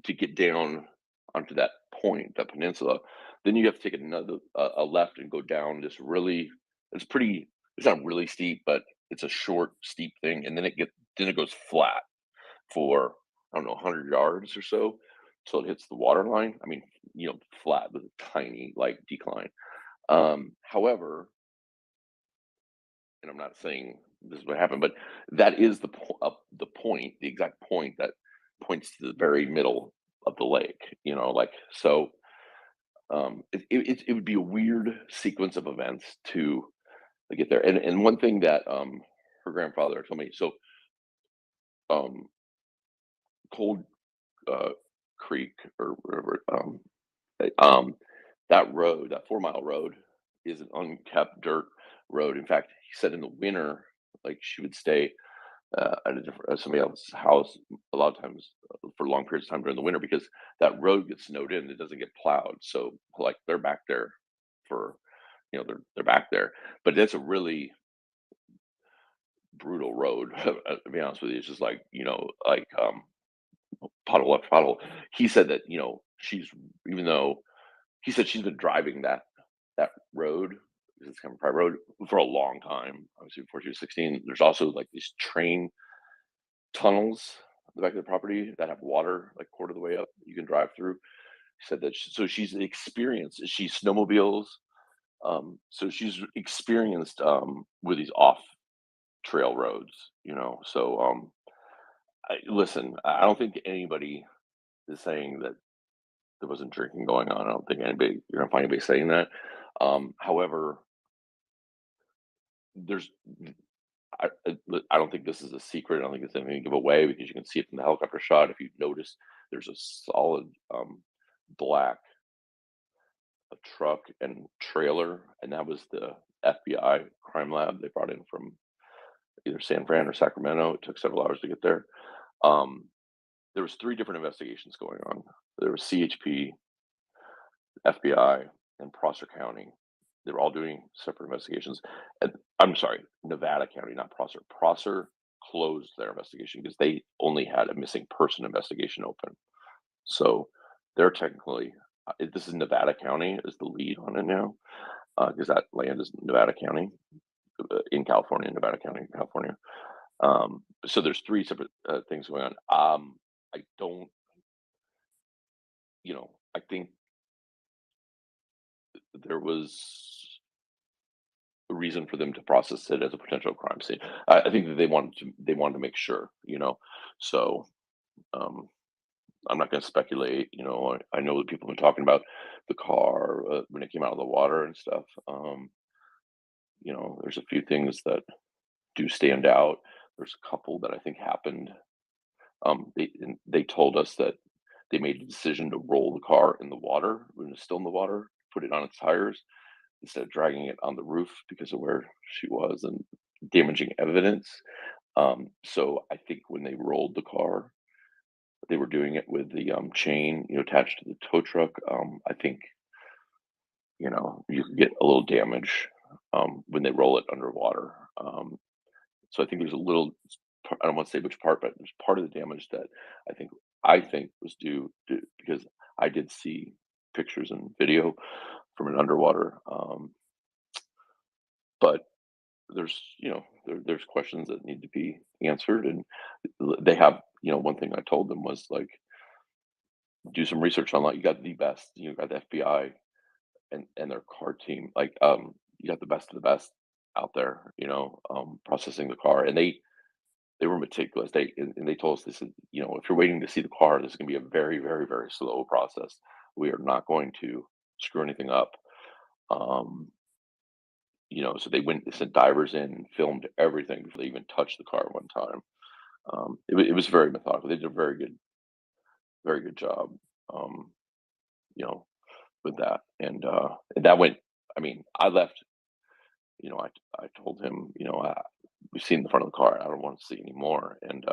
Speaker 2: to get down onto that point, that peninsula, then you have to take another a left and go down this really, it's pretty, it's not really steep, but it's a short steep thing, and then it goes flat for I don't know 100 yards or so till it hits the water line. I mean, flat with a tiny like decline. However, and I'm not saying this is what happened, but that is the point, the exact point that points to the very middle of the lake. Like so. It would be a weird sequence of events to get there. And one thing that her grandfather told me. So um, Cold Creek or whatever. That road, that 4 mile road, is an unkept dirt road. In fact, he said in the winter, like she would stay at somebody else's house a lot of times for long periods of time during the winter because that road gets snowed in. It doesn't get plowed, so like they're back there for they're back there. But that's a really brutal road. To be honest with you, it's just like like pothole after pothole. He said that she's even though he said she's been driving that road because it's kind of a private road for a long time. Obviously, before she was 16. There's also like these train tunnels at the back of the property that have water like quarter of the way up you can drive through. He said that so she's experienced. She snowmobiles, so she's experienced with these off trail roads. So listen, I don't think anybody is saying that there wasn't drinking going on. I don't think you're gonna find anybody saying that. However, there's I don't think this is a secret. I don't think it's anything to give away because you can see it from the helicopter shot. If you notice, there's a solid black truck and trailer, and that was the FBI crime lab they brought in from either San Fran or Sacramento. It took several hours to get there. Um, there was 3 different investigations going on. There was CHP, FBI, and Prosser County. They were all doing separate investigations. And I'm sorry, Nevada County, not Prosser. Prosser closed their investigation because they only had a missing person investigation open. So they're technically, this is Nevada County is the lead on it now, because that land is Nevada County in California, Nevada County, California. So there's 3 separate things going on. I don't, I think there was a reason for them to process it as a potential crime scene. I think that they wanted to make sure, So I'm not going to speculate. I know that people have been talking about the car when it came out of the water and stuff. There's a few things that do stand out. There's a couple that I think happened. They told us that they made a decision to roll the car in the water when it was still in the water, put it on its tires instead of dragging it on the roof because of where she was and damaging evidence. So I think when they rolled the car, they were doing it with the chain, attached to the tow truck. I think you could get a little damage when they roll it underwater. So I think there's a little. I don't want to say which part, but there's part of the damage that I think was due to, because I did see pictures and video from an underwater. But there's questions that need to be answered, and they have. One thing I told them was like, do some research on, like, you got the best. You got the FBI and their car team. Like, you got the best of the best out there. Processing the car, and they were meticulous. And they told us, they said, if you're waiting to see the car, this is going to be a very, very, very slow process. We are not going to screw anything up. So they sent divers in and filmed everything before they even touched the car one time. It was very methodical. They did a very good job. Um, you know, with that, and that went. I mean, I left. I told him, we've seen the front of the car. I don't want to see any more. And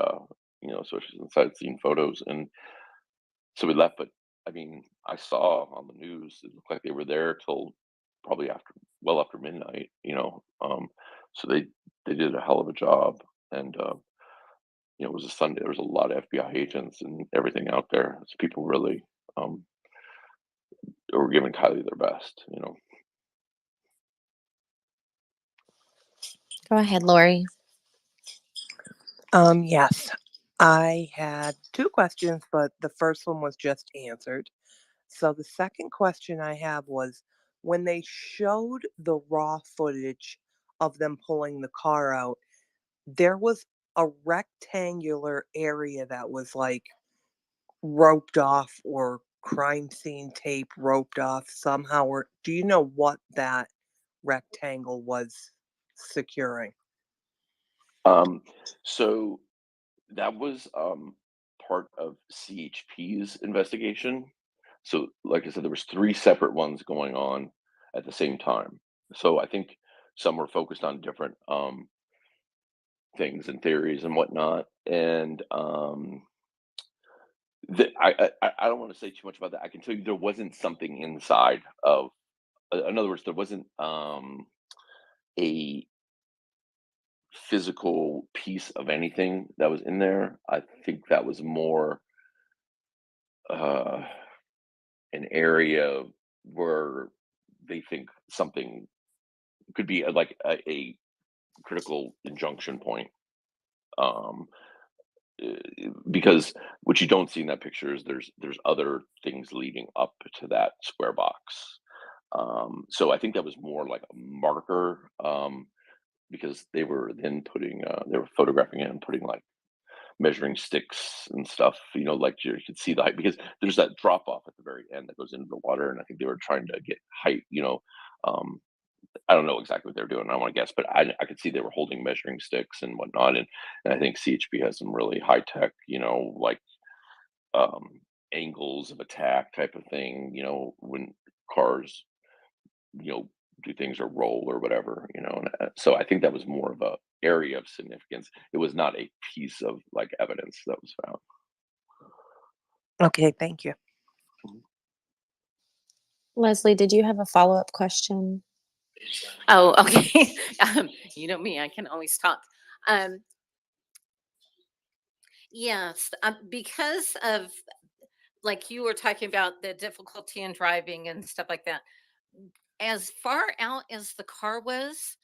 Speaker 2: especially since I'd seen photos, and so we left. But I mean, I saw on the news it looked like they were there till probably well after midnight. So they did a hell of a job, and it was a Sunday. There was a lot of FBI agents and everything out there. So people really um, were giving Kylie their best.
Speaker 6: Go ahead, Lori.
Speaker 10: Yes, I had 2 questions, but the first one was just answered. So the second question I have was, when they showed the raw footage of them pulling the car out, there was a rectangular area that was like roped off, or crime scene tape roped off somehow. Or do you know what that rectangle was securing?
Speaker 2: So that was part of CHP's investigation. So, like I said, there was 3 separate ones going on at the same time. So I think some were focused on different things and theories and whatnot. And I don't want to say too much about that. I can tell you there wasn't something inside of. In other words, there wasn't a physical piece of anything that was in there. I think that was more uh, an area where they think something could be like a critical injunction point. Um, because what you don't see in that picture is there's other things leading up to that square box. So I think that was more like a marker, because they were then they were photographing it and putting like measuring sticks and stuff, like you could see the height, because there's that drop off at the very end that goes into the water. And I think they were trying to get height, um, I don't know exactly what they're doing. I don't want to guess, but I could see they were holding measuring sticks and whatnot. And I think CHP has some really high tech, like um, angles of attack type of thing, when cars, do things or roll or whatever, you know. And so I think that was more of a area of significance. It was not a piece of like evidence that was found.
Speaker 10: Okay, thank you.
Speaker 6: Leslie, did you have a follow-up question?
Speaker 9: Oh, okay. You know me, I can always talk. Yes, because of like you were talking about the difficulty in driving and stuff like that. As far out as the car was,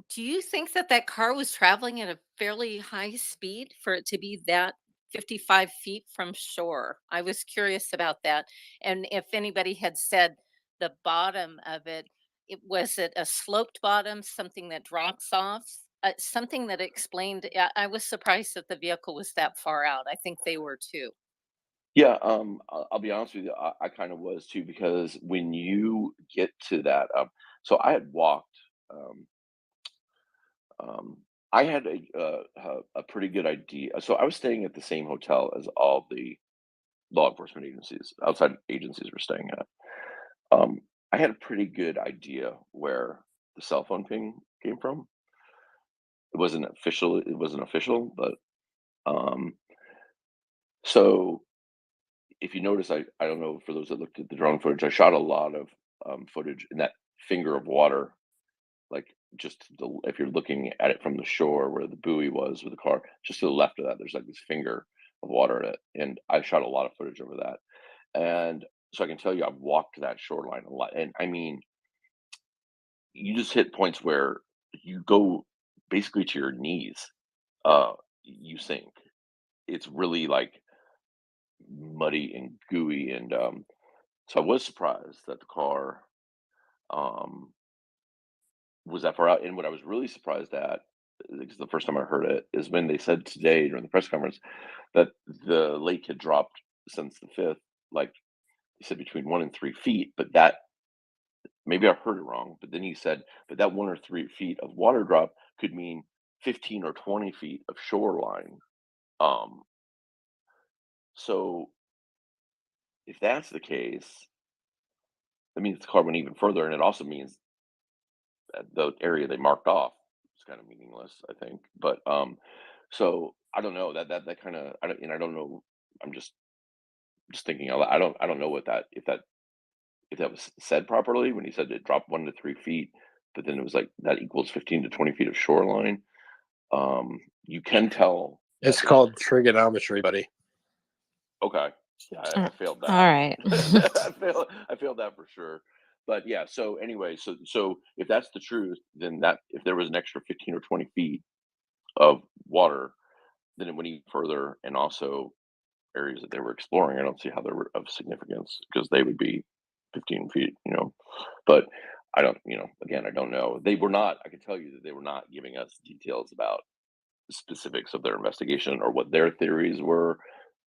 Speaker 9: do you think that that car was traveling at a fairly high speed for it to be that 55 feet from shore? I was curious about that. And if anybody had said the bottom of it, was it a sloped bottom, something that drops off, something that explained? I was surprised that the vehicle was that far out. I think they were too.
Speaker 2: Yeah, I'll be honest with you. I kind of was too, because when you get to that, so I had walked. Um, I had a pretty good idea. So I was staying at the same hotel as all the law enforcement agencies, outside agencies were staying at. Um, I had a pretty good idea where the cell phone ping came from. It wasn't official. It wasn't official, but um, so if you notice, I don't know, for those that looked at the drone footage, I shot a lot of footage in that finger of water, like just to if you're looking at it from the shore where the buoy was with the car, just to the left of that, there's like this finger of water in it, and I shot a lot of footage over that, and so I can tell you I've walked that shoreline a lot, and I mean, you just hit points where you go basically to your knees, you sink. It's really like muddy and gooey, and so I was surprised that the car um, was that far out. And what I was really surprised at, because the first time I heard it, is when they said today during the press conference that the lake had dropped since the 5th, like they said between 1 and 3 feet, but that maybe I heard it wrong. But then he said, but that 1 or 3 feet of water drop could mean 15 or 20 feet of shoreline. Um, so if that's the case, that means the car went even further, and it also means that the area they marked off is kind of meaningless, I think. But so I don't know that kind of I don't and I don't know. I'm just thinking. I don't know what that if that was said properly when he said it dropped 1 to 3 feet, but then it was like that equals 15 to 20 feet of shoreline. You can tell.
Speaker 11: It's called trigonometry, buddy.
Speaker 2: Okay. Yeah, I failed that.
Speaker 6: All right.
Speaker 2: I failed that for sure. But yeah, so anyway, so if that's the truth, then that if there was an extra 15 or 20 feet of water, then it went even further, and also areas that they were exploring, I don't see how they were of significance because they would be 15 feet, you know. But I don't, you know, again, I don't know. They were not, I can tell you that they were not giving us details about the specifics of their investigation or what their theories were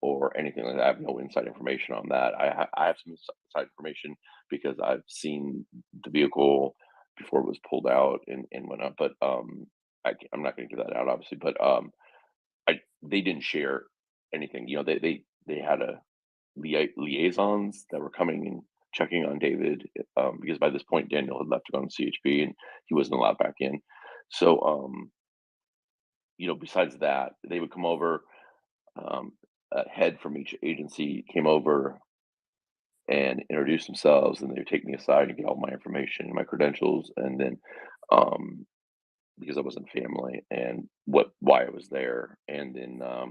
Speaker 2: or anything like that. I have no inside information on that. I have some inside information because I've seen the vehicle before it was pulled out and whatnot. But I'm not going to give that out, obviously. But they didn't share anything. You know, they had a liaisons that were coming and checking on David because by this point Daniel had left to go on CHP and he wasn't allowed back in. So you know, besides that, they would come over. A head from each agency came over and introduce themselves, and they would take me aside and get all my information, my credentials, and then um, because I wasn't family and why I was there, and then but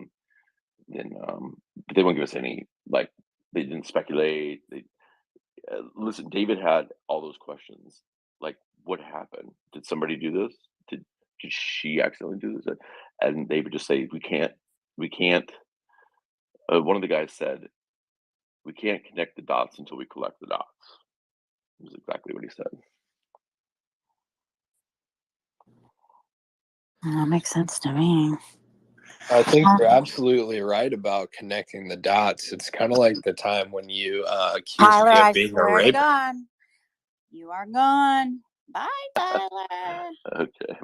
Speaker 2: they wouldn't give us any like they didn't speculate. They listen. David had all those questions, like what happened? Did somebody do this? Did she accidentally do this? And they would just say we can't. One of the guys said we can't connect the dots until we collect the dots. Was exactly what he said.
Speaker 5: That makes sense to me.
Speaker 11: I think you're absolutely right about connecting the dots. It's kind of like the time when you accused
Speaker 3: Tyler,
Speaker 11: me of
Speaker 3: I
Speaker 11: being a
Speaker 3: swear to
Speaker 11: rapist.
Speaker 3: God, you are gone. Bye, Tyler.
Speaker 2: Okay.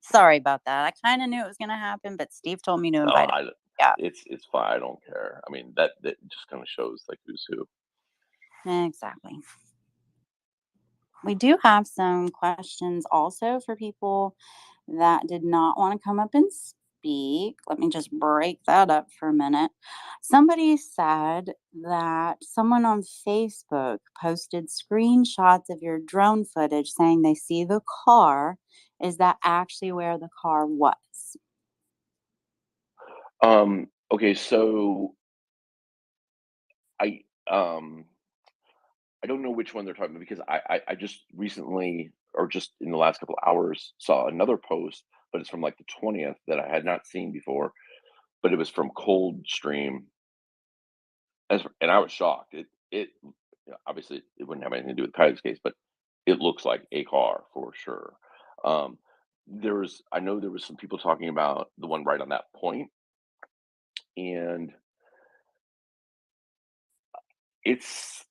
Speaker 3: Sorry about that. I kind of knew it was going to happen, but Steve told me to
Speaker 2: No,
Speaker 3: invite him. Yeah,
Speaker 2: it's fine. I don't care. I mean, that just kind of shows like who's who.
Speaker 3: exactly.
Speaker 12: We do have some questions also for people that did not want to come up and speak. Let me just break that up for a minute. Somebody said that someone on Facebook posted screenshots of your drone footage saying they see the car. Is that actually where the car was?
Speaker 2: Okay, so I um I don't know which one they're talking about because I just recently or just in the last couple of hours saw another post, but it's from like the 20th that I had not seen before, but it was from Coldstream, and I was shocked. Obviously it wouldn't have anything to do with Kylie's case, but it looks like a car for sure. Um, I know there was some people talking about the one right on that point, and it's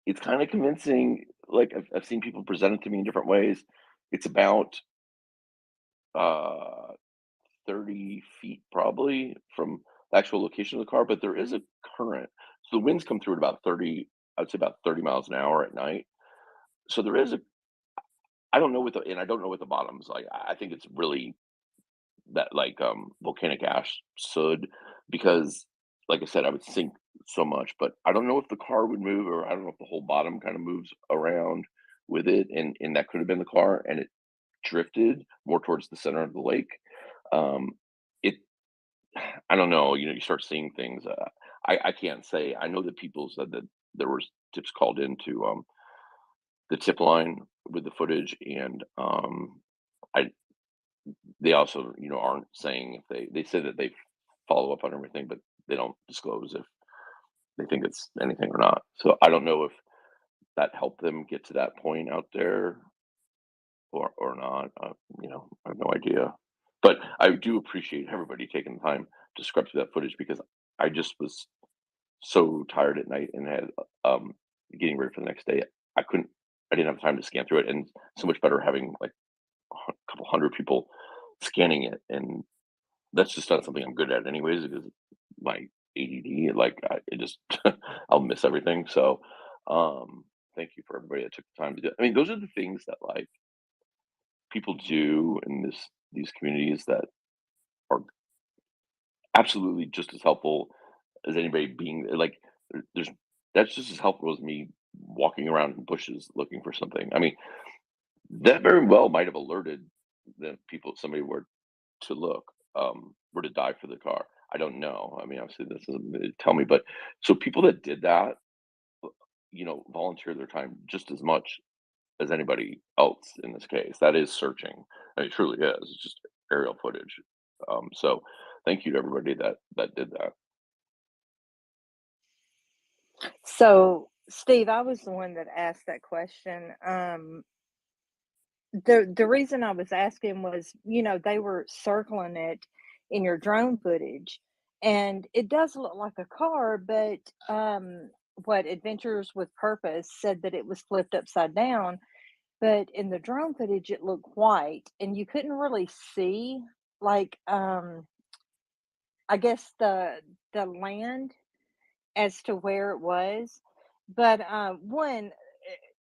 Speaker 2: it's kind of convincing. Like I've seen people present it to me in different ways. It's about uh 30 feet probably from the actual location of the car, but there is a current. So the winds come through at about 30, I would say about 30 miles an hour at night. So there is a, I don't know what and I don't know what the bottom's like. I think it's really that like volcanic ash soot because like I said, I would sink so much, but I don't know if the car would move or I don't know if the whole bottom kind of moves around with it. And that could have been the car and it drifted more towards the center of the lake. Um, it I don't know, you start seeing things. I can't say. I know that people said that there was tips called into the tip line with the footage, and I they also aren't saying if they say that they follow up on everything, but they don't disclose if they think it's anything or not. So I don't know if that helped them get to that point out there or not. I have no idea. But I do appreciate everybody taking the time to scrub through that footage because I just was so tired at night and had getting ready for the next day. I didn't have time to scan through it, and so much better having like a couple hundred people scanning it, and that's just not something I'm good at anyways because my ADD, like it just I'll miss everything. So thank you for everybody that took the time to do it. I mean, those are the things that like people do in these communities that are absolutely just as helpful as anybody being like there's that's just as helpful as me walking around in bushes looking for something. I mean, that very well might have alerted the people if somebody were to look, were to dive for the car. I don't know. I mean, obviously this doesn't tell me, but so people that did that, volunteer their time just as much as anybody else in this case. That is searching. I mean, it truly is. It's just aerial footage. So thank you to everybody that did that.
Speaker 13: So, Steve, I was the one that asked that question. The reason I was asking was, they were circling it in your drone footage, and it does look like a car, but what Adventures with Purpose said that it was flipped upside down, but in the drone footage it looked white, and you couldn't really see like I guess the land as to where it was. But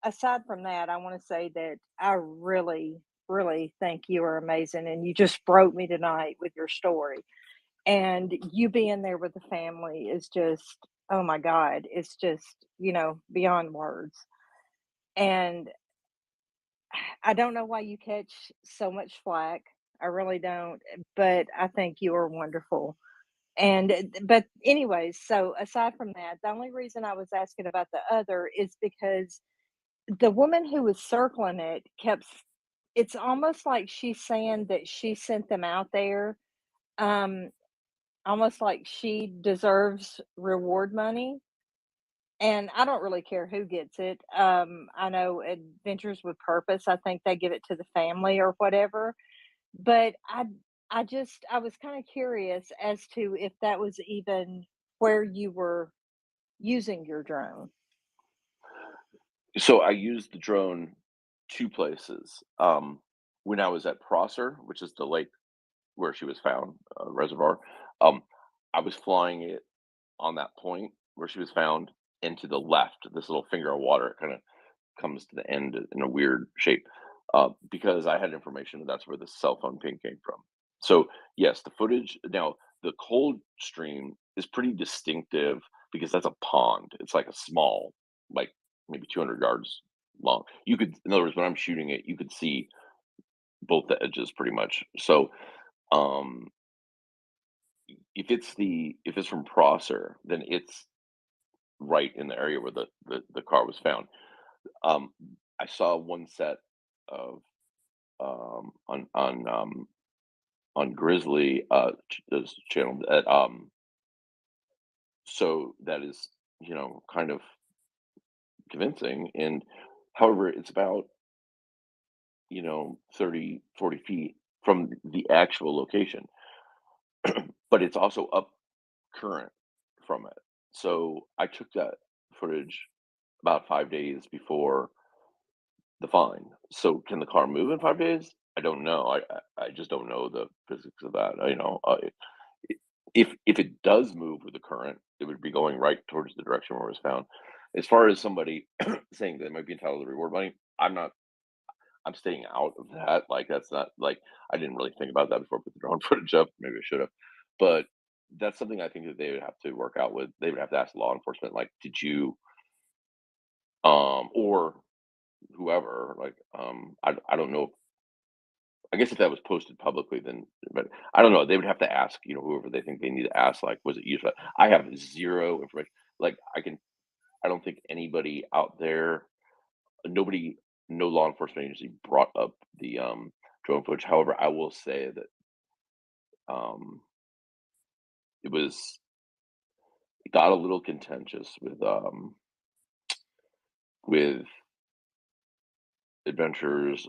Speaker 13: aside from that, I want to say that I really, really think you are amazing, and you just broke me tonight with your story. And you being there with the family is just, oh my God, it's just, beyond words. And I don't know why you catch so much flack. I really don't, but I think you are wonderful. But anyways, so aside from that, the only reason I was asking about the other is because the woman who was circling it it's almost like she's saying that she sent them out there, um, almost like she deserves reward money. And I don't really care who gets it. I know Adventures with Purpose, I think they give it to the family or whatever. But I was kind of curious as to if that was even where you were using your drone.
Speaker 2: So I used the drone two places. When I was at Prosser, which is the lake where she was found, reservoir, um, I was flying it on that point where she was found and to the left, this little finger of water, kind of comes to the end in a weird shape, because I had information that that's where the cell phone ping came from. So yes, the footage now, the cold stream is pretty distinctive because that's a pond. It's like a small, like maybe 200 yards long. You could, in other words, when I'm shooting it, you could see both the edges pretty much. So um, if it's from Prosser, then it's right in the area where the car was found. Um, I saw one set of on Grizzly this channel that so that is, kind of convincing. And however, it's about 30, 40 feet from the actual location, but it's also up current from it. So I took that footage about 5 days before the fine. So can the car move in 5 days? I don't know. I just don't know the physics of that. If it does move with the current, it would be going right towards the direction where it was found. As far as somebody saying they might be entitled to reward money, I'm not. I'm staying out of that. Like that's not like I didn't really think about that before I put the drone footage up. Maybe I should have, but that's something I think that they would have to work out with. They would have to ask law enforcement, like, did you, or whoever, like, I don't know. I guess if that was posted publicly, then, but I don't know. They would have to ask, whoever they think they need to ask, like, was it used? I have zero information. Like, I don't think anybody out there, nobody, no law enforcement agency brought up the drone footage. However, I will say that um, it was it got a little contentious with adventurers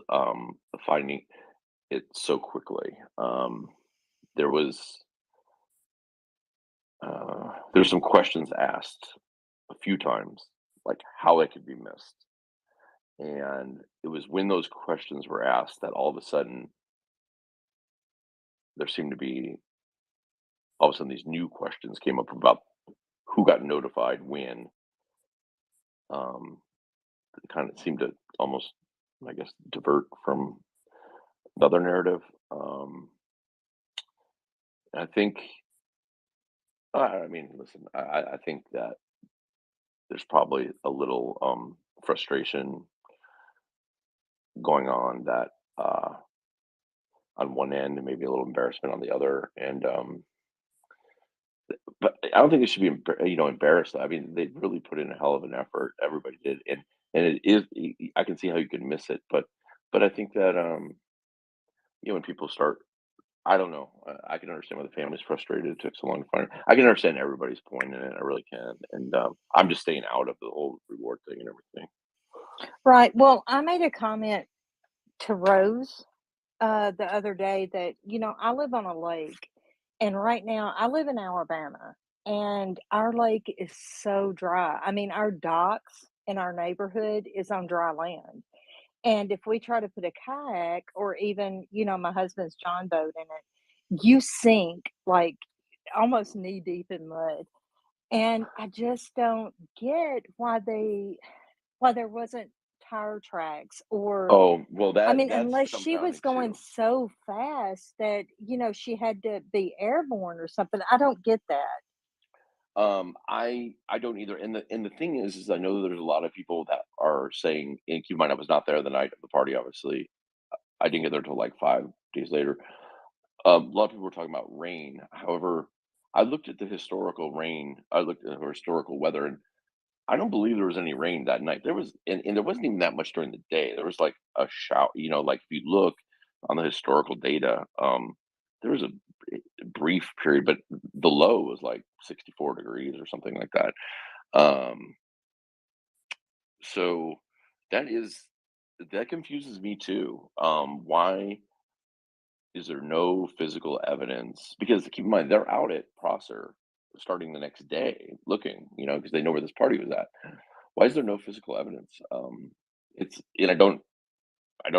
Speaker 2: finding it so quickly. There was there's some questions asked a few times, like how it could be missed. And it was when those questions were asked that all of a sudden there seemed to be all of a sudden these new questions came up about who got notified when. Um, it kind of seemed to almost, I guess, divert from the other narrative. I think, I mean, listen, I think that there's probably a little frustration going on that on one end and maybe a little embarrassment on the other. And but I don't think they should be embarrassed. I mean, they really put in a hell of an effort. Everybody did, and it is. I can see how you could miss it, but I think that when people start, I don't know. I can understand why the family's frustrated. It took so long to find her. I can understand everybody's point in it. I really can, and I'm just staying out of the whole reward thing and everything.
Speaker 13: Right. Well, I made a comment to Rose the other day that, I live on a lake, and right now I live in Alabama, and our lake is so dry. I mean, our docks in our neighborhood is on dry land. And if we try to put a kayak or even, my husband's John boat in it, you sink like almost knee deep in mud. And I just don't get why there wasn't tire tracks or
Speaker 2: Oh well,
Speaker 13: I mean,
Speaker 2: that's
Speaker 13: unless she was
Speaker 2: dumbfounding
Speaker 13: going
Speaker 2: too.
Speaker 13: so fast that, she had to be airborne or something. I don't get that.
Speaker 2: I don't either. And the thing is I know there's a lot of people that are saying, and keep in mind I was not there the night of the party. Obviously, I didn't get there until like 5 days later. A lot of people were talking about rain. However, I looked at the historical rain. I looked at the historical weather, and I don't believe there was any rain that night. There was, and there wasn't even that much during the day. There was like a shower. Like if you look on the historical data, there was a brief period, but the low was like 64 degrees or something like that. Um, so that is that confuses me too. Why is there no physical evidence? Because keep in mind they're out at Prosser starting the next day looking, because they know where this party was at. Why is there no physical evidence? It's and I don't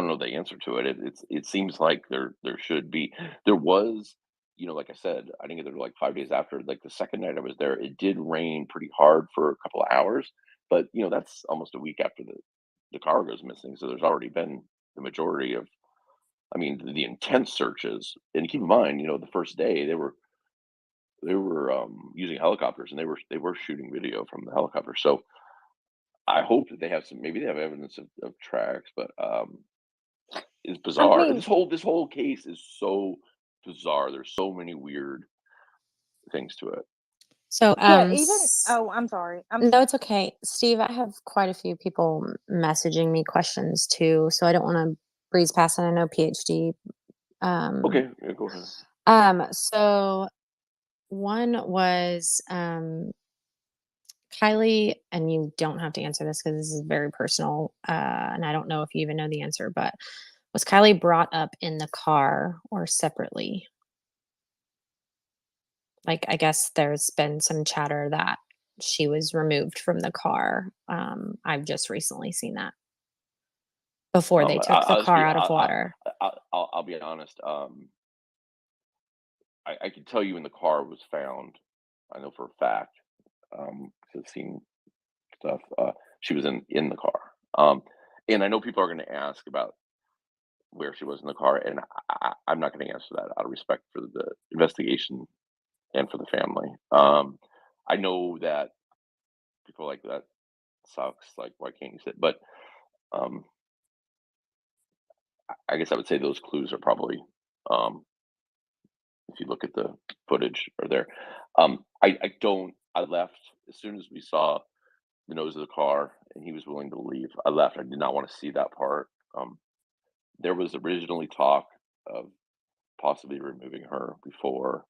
Speaker 2: know the answer to it. It seems like there should be. There was, like I said, I didn't get there till like 5 days after. Like the second night I was there, it did rain pretty hard for a couple of hours, but that's almost a week after the car goes missing. So there's already been the majority of, I mean, the intense searches. And keep in mind, the first day they were using helicopters, and they were shooting video from the helicopter. So I hope that they have maybe they have evidence of tracks, but it's bizarre.
Speaker 13: mean,
Speaker 2: This whole case is so bizarre. There's so many weird things to it.
Speaker 6: So,
Speaker 13: yeah, even, oh, I'm sorry.
Speaker 6: no, it's okay. Steve, I have quite a few people messaging me questions too, so I don't want to breeze past it. I know PhD.
Speaker 2: Okay, yeah, go ahead.
Speaker 6: So one was, Kiely, and you don't have to answer this because this is very personal, and I don't know if you even know the answer, but was Kiely brought up in the car or separately? Like, I guess there's been some chatter that she was removed from the car. I've just recently seen that before they took the car out of water.
Speaker 2: I'll be honest. I can tell you when the car was found. I know for a fact. 'Cause I've seen stuff. She was in the car. And I know people are going to ask about where she was in the car, and I'm not going to answer that out of respect for the investigation and for the family. I know that people are like that sucks. Like, why can't you sit? But um, I guess I would say those clues are probably, if you look at the footage, are there. I left as soon as we saw the nose of the car and he was willing to leave. I left. I did not want to see that part. There was originally talk of possibly removing her before,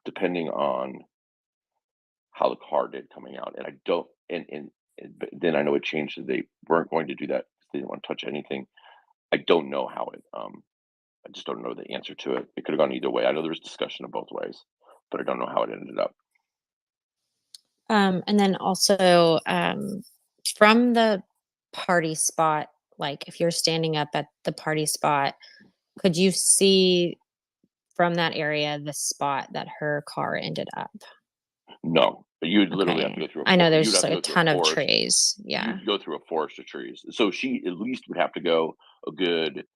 Speaker 2: depending on how the car did coming out. And I don't, but then I know it changed. They weren't going to do that. They didn't want to touch anything. I don't know how it. I just don't know the answer to it. It could have gone either way. I know there was discussion of both ways, but I don't know how it ended up.
Speaker 6: And then also, from the party spot, like if you're standing up at the party spot, could you see from that area the spot that her car ended up?
Speaker 2: No, but you'd literally have to
Speaker 6: Okay.
Speaker 2: go through.
Speaker 6: I know
Speaker 2: you'd
Speaker 6: there's
Speaker 2: have
Speaker 6: like
Speaker 2: to
Speaker 6: a
Speaker 2: go through
Speaker 6: ton of
Speaker 2: forest.
Speaker 6: trees. Yeah.
Speaker 2: You'd go through a forest of trees. So she at least would have to go a good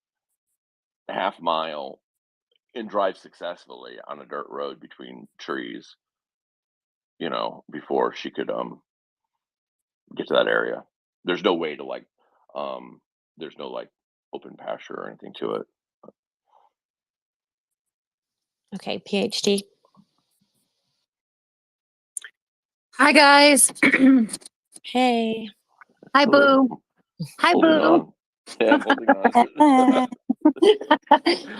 Speaker 2: half mile and drive successfully on a dirt road between trees, before she could get to that area. There's no way to there's no like open pasture or anything to it.
Speaker 6: Okay. PhD.
Speaker 14: Hi guys.
Speaker 6: Hey.
Speaker 14: Hi
Speaker 2: Hello.
Speaker 14: Boo. Hi
Speaker 2: Holding
Speaker 14: Boo.
Speaker 2: on. Yeah, I'm holding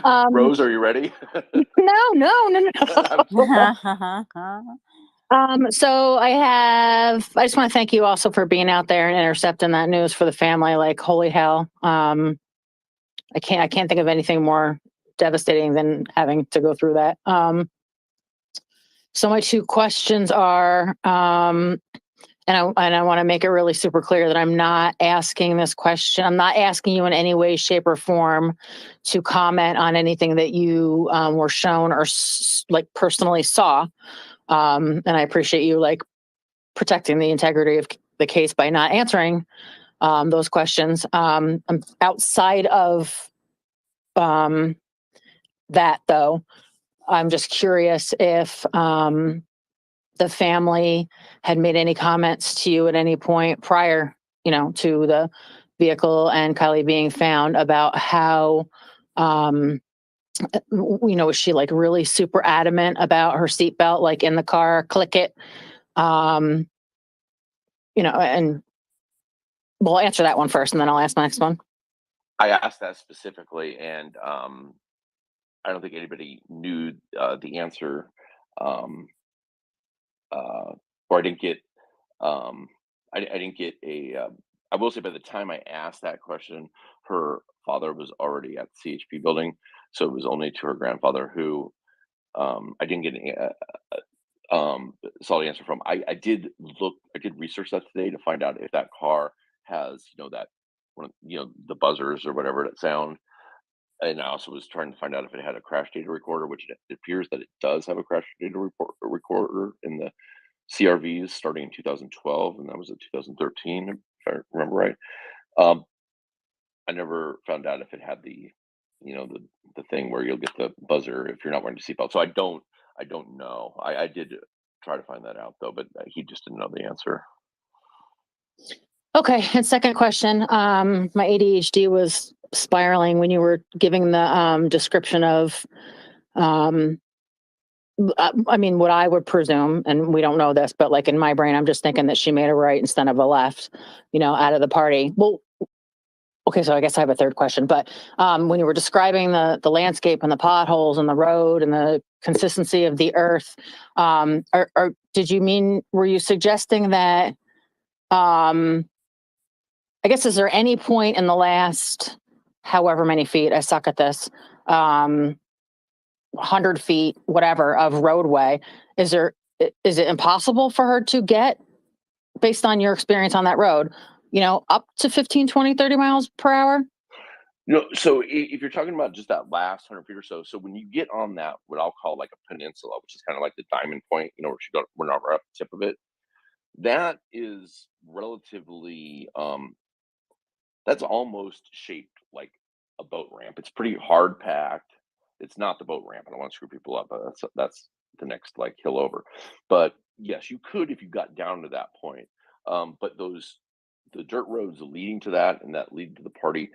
Speaker 2: on. Rose, are you ready?
Speaker 14: No. So I just want to thank you also for being out there and intercepting that news for the family. Like, holy hell. I can't think of anything more devastating than having to go through that. So my two questions are, and I want to make it really super clear that I'm not asking this question. I'm not asking you in any way, shape, or form to comment on anything that you were shown or like personally saw. And I appreciate you like protecting the integrity of the case by not answering those questions. Outside of that, though, I'm just curious if the family had made any comments to you at any point prior, to the vehicle and Kiely being found about how, was she like really super adamant about her seatbelt, like in the car, click it, and we'll answer that one first and then I'll ask my next one.
Speaker 2: I asked that specifically, and I don't think anybody knew the answer. Or I didn't get I didn't get a I will say by the time I asked that question, her father was already at the CHP building, so it was only to her grandfather who I didn't get any solid answer from. I did research that today to find out if that car has that one the buzzers or whatever that sound. And I also was trying to find out if it had a crash data recorder, which it appears that it does have a crash data recorder in the CRVs starting in 2012, and that was in 2013, if I remember right. Um, I never found out if it had the, the thing where you'll get the buzzer if you're not wearing a seatbelt. So I don't know. I did try to find that out though, but he just didn't know the answer.
Speaker 14: Okay, and second question. My ADHD was spiraling when you were giving the description of, I mean, what I would presume, and we don't know this, but like in my brain, I'm just thinking that she made a right instead of a left, out of the party. Well, okay, so I guess I have a third question, but when you were describing the landscape and the potholes and the road and the consistency of the earth, were you suggesting that, I guess, is there any point in the last however many feet, I suck at this, 100 feet, whatever, of roadway, is it impossible for her to get, based on your experience on that road, up to 15, 20, 30 miles per hour?
Speaker 2: So if you're talking about just that last 100 feet or so, when you get on that, what I'll call like a peninsula, which is kind of like the diamond point, where we're not right at the tip of it, that is relatively, that's almost shaped like a boat ramp. It's pretty hard packed. It's not the boat ramp. I don't want to screw people up, but that's the next like hill over. But yes, you could if you got down to that point. But the dirt roads leading to that and that lead to the party,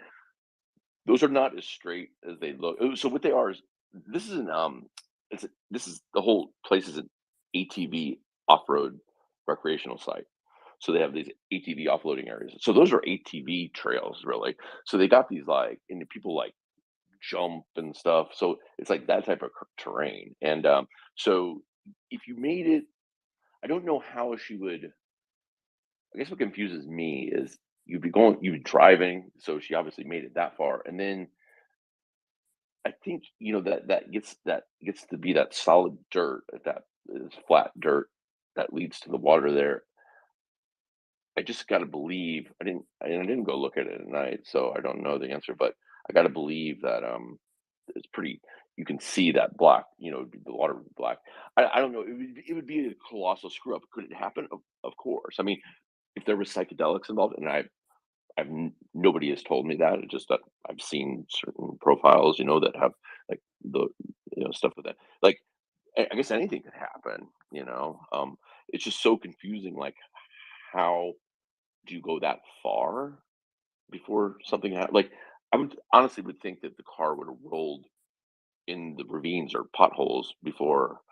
Speaker 2: those are not as straight as they look. So what they are is, this is this is the whole place is an ATV off-road recreational site. So they have these ATV offloading areas. So those are ATV trails, really. So they got these and people jump and stuff. So it's like that type of terrain. And so if you made it, I don't know how she would. I guess what confuses me is you'd be driving. So she obviously made it that far, and then I think that gets to be that solid dirt, that is flat dirt that leads to the water there. I just got to believe. I didn't go look at it at night, so I don't know the answer. But I got to believe that it's pretty. You can see that black. The water would be black. I don't know. It would be a colossal screw up. Could it happen? Of course. I mean, if there was psychedelics involved, and nobody has told me that. It's just that I've seen certain profiles, that have like the stuff with that. Like I guess anything could happen. It's just so confusing. Like, how do you go that far before something happens? Like, I would honestly would think that the car would have rolled in the ravines or potholes before,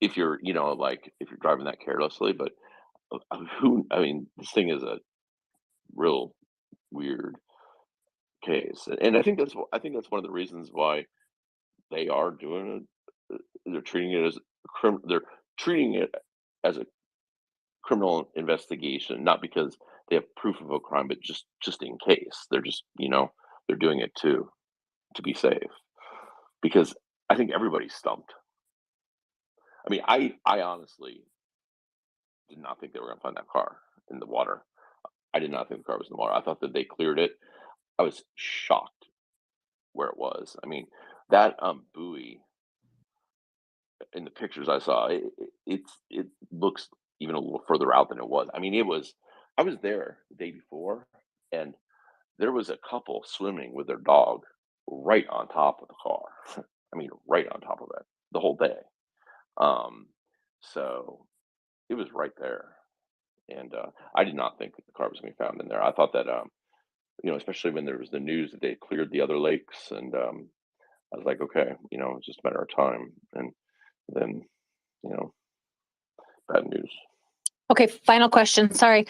Speaker 2: if you're if you're driving that carelessly. But I mean, this thing is a real weird case, and I think that's one of the reasons why they are doing it. They're treating it as they're treating it as a criminal investigation, not because they have proof of a crime, but just in case. They're just they're doing it to be safe, because I think everybody's stumped. I mean, I honestly did not think they were going to find that car in the water. I did not think the car was in the water. I thought that they cleared it. I was shocked where it was. I mean, that buoy in the pictures I saw, it looks even a little further out than it was. I mean, it was. I was there the day before, and there was a couple swimming with their dog right on top of the car. I mean, right on top of it the whole day. So it was right there, and I did not think that the car was going to be found in there. I thought that especially when there was the news that they had cleared the other lakes, and I was like, okay, it's just a matter of time, and then you know, bad news.
Speaker 14: Okay, final question. Sorry.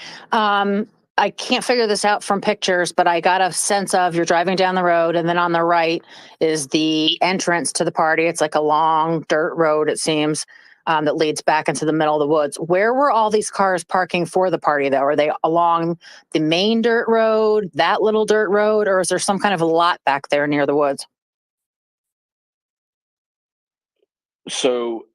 Speaker 14: I can't figure this out from pictures, but I got a sense of, you're driving down the road, and then on the right is the entrance to the party. It's like a long dirt road, it seems, that leads back into the middle of the woods. Where were all these cars parking for the party, though? Are they along the main dirt road, that little dirt road, or is there some kind of a lot back there near the woods?
Speaker 2: So,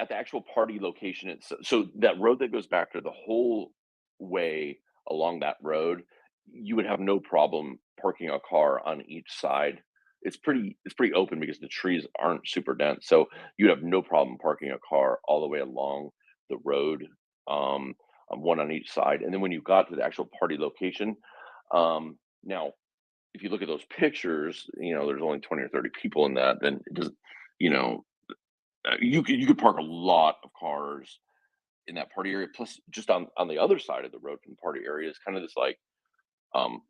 Speaker 2: at the actual party location, so that road that goes back there, the whole way along that road, you would have no problem parking a car on each side. It's pretty open because the trees aren't super dense, so you'd have no problem parking a car all the way along the road. one on each side. And then when you got to the actual party location, now if you look at those pictures, there's only 20 or 30 people in that. Then it doesn't, you know, you could park a lot of cars in that party area. Plus, just on the other side of the road from the party area is kind of this like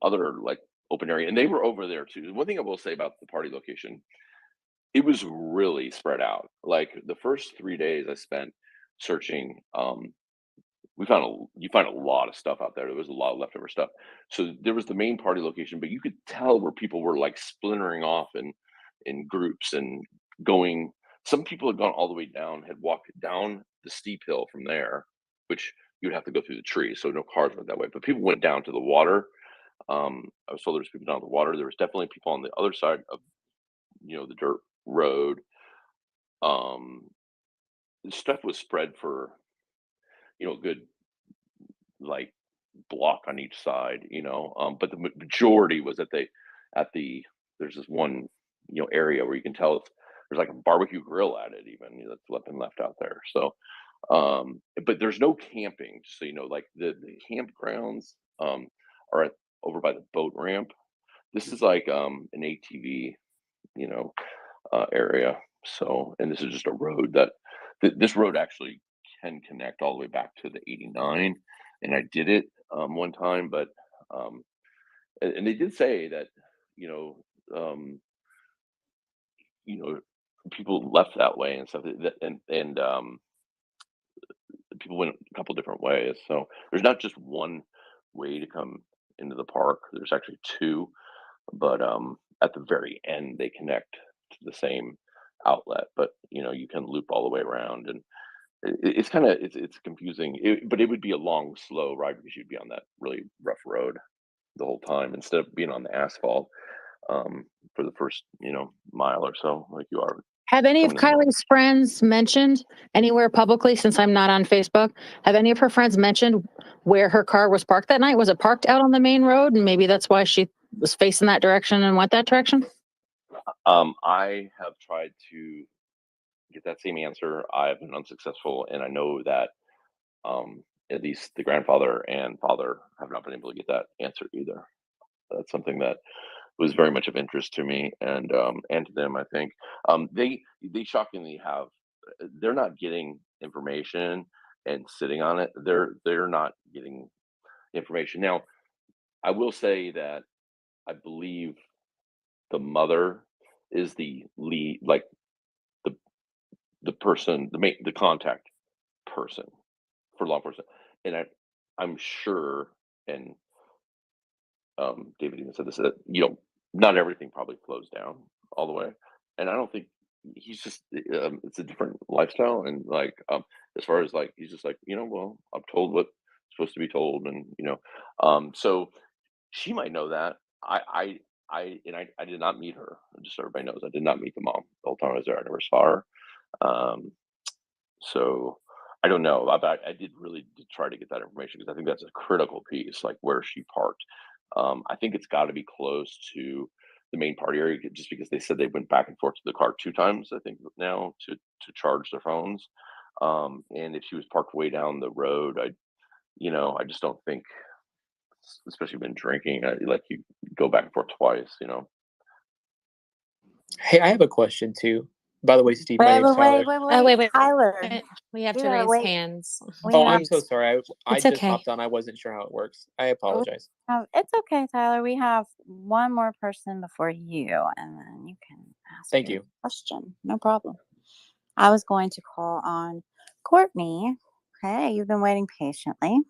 Speaker 2: other like open area, and they were over there too. One thing I will say about the party location, it was really spread out. Like the first 3 days I spent searching, you find a lot of stuff out there. There was a lot of leftover stuff. So there was the main party location, but you could tell where people were like splintering off in groups and going. Some people had gone all the way down, had walked down the steep hill from there, which you'd have to go through the trees, so no cars went that way. But people went down to the water. I was told there was people down at the water. There was definitely people on the other side of the dirt road. Um, the stuff was spread for a good like block on each side, but the majority was at the there's this one area where you can tell there's like a barbecue grill at it even that's been left out there. So but there's no camping, so like the campgrounds are over by the boat ramp. This is like an ATV you know area. So, and this is just a road that this road actually can connect all the way back to the 89, and I did it one time. But and they did say that you know um you know people left that way and stuff, and people went a couple different ways. So there's not just one way to come into the park. There's actually two, but at the very end they connect to the same outlet. But you can loop all the way around, and it's kind of it's confusing. But it would be a long, slow ride because you'd be on that really rough road the whole time instead of being on the asphalt for the first mile or so, like you are
Speaker 14: Have any of
Speaker 2: coming in the
Speaker 14: Kylie's friends mentioned anywhere publicly, since I'm not on Facebook, have any of her friends mentioned where her car was parked that night? Was it parked out on the main road? And maybe that's why she was facing that direction and went that direction?
Speaker 2: I have tried to get that same answer. I have been unsuccessful, and I know that at least the grandfather and father have not been able to get that answer either. That's something that was very much of interest to me and to them. I think they shockingly have. They're not getting information and sitting on it. They're not getting information. Now, I will say that I believe the mother is the lead, like the the person, the contact person for law enforcement, and I'm sure, and David even said this, that not everything probably flows down all the way, and I don't think he's just it's a different lifestyle, and like as far as like he's just like well, I'm told what's supposed to be told, and so she might know that. I did not meet her. Just so everybody knows, I did not meet the mom the whole time I was there. I never saw her. Um, so I don't know. I did try to get that information because I think that's a critical piece, like where she parked. I think it's got to be close to the main party area, just because they said they went back and forth to the car 2 times, I think now to charge their phones. And if she was parked way down the road, I just don't think, especially when drinking, like you go back and forth twice.
Speaker 15: Hey, I have a question too. By the way, Steve, my
Speaker 12: Wait,
Speaker 15: name's
Speaker 12: wait, wait,
Speaker 15: Tyler.
Speaker 12: wait, wait. Tyler,
Speaker 6: We have
Speaker 12: we
Speaker 6: to
Speaker 12: gotta
Speaker 6: raise
Speaker 12: wait.
Speaker 6: hands.
Speaker 12: We
Speaker 15: Oh,
Speaker 12: have
Speaker 15: I'm so sorry. I
Speaker 6: It's
Speaker 15: just
Speaker 6: okay.
Speaker 15: hopped on. I wasn't sure how it works. I apologize.
Speaker 12: It's okay, Tyler. We have one more person before you, and then you can ask
Speaker 15: Thank
Speaker 12: your
Speaker 15: you.
Speaker 12: question. No problem. I was going to call on Courtney. Hey, you've been waiting patiently.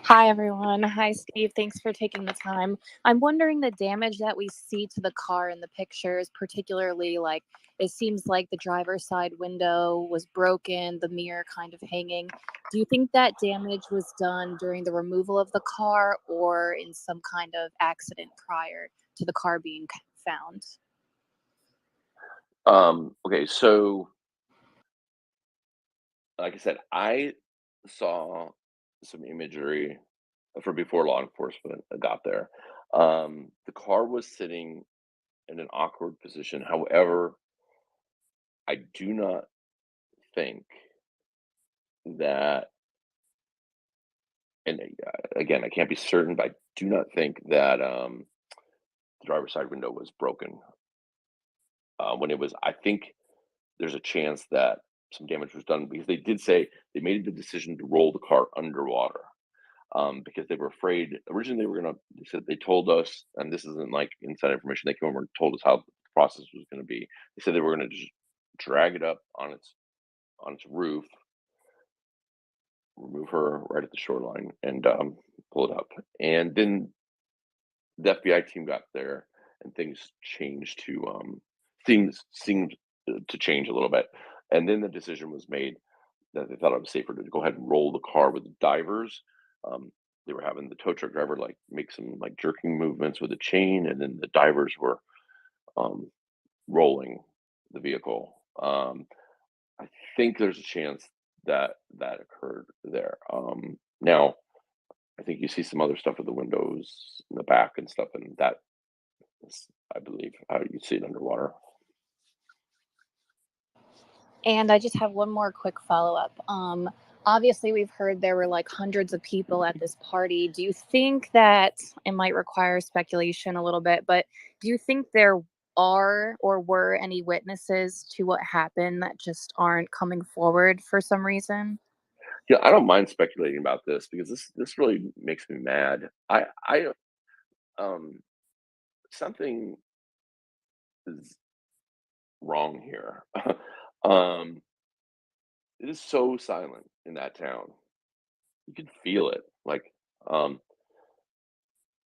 Speaker 16: Hi, everyone. Hi, Steve. Thanks for taking the time. I'm wondering the damage that we see to the car in the pictures, particularly like it seems like the driver's side window was broken, the mirror kind of hanging. Do you think that damage was done during the removal of the car or in some kind of accident prior to the car being found?
Speaker 2: Okay, so like I said, I saw some imagery for before law enforcement got there. The car was sitting in an awkward position. However, I do not think that and again, I can't be certain, but I do not think that the driver's side window was broken when it was. I think there's a chance that some damage was done because they did say they made the decision to roll the car underwater because they were afraid. Originally, they were gonna. They said they told us, and this isn't like inside information. They came over and told us how the process was going to be. They said they were going to just drag it up on its roof, remove her right at the shoreline, and pull it up. And then the FBI team got there, and things changed to things seemed to change a little bit. And then the decision was made that they thought it was safer to go ahead and roll the car with the divers. Um, they were having the tow truck driver like make some like jerking movements with the chain, and then the divers were um, rolling the vehicle. I think there's a chance that that occurred there. Now, I think you see some other stuff with the windows in the back and stuff, and that is, I believe, how you see it underwater.
Speaker 16: And I just have one more quick follow-up. Obviously, we've heard there were like hundreds of people at this party. Do you think that it might require speculation a little bit, but do you think there are or were any witnesses to what happened that just aren't coming forward for some reason?
Speaker 2: Yeah, I don't mind speculating about this because this really makes me mad. I um something is wrong here. um it is so silent in that town. You can feel it. Like um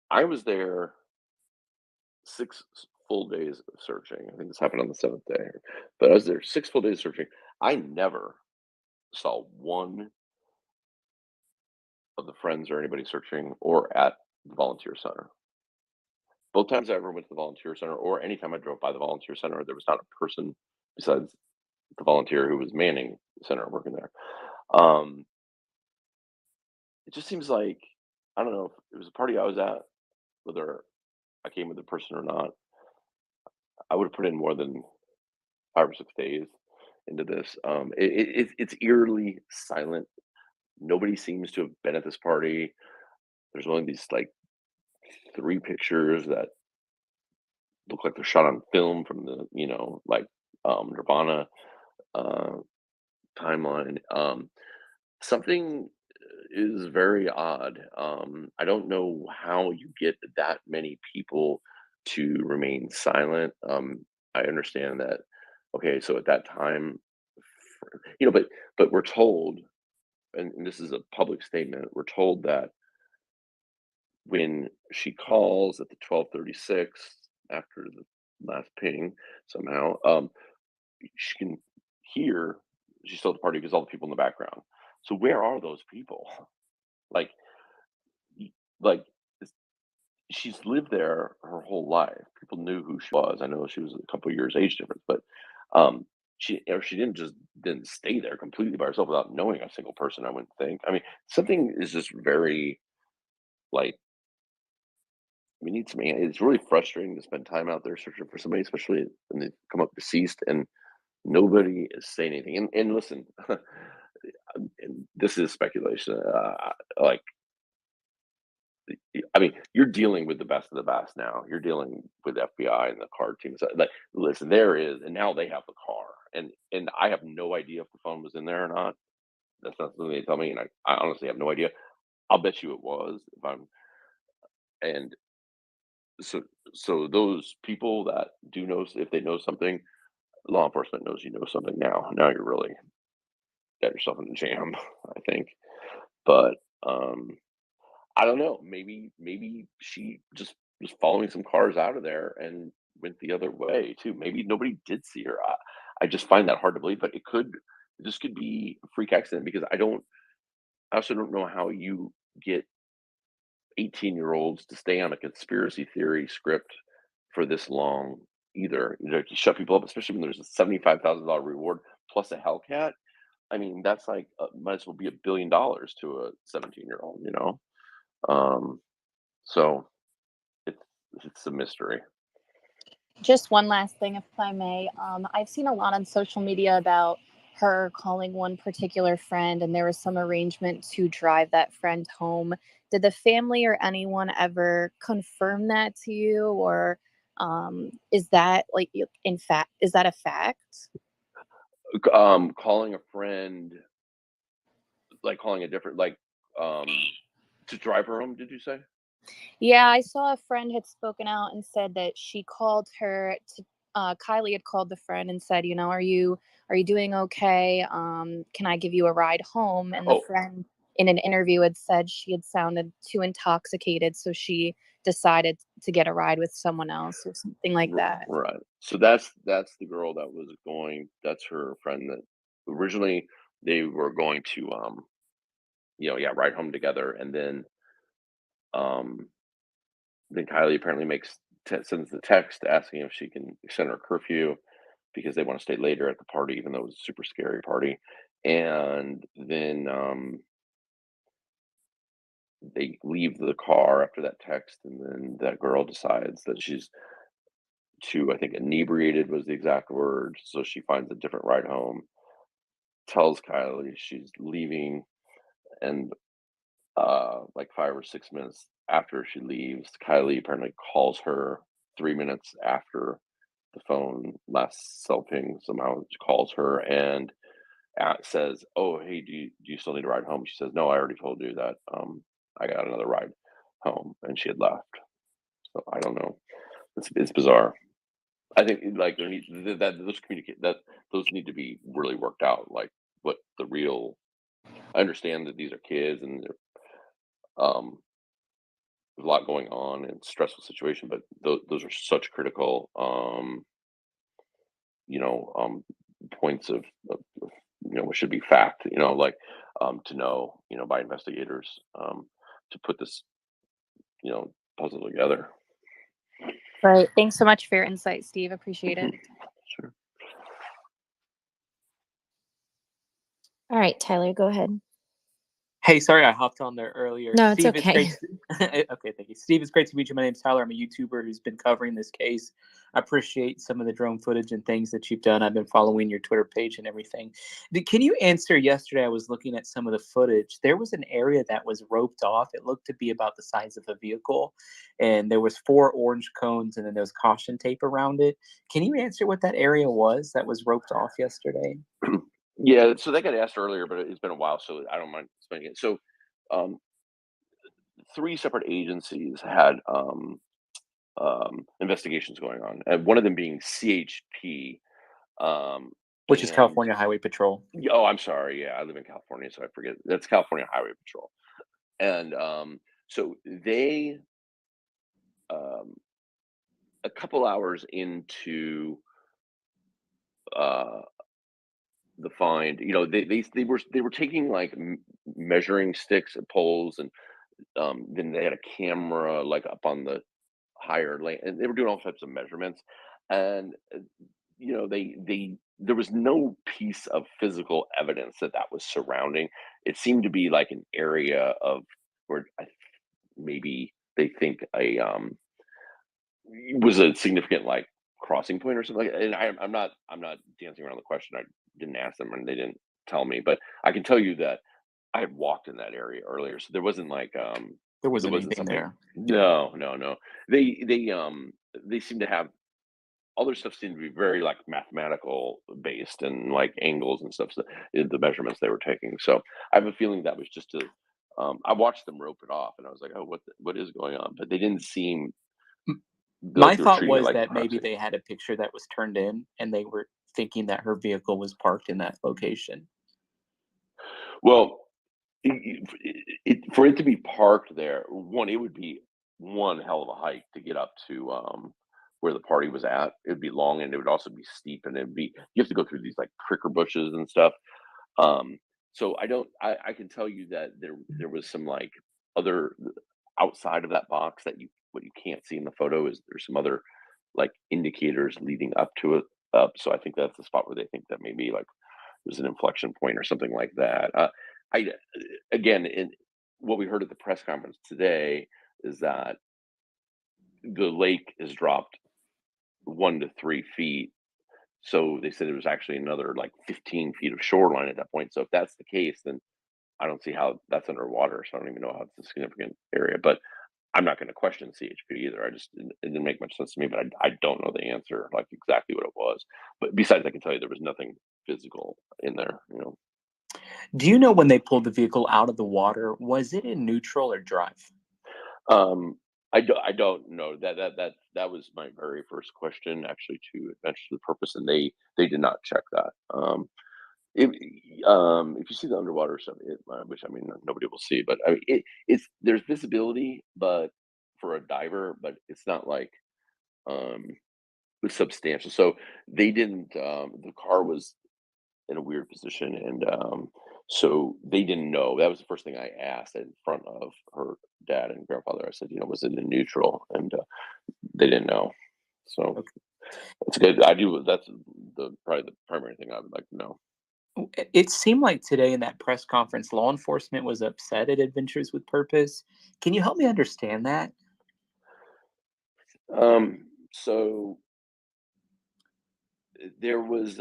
Speaker 2: I was there full days of searching. I think this happened on the seventh day. But I was there 6 full days searching. I never saw one of the friends or anybody searching or at the volunteer center. Both times I ever went to the volunteer center or anytime I drove by the volunteer center, there was not a person besides the volunteer who was manning the center working there. Um, it just seems like I don't know if it was a party I was at, whether I came with a person or not. I would have put in more than 5 or 6 days into this. It's eerily silent. Nobody seems to have been at this party. There's only these like 3 pictures that look like they're shot on film from the like Nirvana uh, timeline. Something is very odd. I don't know how you get that many people to remain silent. I understand that. Okay, so at that time, but we're told, and this is a public statement. We're told that when she calls at the 12:36 after the last ping, somehow, she can hear she's still at the party because all the people in the background. So where are those people? Like, y- like it's- she's lived there her whole life. People knew who she was. I know she was a couple years age difference, but um, she didn't stay there completely by herself without knowing a single person. I wouldn't think. I mean, something is just very like we need some. It's really frustrating to spend time out there searching for somebody, especially when they come up deceased and nobody is saying anything. And listen, and this is speculation. Like I mean, you're dealing with the best of the best now. You're dealing with FBI and the card team. So, like, listen, there is, and now they have the car, and I have no idea if the phone was in there or not. That's not something they tell me, and I honestly have no idea. I'll bet you it was if I'm, and so those people that do know if they know something, law enforcement knows you know something now. Now you're really got yourself in a jam, I think. But I don't know. Maybe she just was following some cars out of there and went the other way too. Maybe nobody did see her. I just find that hard to believe, but this could be a freak accident because I also don't know how you get 18-year-olds to stay on a conspiracy theory script for this long either. To shut people up, especially when there's a $75,000 reward plus a Hellcat. I mean, that's like might as well be $1 billion to a 17-year-old. Um, so it's it's a mystery.
Speaker 16: Just one last thing, if I may. I've seen a lot on social media about her calling one particular friend, and there was some arrangement to drive that friend home. Did the family or anyone ever confirm that to you, or is that like in fact, is that a fact?
Speaker 2: Calling a friend, like calling a different, like, to drive her home, did you say?
Speaker 16: Yeah, I saw a friend had spoken out and said that she called her to Kylie had called the friend and said, are you doing okay? Can I give you a ride home? And the
Speaker 2: Oh,
Speaker 16: friend in an interview had said she had sounded too intoxicated, so she decided to get a ride with someone else or something like that.
Speaker 2: right. So that's the girl that was going. That's her friend that originally they were going to, yeah, ride home together, and um, then Kylie apparently sends the text asking if she can extend her curfew because they want to stay later at the party, even though it was a super scary party. And then they leave the car after that text, and then that girl decides that she's too, I think, inebriated was the exact word. So she finds a different ride home, tells Kylie she's leaving, and like 5 or 6 minutes after she leaves, Kylie apparently calls her 3 minutes after the phone last cell ping. Somehow she calls her and says, "Oh, hey, do you still need a ride home?" She says, "No, I already told you that. I got another ride home," and she had left. So I don't know. It's bizarre. I think like there need that those need to be really worked out. Like what the real. I understand that these are kids and um, there's a lot going on and stressful situation, but those are such critical, you know, points of what should be fact, like to know, by investigators, to put this, puzzle together.
Speaker 16: Right. Thanks so much for your insight, Steve. Appreciate it.
Speaker 2: Sure.
Speaker 6: All right, Tyler, go ahead.
Speaker 15: Hey, sorry I hopped on there earlier.
Speaker 6: No, it's
Speaker 15: Steve,
Speaker 6: okay.
Speaker 15: Okay, thank you. Steve, it's great to meet you. My name's Tyler. I'm a YouTuber who's been covering this case. I appreciate some of the drone footage and things that you've done. I've been following your Twitter page and everything. Can you answer, yesterday I was looking at some of the footage. There was an area that was roped off. It looked to be about the size of a vehicle, and there was 4 orange cones, and then there was caution tape around it. Can you answer what that area was that was roped off yesterday?
Speaker 2: Yeah, so that got asked earlier, but it's been a while, so I don't mind explaining it. So, um, 3 separate agencies had investigations going on, and one of them being CHP.
Speaker 15: Which is
Speaker 2: And
Speaker 15: California Highway Patrol.
Speaker 2: oh, I'm sorry. Yeah, I live in California, so I forget. That's California Highway Patrol. And so they, um, a couple hours into uh, the find, they were taking like measuring sticks and poles, and then they had a camera like up on the higher lane, and they were doing all types of measurements. And they there was no piece of physical evidence that was surrounding. It seemed to be like an area of where maybe they think was a significant like crossing point or something. And I'm not dancing around the question. I didn't ask them, and they didn't tell me, but I can tell you that I had walked in that area earlier, so there wasn't like
Speaker 15: There
Speaker 2: there
Speaker 15: wasn't
Speaker 2: wasn't
Speaker 15: anything
Speaker 2: something.
Speaker 15: there.
Speaker 2: No, no, no. They seem to have all their stuff seemed to be very like mathematical based and like angles and stuff. So the measurements they were taking. So I have a feeling that was just a. I watched them rope it off, and I was like, "Oh, what is going on?" But they didn't seem
Speaker 15: My
Speaker 2: like they were
Speaker 15: thought
Speaker 2: treating it
Speaker 15: was
Speaker 2: like
Speaker 15: that maybe
Speaker 2: proxy.
Speaker 15: they had a picture that was turned in and they were thinking that her vehicle was parked in that location.
Speaker 2: Well, for it to be parked there, it would be one hell of a hike to get up to where the party was at. It would be long, and it would also be steep, and you have to go through these like pricker bushes and stuff. Um, so I can tell you that there was some like other outside of that box that what you can't see in the photo is there's some other like indicators leading up to it up. So I think that's the spot where they think that maybe like there's an inflection point or something like that. I again, in what we heard at the press conference today is that the lake is dropped 1 to 3 feet So they said there was actually another like 15 feet of shoreline at that point. So if that's the case, then I don't see how that's underwater. So I don't even know how it's a significant area. But I'm not going to question CHP either. It didn't make much sense to me, but I don't know the answer, like exactly what it was. But besides, I can tell you there was nothing physical in there.
Speaker 15: Do you know when they pulled the vehicle out of the water, was it in neutral or drive?
Speaker 2: I don't know. That was my very first question actually to Adventures of the Purpose, and they did not check that. If if you see the underwater stuff, which I mean nobody will see, but I mean there's visibility, but for a diver, but it's not like it's substantial. So they didn't. The car was in a weird position, and so they didn't know. That was the first thing I asked in front of her dad and grandfather. I said, was it in neutral? And they didn't know. So it's good. That's probably the primary thing I would like to know.
Speaker 15: It seemed like today in that press conference, law enforcement was upset at Adventures with Purpose. Can you help me understand that?
Speaker 2: So there was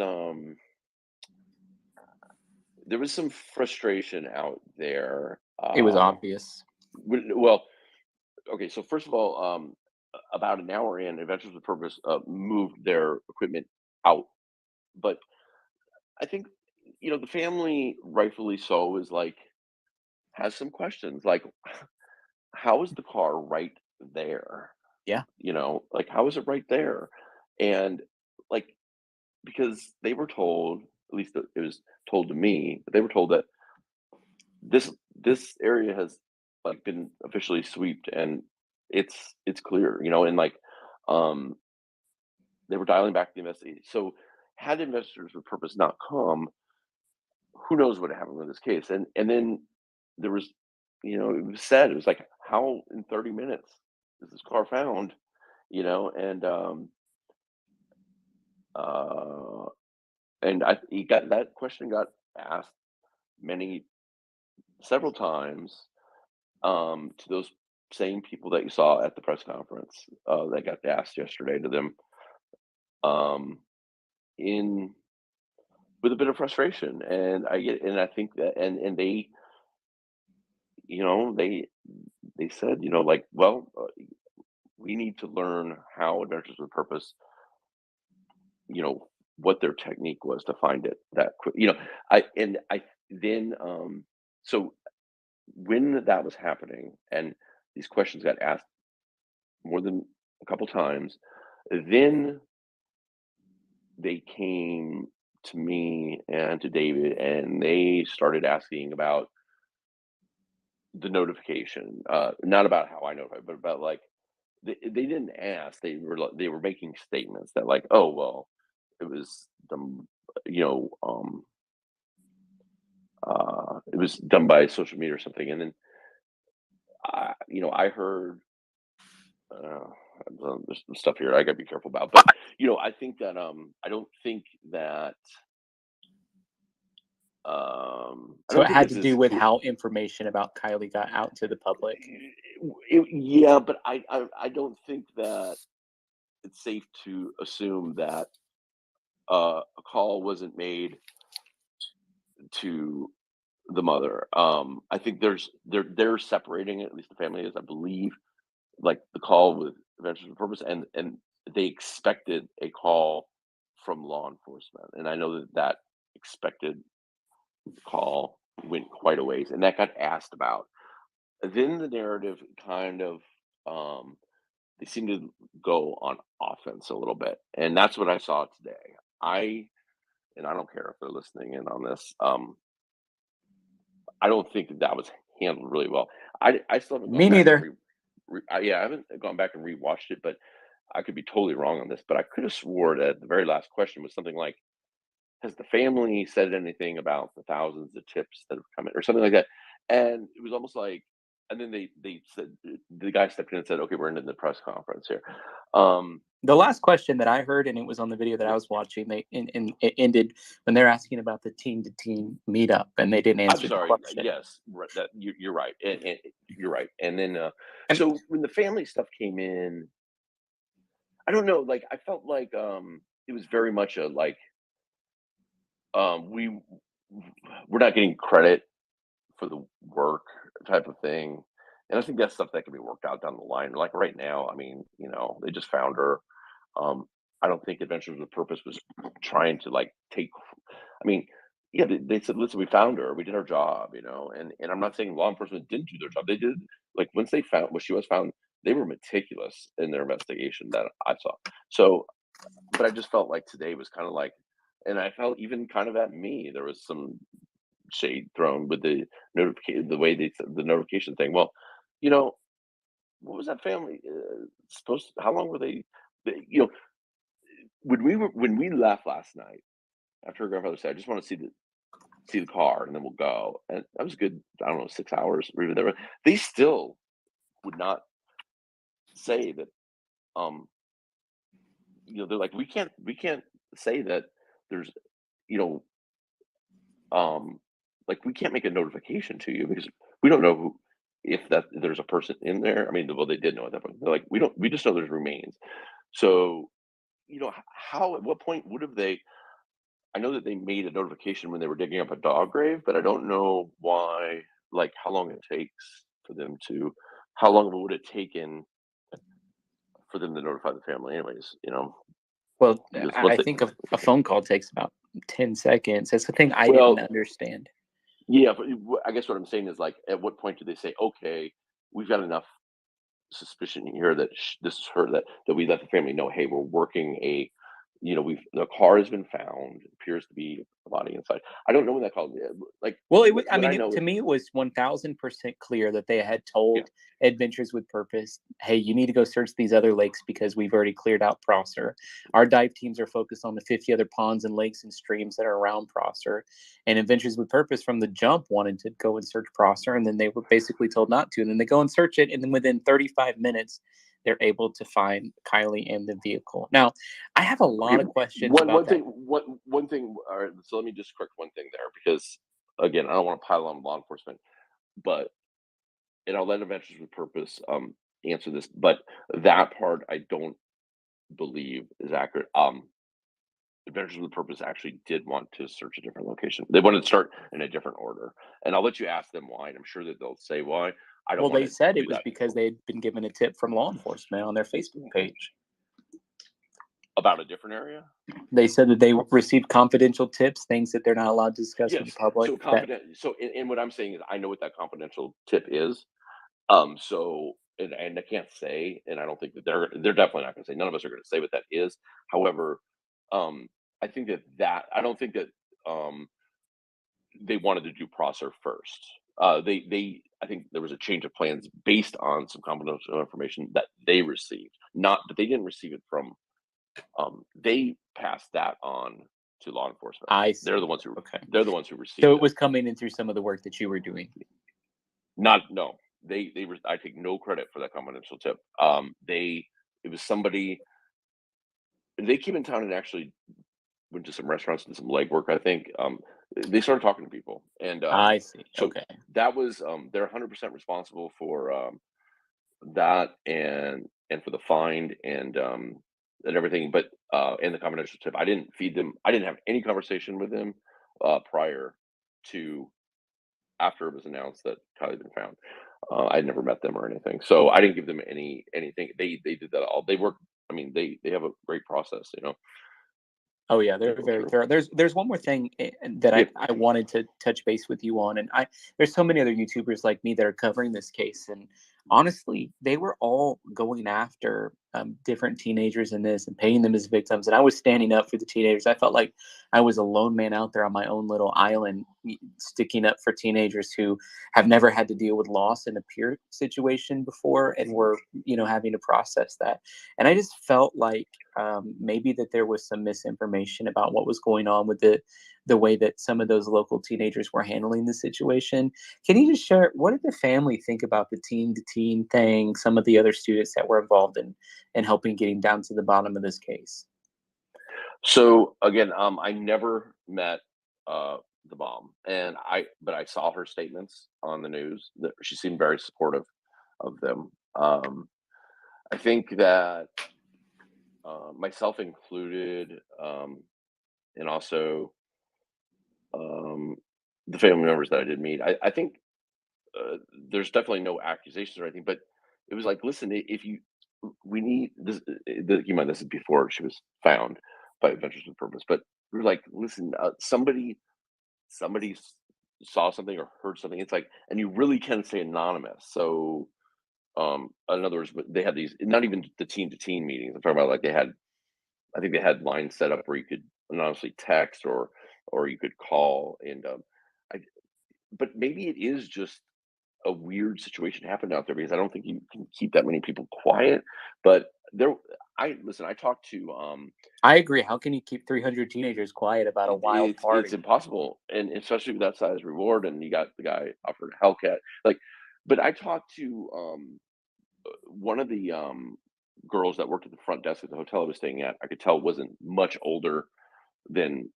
Speaker 2: some frustration out there.
Speaker 15: It was obvious.
Speaker 2: Well, okay. So first of all, about an hour in, Adventures with Purpose moved their equipment out, but I think the family, rightfully so, is like has some questions, like how is the car right there?
Speaker 15: Yeah.
Speaker 2: Like how is it right there? And like because they were told, at least it was told to me, but they were told that this area has like been officially swept and it's clear, and like they were dialing back the investigation. So had Investors with Purpose not come, who knows what happened with this case? And then there was, it was said, it was like, how in 30 minutes is this car found? And that question got asked several times to those same people that you saw at the press conference that got asked yesterday to them in with a bit of frustration. And I think that, and they, they said, like, well, we need to learn how Adventures with Purpose, what their technique was to find it that quick. So when that was happening and these questions got asked more than a couple times, then they came to me and to David and they started asking about the notification, not about how I notified, but about like they didn't ask. They were making statements that like, oh well, it was it was done by social media or something. And then I heard there's some stuff here I gotta be careful about, but I think that I don't think that
Speaker 15: So it had to do with how information about Kiely got out to the public.
Speaker 2: Yeah, but I don't think that it's safe to assume that a call wasn't made to the mother. I think they're separating it, at least the family is, I believe, like the call with Adventures with Purpose, and they expected a call from law enforcement, and I know that expected call went quite a ways, and that got asked about. Then the narrative kind of they seem to go on offense a little bit, and that's what I saw today. I don't care if they're listening in on this. I don't think that was handled really well. I still haven't gone
Speaker 15: Me
Speaker 2: back
Speaker 15: neither.
Speaker 2: I haven't gone back and rewatched it, but I could be totally wrong on this. But I could have swore that the very last question was something like, "Has the family said anything about the thousands of tips that have come in," or something like that? And it was almost like, and then they said the guy stepped in and said, "Okay, we're into the press conference here."
Speaker 15: The last question that I heard, and it was on the video that I was watching, and it ended when they're asking about the team-to-team meetup, and they didn't answer
Speaker 2: I'm sorry.
Speaker 15: the question.
Speaker 2: Yes, that you're right, and you're right. And then, so when the family stuff came in, I don't know. Like I felt like it was very much a like, we're not getting credit for the work type of thing. And I think that's stuff that can be worked out down the line. Like right now, I mean, they just found her. I don't think Adventures with Purpose was trying to like take. I mean, yeah, they said, "Listen, we found her. We did our job," and I'm not saying law enforcement didn't do their job. They did. Like once they found when she was found, they were meticulous in their investigation that I saw. So, but I just felt like today was kind of like, and I felt even kind of at me. There was some shade thrown with the notification, the way they said the notification thing. Well, you know, what was that family supposed? How long were they when we left last night after her grandfather said, "I just want to see the car and then we'll go," and that was a good. I don't know, 6 hours. We were there. They still would not say that. They're like, we can't say that there's, you know, like we can't make a notification to you because we don't know who, if there's a person in there. I mean, well, they did know at that point. They're like, we just know there's remains. So, how, at what point would have they? I know that they made a notification when they were digging up a dog grave, but I don't know why, like how long it takes for them to, how long would it taken for them to notify the family anyways.
Speaker 15: Well,
Speaker 2: Because
Speaker 15: I think a phone call takes about 10 seconds. That's the thing I
Speaker 2: Well,
Speaker 15: didn't understand.
Speaker 2: yeah, but I guess what I'm saying is like, at what point do they say, okay, we've got enough suspicion here that this is her, that we let the family know, hey, we're working the car has been found, it appears to be a body inside. I don't know when that called like.
Speaker 15: Well, to me, it was 1000% clear that they had told Adventures with Purpose, hey, you need to go search these other lakes because we've already cleared out Prosser. Our dive teams are focused on the 50 other ponds and lakes and streams that are around Prosser. And Adventures with Purpose from the jump wanted to go and search Prosser, and then they were basically told not to. And then they go and search it, and then within 35 minutes, they're able to find Kiely and the vehicle. Now, I have a lot of questions about that.
Speaker 2: One thing. All right, so let me just correct one thing there, because again, I don't want to pile on law enforcement, and I'll let Adventures with Purpose answer this, but that part I don't believe is accurate. Adventures with Purpose actually did want to search a different location. They wanted to start in a different order, and I'll let you ask them why. And I'm sure that they'll say why. I don't.
Speaker 15: Well,
Speaker 2: want
Speaker 15: they
Speaker 2: to
Speaker 15: said
Speaker 2: do
Speaker 15: it was
Speaker 2: that.
Speaker 15: because they had been given a tip from law enforcement on their Facebook page.
Speaker 2: About a different area?
Speaker 15: They said that they received confidential tips, things that they're not allowed to discuss with the public.
Speaker 2: So and what I'm saying is, I know what that confidential tip is. So, and I can't say, and I don't think that they're definitely not going to say. None of us are going to say what that is. However, I think that I don't think that they wanted to do Prosser first. I think there was a change of plans based on some confidential information that they received. But they didn't receive it from. They passed that on to law enforcement.
Speaker 15: I see.
Speaker 2: They're the ones who received
Speaker 15: So
Speaker 2: it.
Speaker 15: it was coming in through some of the work that you were doing.
Speaker 2: No. I take no credit for that confidential tip. It was somebody. They came in town and actually went to some restaurants and some legwork. I think they started talking to people, and
Speaker 15: I see.
Speaker 2: so
Speaker 15: Okay.
Speaker 2: that was they're 100% responsible for that and for the find and everything. But and the confidential tip, I didn't feed them. I didn't have any conversation with them prior to after it was announced that Kylie had been found. I'd never met them or anything, so I didn't give them anything. They did that all. They work. I mean, they have a great process.
Speaker 15: Oh yeah, they're very thorough. There's one more thing that I wanted to touch base with you on, and there's so many other YouTubers like me that are covering this case, and honestly, they were all going after different teenagers in this and painting them as victims, and I was standing up for the teenagers. I felt like I was a lone man out there on my own little island, sticking up for teenagers who have never had to deal with loss in a peer situation before, and were having to process that. And I just felt like maybe that there was some misinformation about what was going on with the way that some of those local teenagers were handling the situation. Can you just share, what did the family think about the teen-to-teen thing, some of the other students that were involved in helping getting down to the bottom of this case?
Speaker 2: So again, I never met the mom, but I saw her statements on the news that she seemed very supportive of them. I think that myself included, and also um, the family members that I did meet. I think there's definitely no accusations or anything, but it was like, listen, if you, we need this. Keep in mind, this is before she was found by Adventures with Purpose. But we were like, listen, somebody saw something or heard something. It's like, and you really can say anonymous. So, in other words, but they had these, not even the teen to teen meetings. I'm talking about like they had, I think they had lines set up where you could anonymously text or you could call, and I, but maybe it is just a weird situation happened out there because I don't think you can keep that many people quiet. But there, I listen. I talked to
Speaker 15: I agree. How can you keep 300 teenagers quiet about a wild
Speaker 2: it's
Speaker 15: party?
Speaker 2: impossible, and especially with that size reward, and you got the guy offered a Hellcat. Like, but I talked to one of the girls that worked at the front desk at the hotel I was staying at. I could tell wasn't much older than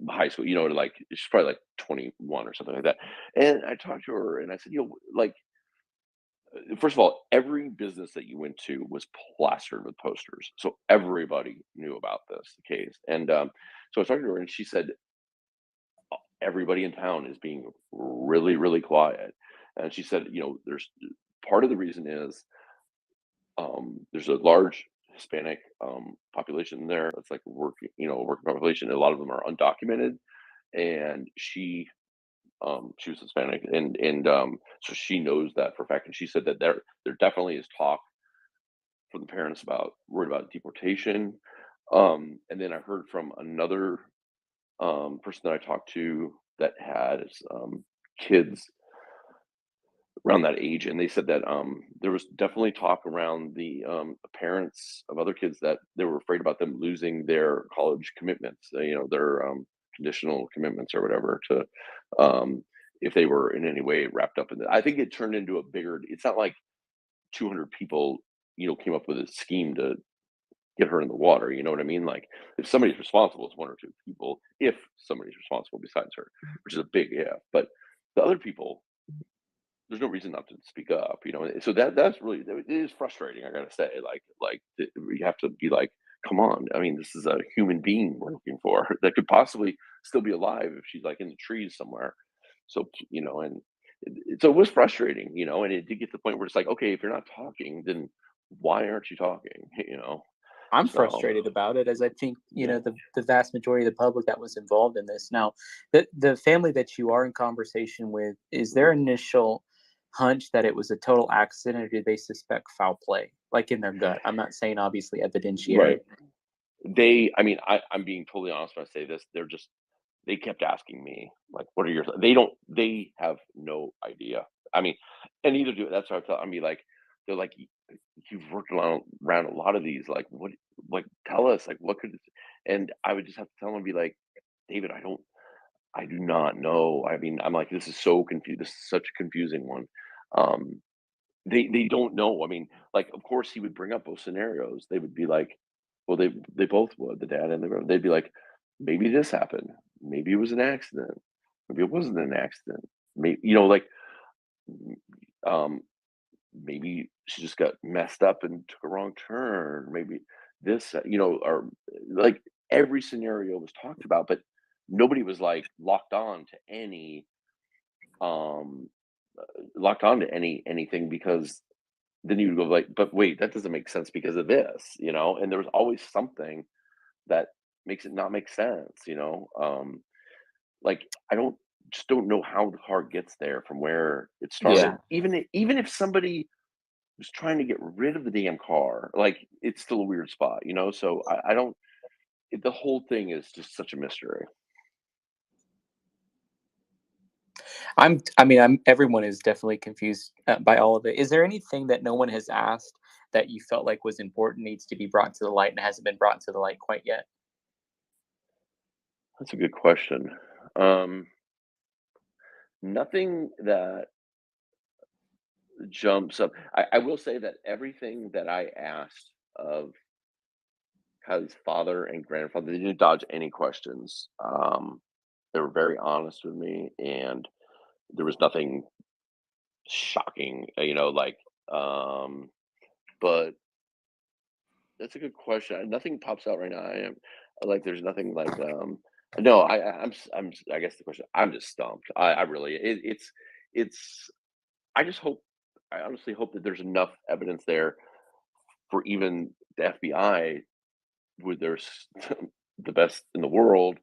Speaker 2: high school. You know, like she's probably like 21 or something like that. And I talked to her, and I said, you know, like first of all, every business that you went to was plastered with posters, so everybody knew about this case. And so I was talking to her, and she said everybody in town is being really, really quiet. And she said, you know, there's part of the reason is there's a large Hispanic population there. That's like working, you know, working population. A lot of them are undocumented, and she was Hispanic, and so she knows that for a fact. And she said that there definitely is talk from the parents about worried about deportation. And then I heard from another person that I talked to that had kids around that age, and they said that there was definitely talk around the parents of other kids that they were afraid about them losing their college commitments, you know, their conditional commitments or whatever, to if they were in any way wrapped up in it. I think it turned into a bigger. It's not like 200 people, you know, came up with a scheme to get her in the water. You know what I mean? Like if somebody's responsible, it's one or two people. If somebody's responsible besides her, which is a big if. But the other people, there's no reason not to speak up, you know. So that's really, it is frustrating. I gotta say, you have to be like, come on. I mean, this is a human being we're looking for that could possibly still be alive if she's like in the trees somewhere. So you know, and so it was frustrating, you know, and it did get to the point where it's like, okay, if you're not talking, then why aren't you talking? You know,
Speaker 15: I'm
Speaker 2: so
Speaker 15: frustrated about it, as I think, you
Speaker 2: yeah.
Speaker 15: know, the vast majority of the public that was involved in this. Now, the family that you are in conversation with, is their initial hunch that it was a total accident, or did they suspect foul play, like in their gut? I'm not saying obviously evidentiary.
Speaker 2: Right. I mean, I'm being totally honest when I say this. They kept asking me, like, "What are your?" They have no idea. I mean, and neither do. That's what I tell. I mean, like, they're like, You've worked around a lot of these. Like, what? Like, tell us, like, what could?" And I would just have to tell them, be like, "David, I do not know. I mean, I'm like, this is so confused. This is such a confusing one." Um, they don't know. I mean, like, of course, he would bring up those scenarios. They would be like, well, they both would, the dad and the girl. They'd be like, maybe this happened. Maybe it was an accident. Maybe it wasn't an accident. Maybe, you know, like, um, maybe she just got messed up and took a wrong turn. Maybe this, you know, or like every scenario was talked about, but nobody was like um locked on to anything, because then you go like, but wait, that doesn't make sense because of this, you know. And there was always something that makes it not make sense, you know. Like I don't know how the car gets there from where it started.
Speaker 15: Yeah.
Speaker 2: Even if somebody was trying to get rid of the damn car, like it's still a weird spot, you know. So I don't. The whole thing is just such a mystery.
Speaker 15: Everyone is definitely confused by all of it. Is there anything that no one has asked that you felt like was important, needs to be brought to the light, and hasn't been brought to the light quite yet?
Speaker 2: That's a good question. Nothing that jumps up. I will say that everything that I asked of Kylie's father and grandfather, they didn't dodge any questions. They were very honest with me, and there was nothing shocking, you know, like, but That's a good question. Nothing pops out right now. I am like, there's nothing like, no, I guess the question, I'm just stumped. I really, it's, I just hope, I honestly hope that there's enough evidence there for even the FBI, where there's the best in the world.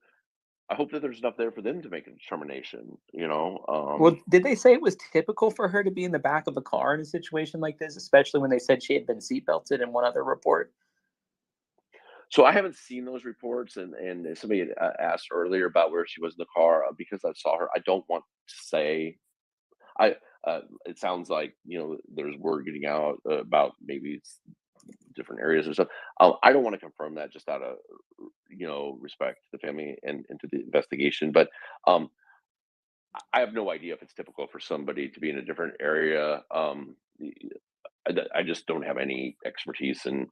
Speaker 2: I hope that there's enough there for them to make a determination, you know?
Speaker 15: Well, did they say it was typical for her to be in the back of a car in a situation like this, especially when they said she had been seatbelted in one other report?
Speaker 2: So I haven't seen those reports, and somebody had asked earlier about where she was in the car, because I saw her. I don't want to say. I It sounds like, there's word getting out about maybe it's different areas or stuff. I don't want to confirm that, just out of respect to the family and to the investigation. But I have no idea if it's typical for somebody to be in a different area. I just don't have any expertise in,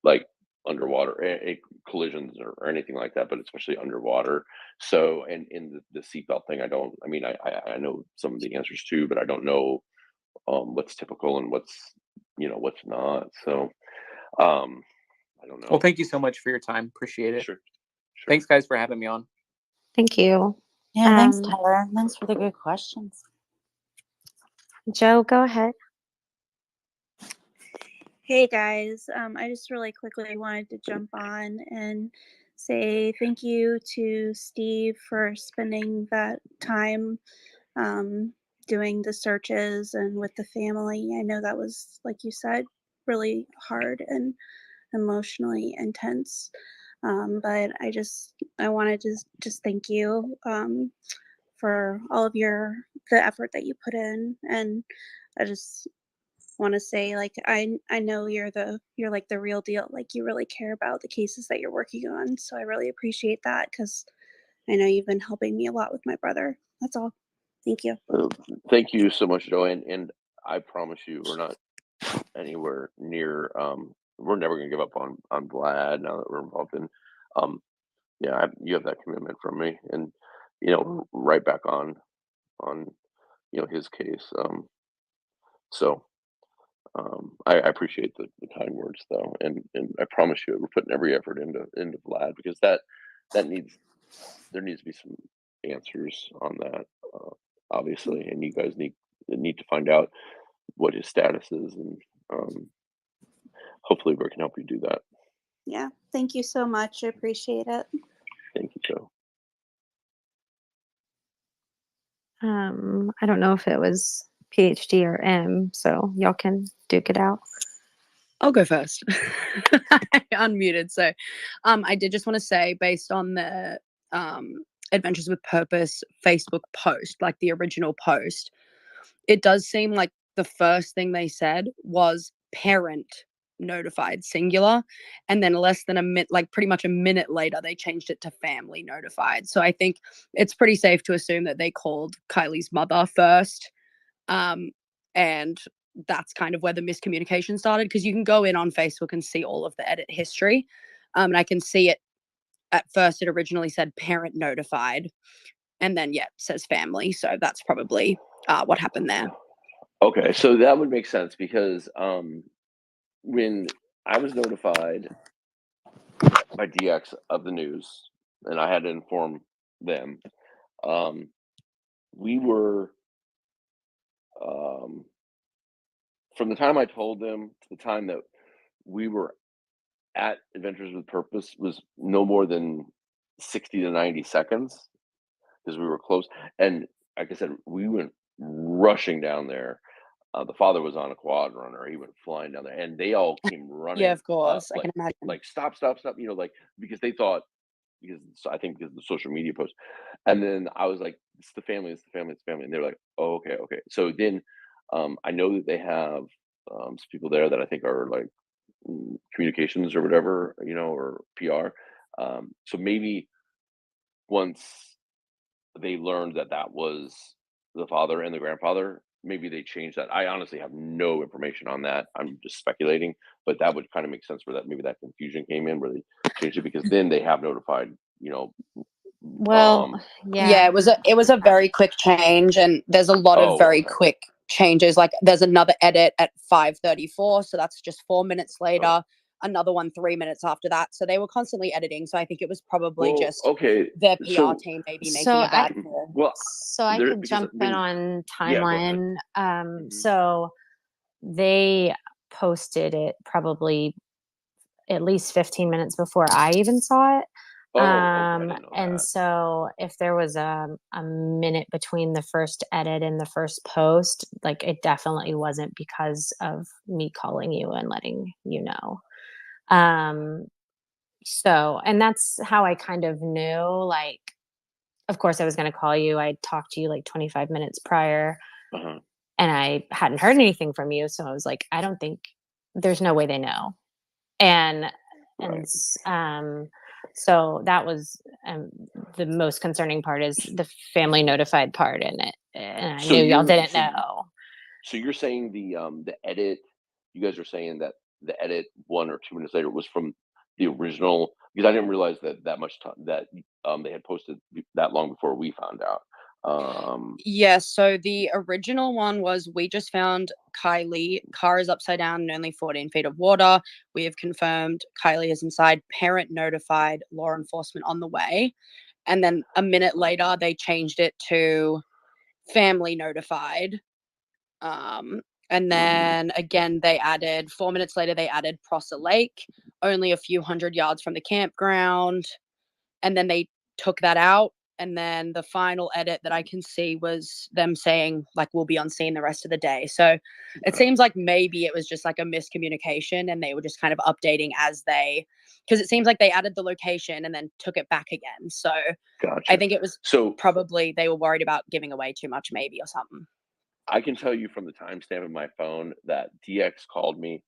Speaker 2: like, underwater collisions or anything like that, but especially underwater. So, and in the seatbelt thing, I don't. I mean, I know some of the answers too, but I don't know what's typical and what's not. So, I don't
Speaker 15: Well,
Speaker 2: know.
Speaker 15: thank you so much for your time. Appreciate it.
Speaker 2: Sure.
Speaker 15: Thanks, guys, for having me on.
Speaker 6: Thank you.
Speaker 12: Yeah, thanks,
Speaker 6: Um,
Speaker 12: Tyler. Thanks for the good questions.
Speaker 6: Joe, go ahead.
Speaker 17: Hey guys, I just really quickly wanted to jump on and say thank you to Steve for spending that time doing the searches and with the family. I know that was, like you said, really hard and emotionally intense. But I wanted to just thank you for all of the effort that you put in, and I just want to say, like, I know you're like the real deal. Like, you really care about the cases that you're working on, so I really appreciate that, because I know you've been helping me a lot with my brother. That's all. Thank you.
Speaker 2: Thank you so much, Joanne. And I promise you, we're not anywhere near. We're never going to give up on Vlad now that we're involved in. Yeah, you have that commitment from me, and right back on his case. So I appreciate the kind words, though, and I promise you, we're putting every effort into Vlad, because there needs to be some answers on that, obviously, and you guys need to find out what his status is, and hopefully we can help you do that.
Speaker 17: Yeah. Thank you so much. I appreciate it.
Speaker 2: Thank you, Joe.
Speaker 6: I don't know if it was PhD or M, so y'all can duke it out.
Speaker 7: I'll go first. I unmuted. So I did just want to say, based on the Adventures with Purpose Facebook post, like the original post, it does seem like the first thing they said was parent notified, singular, and then less than a minute, like pretty much a minute later, they changed it to family notified. So I think it's pretty safe to assume that they called Kiely's mother first, and that's kind of where the miscommunication started, because you can go in on Facebook and see all of the edit history, and I can see it. At first, it originally said parent notified, and then it says family. So that's probably what happened there.
Speaker 2: Okay, so that would make sense, because when I was notified by DX of the news, and I had to inform them, we were, from the time I told them to the time that we were at Adventures with Purpose, was no more than 60 to 90 seconds, because we were close. And like I said, we went rushing down there. The father was on a quad runner. He went flying down there, and they all came running.
Speaker 7: Yeah, of course. I can imagine.
Speaker 2: Like, stop, because they thought, I think because of the social media post. And then I was like, it's the family, and they were like, oh, okay. So then I know that they have some people there that I think are like communications or whatever, or PR. So maybe once they learned that was the father and the grandfather, maybe they changed that. I honestly have no information on that. I'm just speculating, but that would kind of make sense where maybe that confusion came in, where they changed it, because then they have notified,
Speaker 6: Well,
Speaker 7: Yeah, it was a very quick change, and there's a lot of very quick changes. Like, there's another edit at 5:34, so that's just 4 minutes later. another one 3 minutes after that. So they were constantly editing. So I think it was probably
Speaker 2: Well,
Speaker 7: just
Speaker 2: okay.
Speaker 7: their PR
Speaker 2: So,
Speaker 7: team maybe
Speaker 6: So
Speaker 7: making a
Speaker 6: I
Speaker 7: bad call.
Speaker 2: well,
Speaker 6: so I
Speaker 2: there
Speaker 6: could
Speaker 2: because
Speaker 6: jump in on
Speaker 2: yeah, go ahead.
Speaker 6: timeline. So they posted it probably at least 15 minutes before I even saw it.
Speaker 2: Oh, okay, I didn't know
Speaker 6: And
Speaker 2: that.
Speaker 6: so if there was a minute between the first edit and the first post, like it definitely wasn't because of me calling you and letting you know. So, and that's how I kind of knew, like, of course I was going to call you. I talked to you like 25 minutes prior
Speaker 2: Uh-huh.
Speaker 6: and I hadn't heard anything from you. So I was like, I don't think there's no way they know. And
Speaker 2: Right.
Speaker 6: so that was the most concerning part is the family notified part in it, and I
Speaker 2: So
Speaker 6: knew y'all didn't
Speaker 2: so
Speaker 6: know.
Speaker 2: you're saying the edit, you guys are saying that the edit 1 or 2 minutes later was from the original, because I didn't realize that much time that they had posted that long before we found out.
Speaker 7: Yeah, so the original one was we just found Kiely. Car is upside down and only 14 feet of water. We have confirmed Kiely is inside. Parent notified. Law enforcement on the way. And then a minute later, they changed it to family notified. And then again, they added 4 minutes later, they added Prosser Lake, only a few hundred yards from the campground. And then they took that out. And then the final edit that I can see was them saying, like, we'll be on scene the rest of the day. So it seems like maybe it was just like a miscommunication and they were just kind of updating as because it seems like they added the location and then took it back again. So
Speaker 2: Gotcha.
Speaker 7: I think it was
Speaker 2: So
Speaker 7: probably they were worried about giving away too much, maybe, or something.
Speaker 2: I can tell you from the timestamp of my phone that DX called me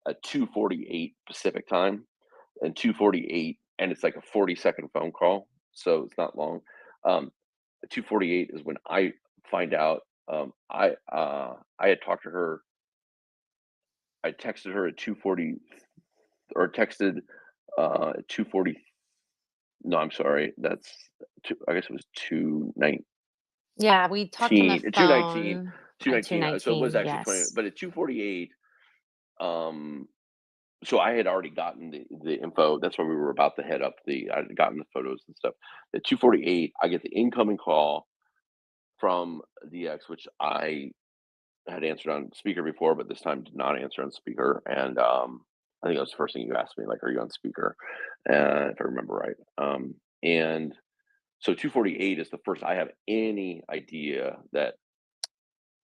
Speaker 2: at 2:48 Pacific time and 2:48, and it's like a 40-second phone call, so it's not long. 2:48 is when I find out. I had talked to her. I texted her at 2:40, or texted at 2:40. No, I'm sorry. That's I guess it was 2:19.
Speaker 6: Yeah, we talked on the
Speaker 2: 2:19,
Speaker 6: phone at
Speaker 2: 2:19. So it was
Speaker 6: 2:19.
Speaker 2: actually 20,
Speaker 6: Yes.
Speaker 2: but at 2:48, so I had already gotten the info. That's why we were about to head up I had gotten the photos and stuff. At 2:48, I get the incoming call from DX, which I had answered on speaker before, but this time did not answer on speaker. And I think that was the first thing you asked me, like, "Are you on speaker?" If I remember right. And so 2:48 is the first I have any idea that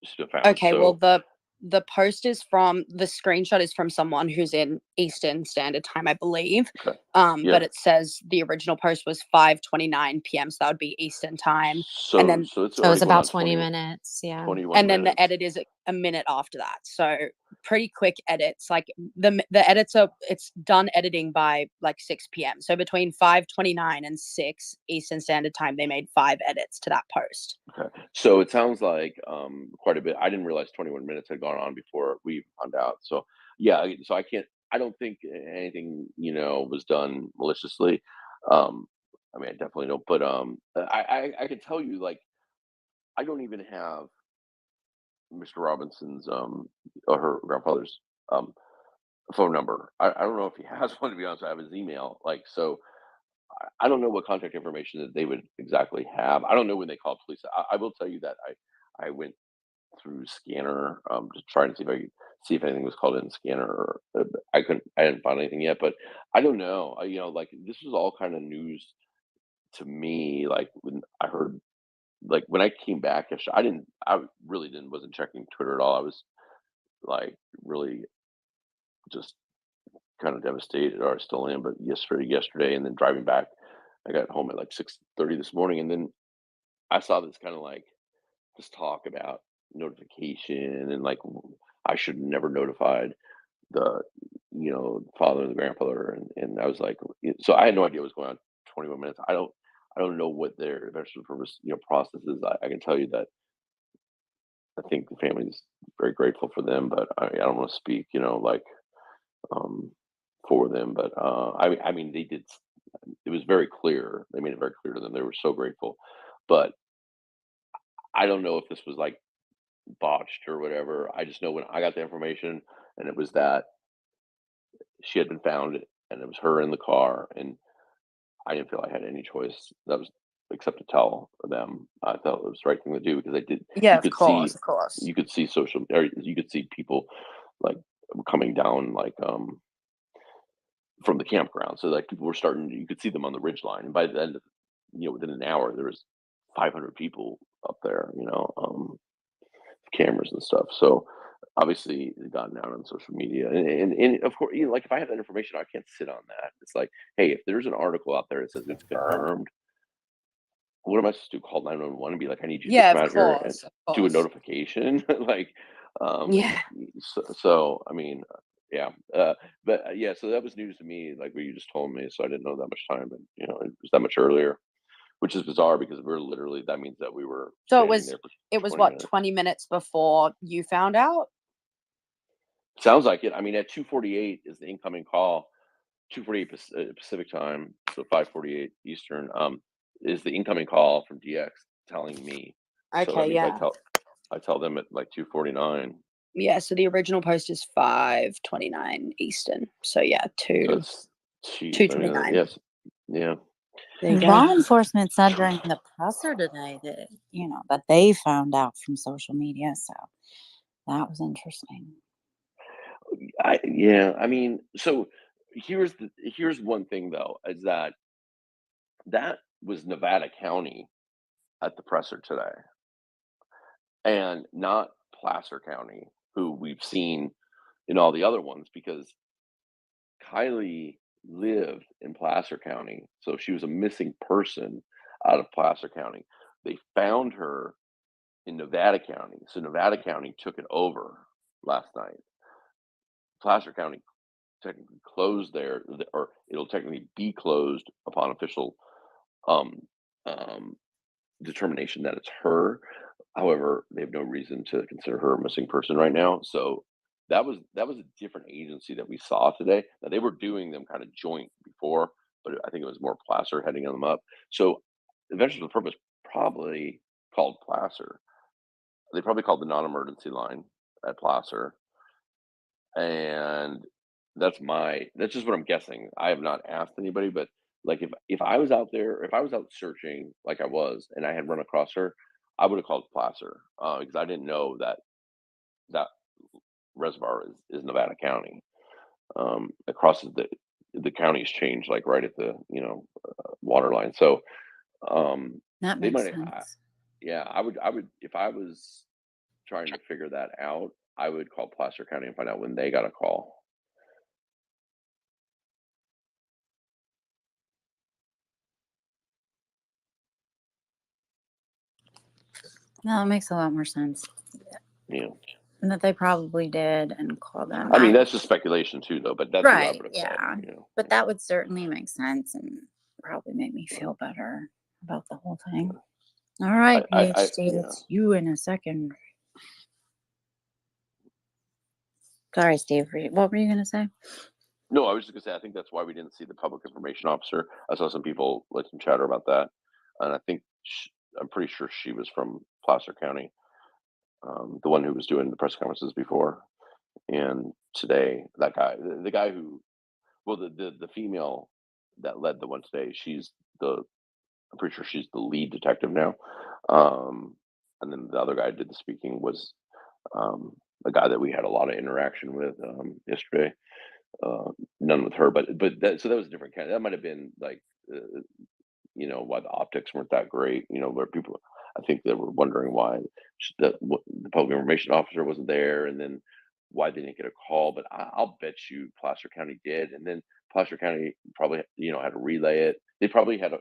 Speaker 2: it's been found.
Speaker 7: Okay, well,
Speaker 2: So
Speaker 7: the post is from the screenshot is from someone who's in Eastern Standard Time, I believe.
Speaker 2: okay, yeah.
Speaker 7: But it says the original post was 5:29 p.m., so that would be Eastern Time. And
Speaker 2: So
Speaker 7: then
Speaker 2: so it's
Speaker 6: So it was
Speaker 2: already going
Speaker 6: about
Speaker 2: on
Speaker 6: 20 minutes. Yeah.
Speaker 2: 21
Speaker 7: and then the
Speaker 2: minutes.
Speaker 7: edit is a minute after that. So pretty quick edits. Like the edits it's done editing by like 6 p.m. So between 5:29 and 6 Eastern Standard Time, they made 5 edits to that post.
Speaker 2: Okay. So it sounds like quite a bit. I didn't realize 21 minutes had gone on before we found out. So yeah, so I don't think anything, was done maliciously. I mean, I definitely don't, but I can tell you, like, I don't even have Mr. Robinson's or her grandfather's um phone number. I don't know if he has one, to be honest. I have his email. Like, so I don't know what contact information that they would exactly have. I don't know when they called police. I will tell you that I went through Scanner, to try and see if I could see if anything was called in Scanner. Or I didn't find anything yet, but I don't know. Like, this was all kind of news to me. Like, when I heard, like, when I came back yesterday, I really wasn't checking Twitter at all. I was like really just kind of devastated, or I still am. But yesterday, and then driving back, I got home at like 6:30 this morning, and then I saw this kind of like this talk about notification, and like I should have never notified the father and the grandfather, and I was like, so I had no idea what was going on. 21 minutes. I don't know what their eventual purpose process is. I can tell you that I think the family is very grateful for them, but I don't want to speak like um for them. But I mean, they did. It was very clear. They made it very clear to them. They were so grateful, but I don't know if this was like botched or whatever. I just know when I got the information, and it was that she had been found, and it was her in the car, and I didn't feel I had any choice except to tell them. I thought it was the right thing to do because I did.
Speaker 12: Yeah,
Speaker 2: You
Speaker 12: of
Speaker 2: could
Speaker 12: course,
Speaker 2: see,
Speaker 12: of course.
Speaker 2: you could see you could see people like coming down from the campground. So like people were starting. You could see them on the ridge line, and by the end of within an hour, there was 500 people up there. Cameras and stuff. So obviously it's gotten out on social media, and of course, like if I have that information, I can't sit on that. It's like, hey, if there's an article out there that says it's confirmed, what am I supposed to do? Call 911 and be like, I need you to
Speaker 12: Yeah,
Speaker 2: come
Speaker 12: of
Speaker 2: out here and
Speaker 12: course, of
Speaker 2: do a
Speaker 12: course.
Speaker 2: notification? Like,
Speaker 12: Yeah.
Speaker 2: so I mean, yeah, but yeah, so that was news to me, like what you just told me. So I didn't know that much time, but it was that much earlier, which is bizarre because we're literally that means that we were
Speaker 12: So
Speaker 2: standing there for
Speaker 12: it was
Speaker 2: 20
Speaker 12: what,
Speaker 2: minutes.
Speaker 12: 20 minutes before you found out?
Speaker 2: Sounds like it. I mean, at 2:48 is the incoming call. 2:48 Pacific time, so 5:48 Eastern. Is the incoming call from DX telling me? So that
Speaker 12: Okay,
Speaker 2: means
Speaker 12: yeah.
Speaker 2: I tell them at like 2:49.
Speaker 12: Yeah, so the original post is 5:29 Eastern. So yeah,
Speaker 2: So it's jeez. I mean,
Speaker 12: 2:29.
Speaker 2: yes, yeah.
Speaker 12: There you go.
Speaker 3: Law enforcement said during the presser today that, that they found out from social media. So that was interesting.
Speaker 2: Yeah. I mean, so here's one thing though, is that was Nevada County at the presser today, and not Placer County, who we've seen in all the other ones, because Kiely lived in Placer County, so she was a missing person out of Placer County. They found her in Nevada County, so Nevada County took it over last night. Placer County technically closed there, or it'll technically be closed upon official um, um, determination that it's her. However, they have no reason to consider her a missing person right now. So that was a different agency that we saw today. Now they were doing them kind of joint before, but I think it was more Placer heading them up. So the Veterans of Purpose probably called Placer. They probably called the non-emergency line at Placer, and that's just what I'm guessing. I have not asked anybody, but like if I was out there, if I was out searching like I was, and I had run across her, I would have called Placer because I didn't know that reservoir is Nevada County. It crosses the county's changed like right at the water line. So
Speaker 3: That
Speaker 2: they
Speaker 3: makes
Speaker 2: might.
Speaker 3: sense.
Speaker 2: Yeah, I would if I was trying to figure that out, I would call Placer County and find out when they got a call.
Speaker 3: No, it makes a lot more sense.
Speaker 2: Yeah.
Speaker 3: And that they probably did and call them.
Speaker 2: I mean, that's just speculation too, though. But that's who I
Speaker 3: Right,
Speaker 2: would have
Speaker 3: yeah.
Speaker 2: called.
Speaker 3: But that would certainly make sense and probably make me feel better about the whole thing. All right, PhD, it's you in a second. Sorry, Steve. What were you going to say?
Speaker 2: No, I was just gonna say I think that's why we didn't see the public information officer. I saw some people like some chatter about that, and I think I'm pretty sure she was from Placer County, the one who was doing the press conferences before. And today, that guy, the guy who, well, the female that led the one today, I'm pretty sure she's the lead detective now. And then the other guy who did the speaking was a guy that we had a lot of interaction with yesterday. None with her, but so that was a different kind. That might have been like, why the optics weren't that great. Where people, I think they were wondering why the public information officer wasn't there, and then why they didn't get a call. But I'll bet you Placer County did, and then Placer County probably had to relay it. They probably had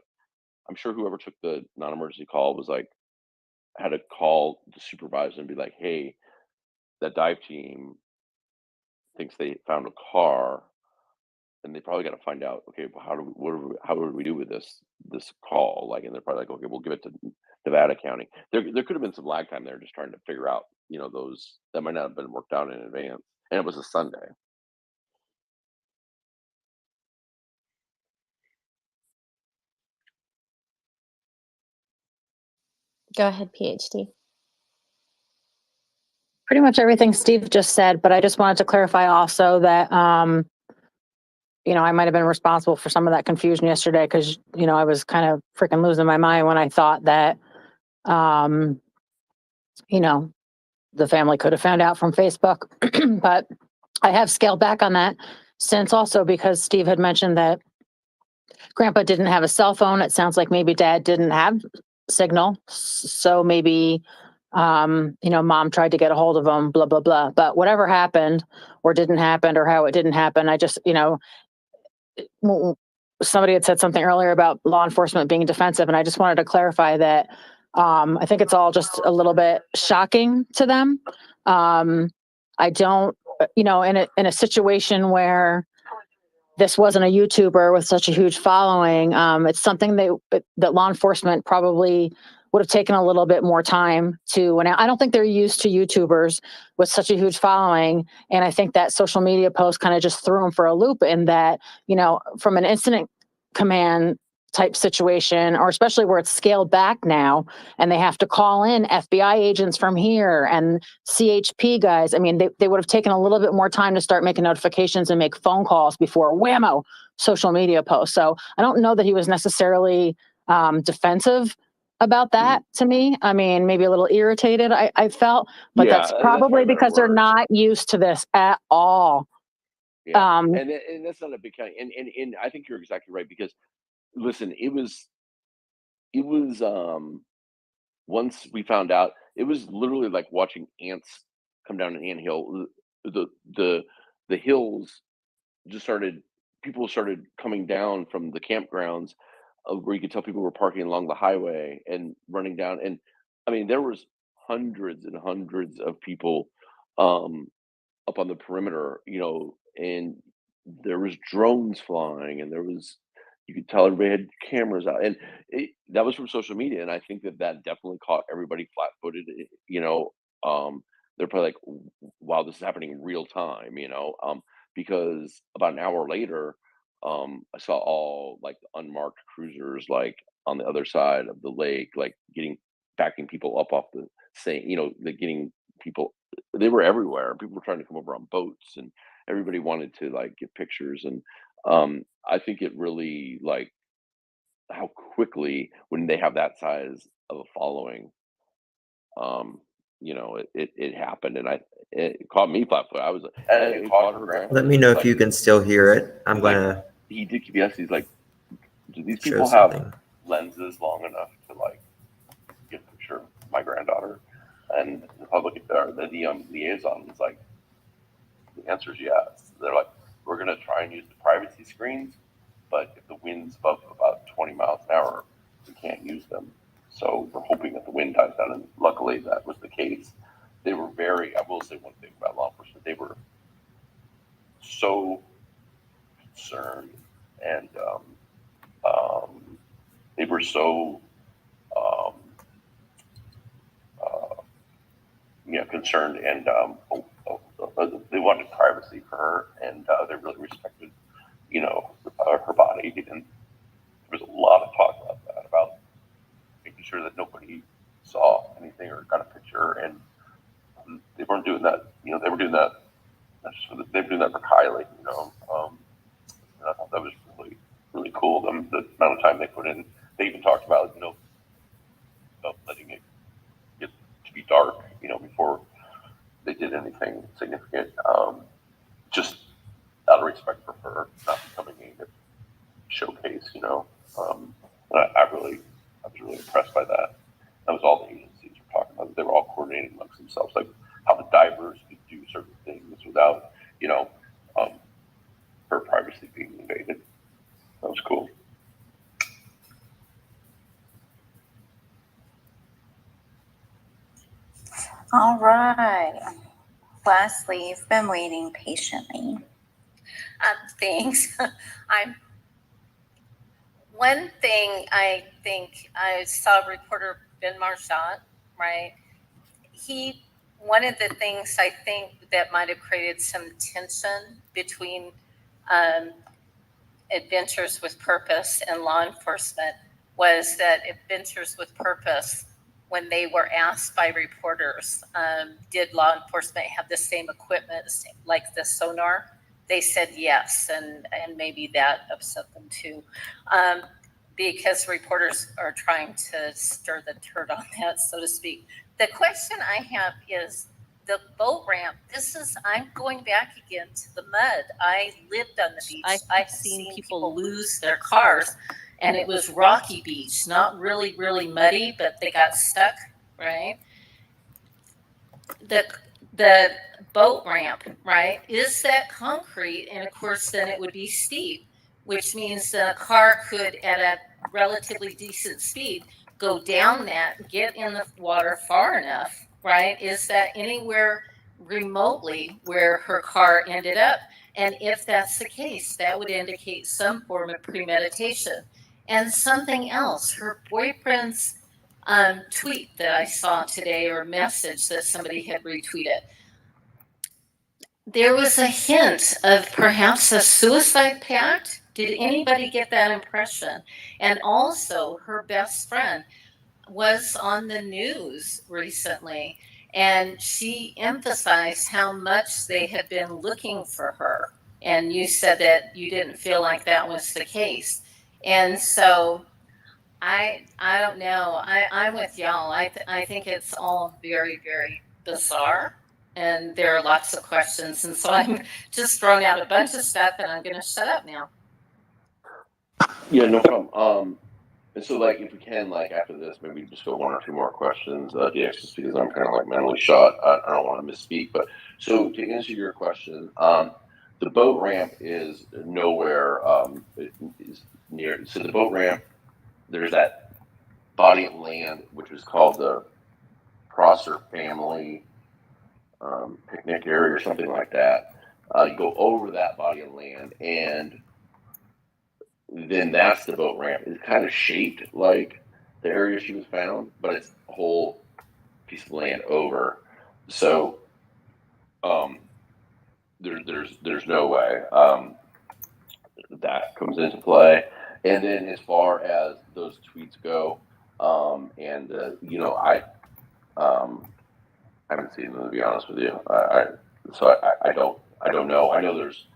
Speaker 2: I'm sure whoever took the non-emergency call was like had to call the supervisor and be like, hey, that dive team thinks they found a car, and they probably got to find out, okay, well, how do we do with this call? Like, and they're probably like, okay, we'll give it to Nevada County. There could have been some lag time there, just trying to figure out, those that might not have been worked out in advance, and it was a Sunday.
Speaker 6: Go ahead, PhD.
Speaker 14: Pretty much everything Steve just said, but I just wanted to clarify also that I might have been responsible for some of that confusion yesterday because, I was kind of freaking losing my mind when I thought that, the family could have found out from Facebook. But I have scaled back on that since, also because Steve had mentioned that Grandpa didn't have a cell phone. It sounds like maybe Dad didn't have signal. So maybe, Mom tried to get a hold of him, blah, blah, blah. But whatever happened or didn't happen or how it didn't happen, I just, somebody had said something earlier about law enforcement being defensive. And I just wanted to clarify that I think it's all just a little bit shocking to them. I don't, in a situation where this wasn't a YouTuber with such a huge following, it's something that law enforcement probably would have taken a little bit more time to, and I don't think they're used to YouTubers with such a huge following. And I think that social media post kind of just threw them for a loop in that, from an incident command type situation, or especially where it's scaled back now and they have to call in FBI agents from here and CHP guys. I mean, they would have taken a little bit more time to start making notifications and make phone calls before whammo social media posts. So I don't know that he was necessarily defensive about that to me. I mean, maybe a little irritated, I felt, but
Speaker 2: Yeah,
Speaker 14: that's probably
Speaker 2: that's
Speaker 14: because they're not used to this at all.
Speaker 2: Yeah, and that's not a big county, and I think you're exactly right because listen, it was once we found out, it was literally like watching ants come down an anthill. The hills just started. People started coming down from the campgrounds, where you could tell people were parking along the highway and running down. And I mean, there was hundreds and hundreds of people um, up on the perimeter, and there was drones flying, and there was you could tell everybody had cameras out, and that was from social media, and I think that definitely caught everybody flat-footed. They're probably like, "Wow, this is happening in real time," because about an hour later, I saw all like unmarked cruisers like on the other side of the lake, like backing people up off the same, like getting people. They were everywhere. People were trying to come over on boats, and everybody wanted to like get pictures. And I think it really like how quickly when they have that size of a following, it happened, and it caught me flat-footed. I was, and it caught her grandpa.
Speaker 1: Let me know if you can still hear it. I'm gonna
Speaker 2: He did keep asking. He's like, do these
Speaker 1: show
Speaker 2: people have
Speaker 1: something.
Speaker 2: lenses long enough to like get a picture of my granddaughter? And the public or the liaison was like, the answer is yes. They're like, we're going to try and use the privacy screens, but if the wind's above about 20 miles an hour, we can't use them. So we're hoping that the wind dies down. And luckily that was the case. They were I will say one thing about law enforcement, they were so concerned and they were so concerned, and they wanted privacy for her, and they really respected, her body. And there was a lot of talk about that, about making sure that nobody saw anything or got a picture, and they weren't doing that. They were doing that. They were doing that for Kiely. And I thought that was really, really cool. The amount of time they put in. They even talked about, about letting it get to be dark, before they did anything significant. Just out of respect for her, not becoming a showcase, and I was really impressed by that. That was all the agencies were talking about. They were all coordinating amongst themselves, like how the divers could do certain things without, her privacy being invaded. That was cool.
Speaker 12: All right. Leslie, you've been waiting patiently.
Speaker 9: Thanks. One thing I think I saw reporter Ben Marchant, right? One of the things I think that might have created some tension between Adventures with Purpose and law enforcement was that Adventures with Purpose, when they were asked by reporters, did law enforcement have the same equipment like the sonar they said yes, and maybe that upset them too, because reporters are trying to stir the turd on that, so to speak. The question I have is the boat ramp. I'm going back again to the mud. I lived on the beach. I've seen people lose their cars, and it was rocky beach, not really, really muddy, but they got stuck, right? The boat ramp, right? Is that concrete? And of course, then it would be steep, which means the car could, at a relatively decent speed, go down that, get in the water far enough, right? Is that anywhere remotely where her car ended up? And if that's the case, that would indicate some form of premeditation. And something else, her boyfriend's tweet that I saw today, or message that somebody had retweeted, there was a hint of perhaps a suicide pact. Did anybody get that impression? And also, her best friend was on the news recently, and she emphasized how much they had been looking for her. And you said that you didn't feel like that was the case. And so I don't know. I'm with y'all. I think it's all very, very bizarre, and there are lots of questions. And so I'm just throwing out a bunch of stuff, and I'm going to shut up now.
Speaker 2: Yeah, no problem. And so, like, if we can, like, after this, maybe just go one or two more questions, DX, just because I'm kind of like mentally shot. I don't want to misspeak, but so to answer your question, the boat ramp is nowhere. It is near. So the boat ramp, there's that body of land which is called the Prosser family picnic area or something like that. You go over that body of land, and then that's the boat ramp. It's kind of shaped like the area she was found, but it's a whole piece of land over. So there's no way that comes into play. And then as far as those tweets go, I haven't seen them, to be honest with you. I don't know. I know there's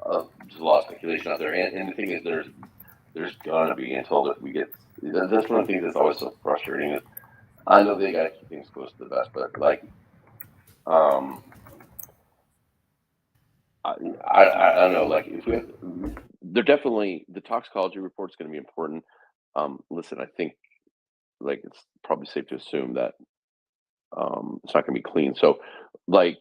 Speaker 2: a lot of speculation out there, and the thing is, there's gonna be until that we get. That's one of the things that's always so frustrating. Is I know they got to keep things close to the vest, but like, I don't know. Like, if they're definitely, the toxicology report's going to be important. Listen, I think like it's probably safe to assume that it's not going to be clean. So, like,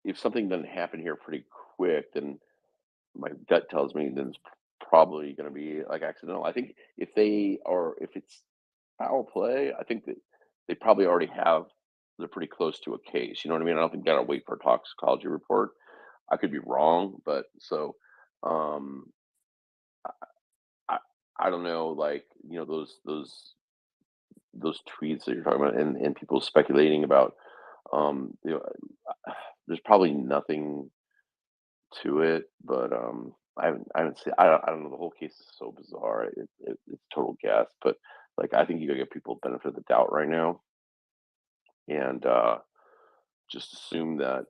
Speaker 2: if something doesn't happen here pretty quick, then my gut tells me then it's probably going to be like accidental. I think if it's foul play, I think that they probably already have. They're pretty close to a case. You know what I mean? I don't think you got to wait for a toxicology report. I could be wrong, but so um, I I don't know. Like, those tweets that you're talking about, and people speculating about um, you know, there's probably nothing to it, but I haven't seen. I don't know. The whole case is so bizarre. It's total guess, but like I think you gotta give people benefit of the doubt right now, and just assume that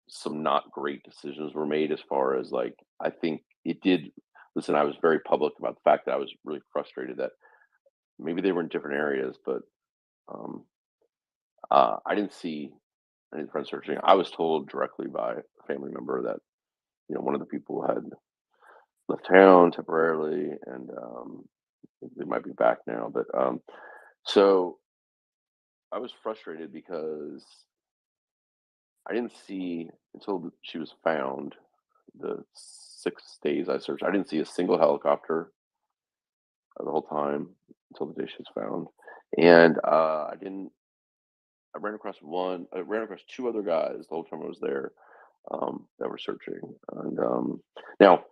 Speaker 2: some not great decisions were made as far as like I think it did. Listen, I was very public about the fact that I was really frustrated that maybe they were in different areas, but um, I didn't see any friend searching. I was told directly by a family member that one of the people had left town temporarily, and they might be back now. But so I was frustrated because I didn't see until she was found. The 6 days I searched, I didn't see a single helicopter the whole time until the day she was found, and I didn't. I ran across one. I ran across two other guys the whole time I was there that were searching, and now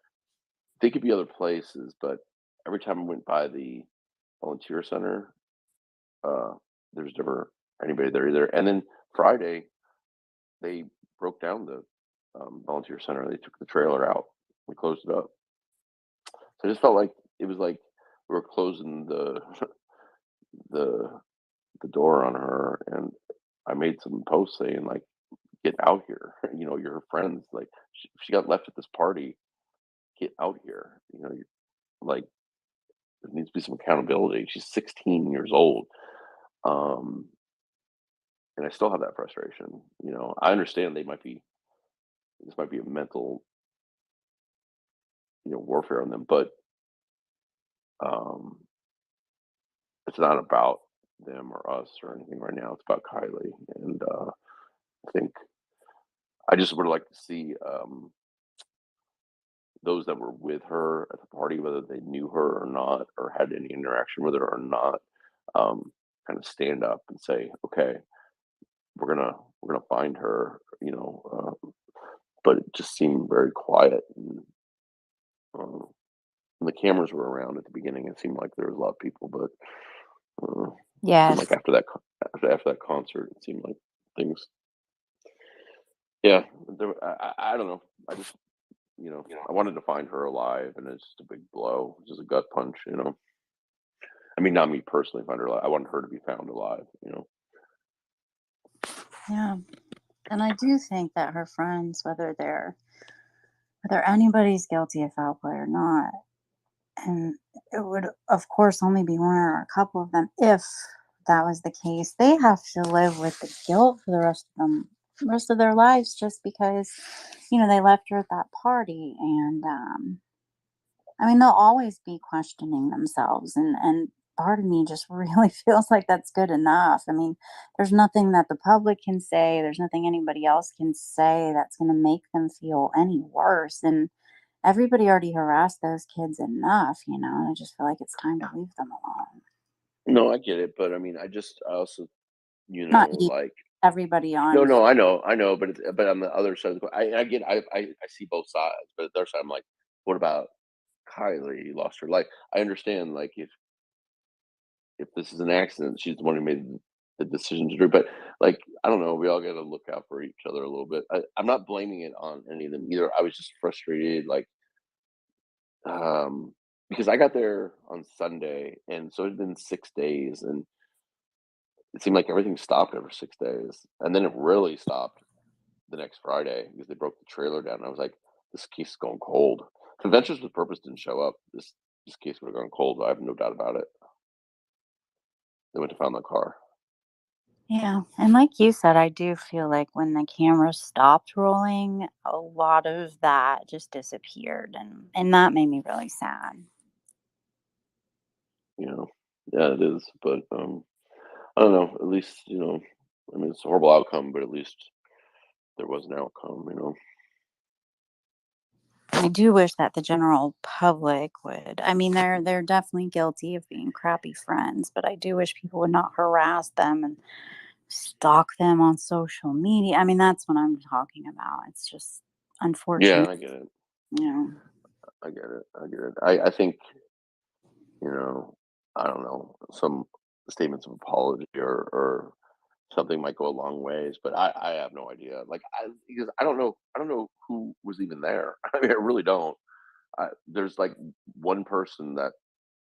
Speaker 2: they could be other places, but every time I went by the volunteer center, uh, there's never anybody there either. And then Friday, they broke down the volunteer center. They took the trailer out. We closed it up. So I just felt like it was like we were closing the the door on her. And I made some posts saying like, get out here. You know, you're her friends. Like, she got left at this party. Get out here. You know, like, there needs to be some accountability. She's 16 years old. Um, and I still have that frustration. You know, I understand this might be a mental, warfare on them, but um, it's not about them or us or anything right now. It's about Kylie, and I think I just would like to see those that were with her at the party, whether they knew her or not, or had any interaction with her or not, kind of stand up and say, "Okay, we're gonna find her." But it just seemed very quiet, and uh, when the cameras were around at the beginning, it seemed like there was a lot of people, but it seemed like
Speaker 12: Yes.
Speaker 2: after that concert, it seemed like things. Yeah, I don't know. I just I wanted to find her alive, and it's just a big blow, just a gut punch. I mean, not me personally find her alive. I wanted her to be found alive.
Speaker 12: Yeah. And I do think that her friends, whether anybody's guilty of foul play or not, and it would of course only be one or a couple of them if that was the case, they have to live with the guilt for the rest of their lives just because, they left her at that party. And I mean, they'll always be questioning themselves, and part of me just really feels like that's good enough. I mean, there's nothing that the public can say, there's nothing anybody else can say that's going to make them feel any worse. And everybody already harassed those kids enough, and I just feel like it's time to leave them alone.
Speaker 2: No, I get it, but I mean, I also,
Speaker 12: Not you,
Speaker 2: like,
Speaker 12: everybody
Speaker 2: no,
Speaker 12: on
Speaker 2: no, I know, but on the other side, I get, I see both sides, but the other side, I'm like, what about Kylie lost her life? I understand, like, if this is an accident, she's the one who made the decision to do it. But, like, I don't know, we all got to look out for each other a little bit. I'm not blaming it on any of them either. I was just frustrated, like, um, because I got there on Sunday, and so it had been 6 days, and it seemed like everything stopped over 6 days, and then it really stopped the next Friday because they broke the trailer down. And I was like, this case is going cold. If Adventures with Purpose didn't show up, this case would have gone cold. I have no doubt about it. They went to find the car.
Speaker 12: Yeah, and like you said, I do feel like when the camera stopped rolling, a lot of that just disappeared, and that made me really sad.
Speaker 2: Yeah, it is. But I don't know. At least I mean, it's a horrible outcome, but at least there was an outcome.
Speaker 12: I do wish that the general public would. I mean, they're definitely guilty of being crappy friends, but I do wish people would not harass them and stalk them on social media. I mean, that's what I'm talking about. It's just
Speaker 2: Yeah,
Speaker 12: unfortunate.
Speaker 2: I get it.
Speaker 12: You know.
Speaker 2: I get it. I get it. I think I don't know, some statements of apology or something might go a long ways, but I have no idea. Like, because I don't know who was even there. I mean, I really don't. There's like one person that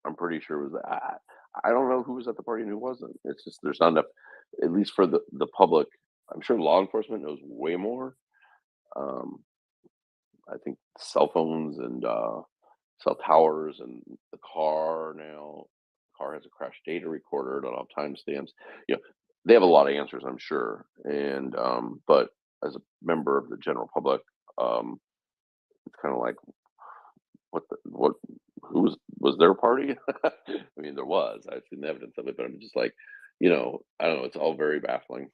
Speaker 2: I'm pretty sure was. I don't know who was at the party and who wasn't. It's just there's not enough, at least for the public. I'm sure law enforcement knows way more. Um, I think cell phones and cell towers and the car now. The car has a crash data recorder. Don't have timestamps. They have a lot of answers, I'm sure. And but as a member of the general public, um, it's kind of like what who was their party? I mean, there was. I've seen the evidence of it, but I'm just like, I don't know. It's all very baffling.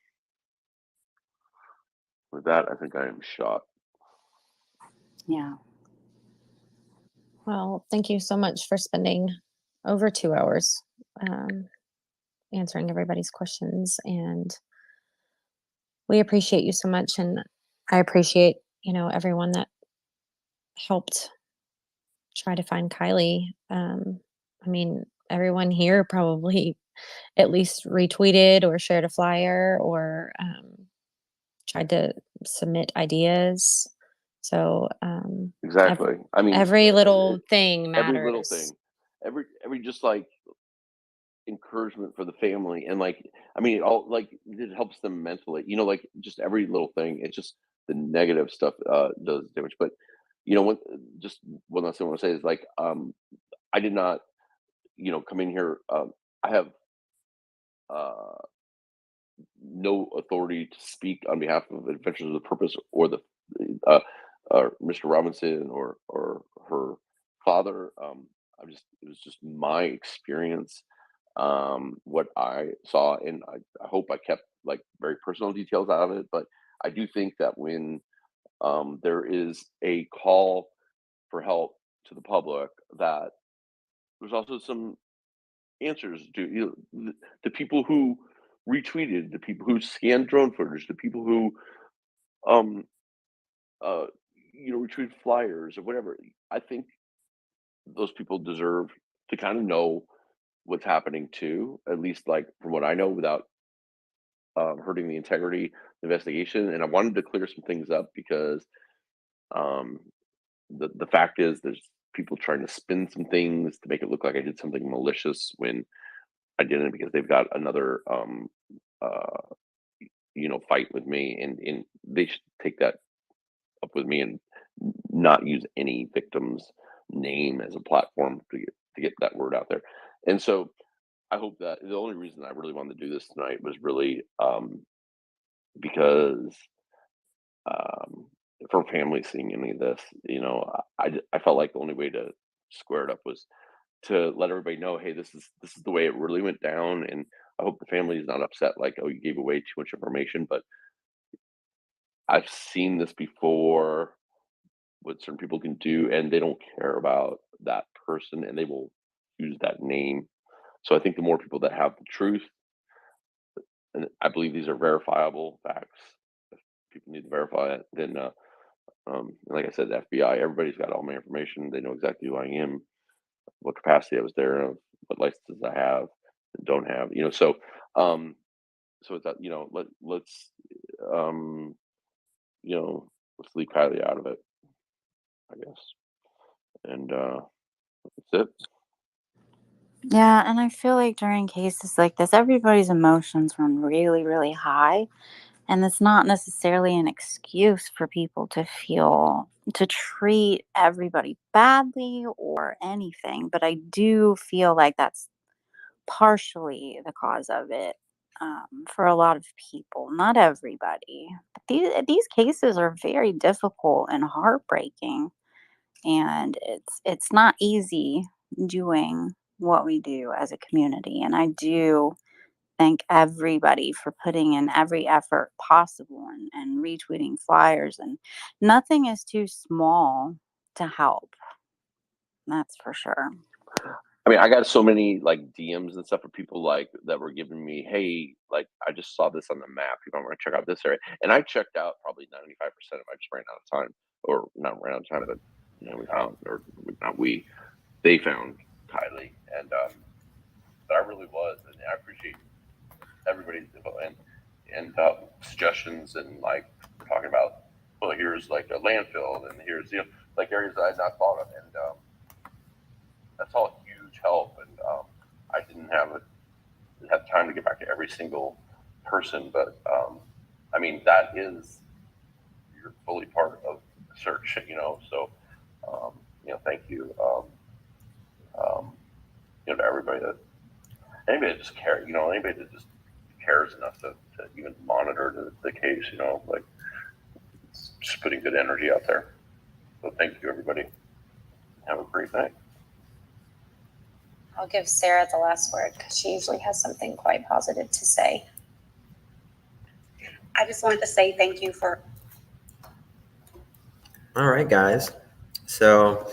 Speaker 2: With that, I think I am shot.
Speaker 12: Yeah.
Speaker 6: Well, thank you so much for spending over 2 hours answering everybody's questions. And we appreciate you so much. And I appreciate, everyone that helped try to find Kylie. I mean, everyone here probably at least retweeted or shared a flyer or tried to submit ideas. So
Speaker 2: Exactly. I mean,
Speaker 6: every little thing
Speaker 2: every little
Speaker 6: matters.
Speaker 2: thing, every just like encouragement for the family, and like, I mean, it helps them mentally, like just every little thing. It's just the negative stuff does damage. But just one last thing I want to say is like, I did not, come in here. I have uh, no authority to speak on behalf of Adventures of the Purpose or the uh, Mr. Robinson or her father. It was just my experience, what I saw, and I hope I kept like very personal details out of it. But I do think that when there is a call for help to the public, that there's also some answers to the people who retweeted, the people who scanned drone footage, the people who um uh retweeted flyers or whatever. I think those people deserve to kind of know what's happening too, at least like from what I know, without hurting the integrity of the investigation. And I wanted to clear some things up because um the fact is there's people trying to spin some things to make it look like I did something malicious when I didn't, because they've got another uh fight with me, and they should take that up with me and not use any victim's name as a platform to get that word out there. And so I hope that the only reason I really wanted to do this tonight was really because um for families seeing any of this, I felt like the only way to square it up was to let everybody know, hey, this is the way it really went down. And I hope the family is not upset like, oh, you gave away too much information. But I've seen this before, what certain people can do, and they don't care about that person, and they will use that name. So I think the more people that have the truth, and I believe these are verifiable facts, if people need to verify it, then like I said, the FBI, everybody's got all my information. They know exactly who I am, what capacity I was there, what licenses I have and don't have. Um, so it's that, um, let's leave Kylie out of it, I guess. And that's it.
Speaker 12: Yeah, and I feel like during cases like this, everybody's emotions run really, really high. And it's not necessarily an excuse for people to treat everybody badly or anything. But I do feel like that's partially the cause of it, for a lot of people, not everybody. But these cases are very difficult and heartbreaking, and it's not easy doing what we do as a community. And I do thank everybody for putting in every effort possible and retweeting flyers, and nothing is too small to help. That's for sure.
Speaker 2: I mean, I got so many like DMs and stuff for people like that were giving me, hey, like I just saw this on the map. You might want to check out this area. And I checked out probably 95% of it. I just ran out of time, or not ran out of time, but we found, or not we, they found Kylie, and but I really was, and I appreciate everybody's input and suggestions, and like we're talking about, well, here's like a landfill, and here's like areas that I had not thought of, and that's all huge help. And I didn't have time to get back to every single person, but I mean you're fully part of the search, So thank you, to everybody anybody that just cares, anybody that just cares enough to even monitor the case, like it's just putting good energy out there. So thank you, everybody. Have a great night.
Speaker 6: I'll give Sarah the last word because she usually has something quite positive to say.
Speaker 18: I just wanted to say thank you for.
Speaker 1: All right, guys. So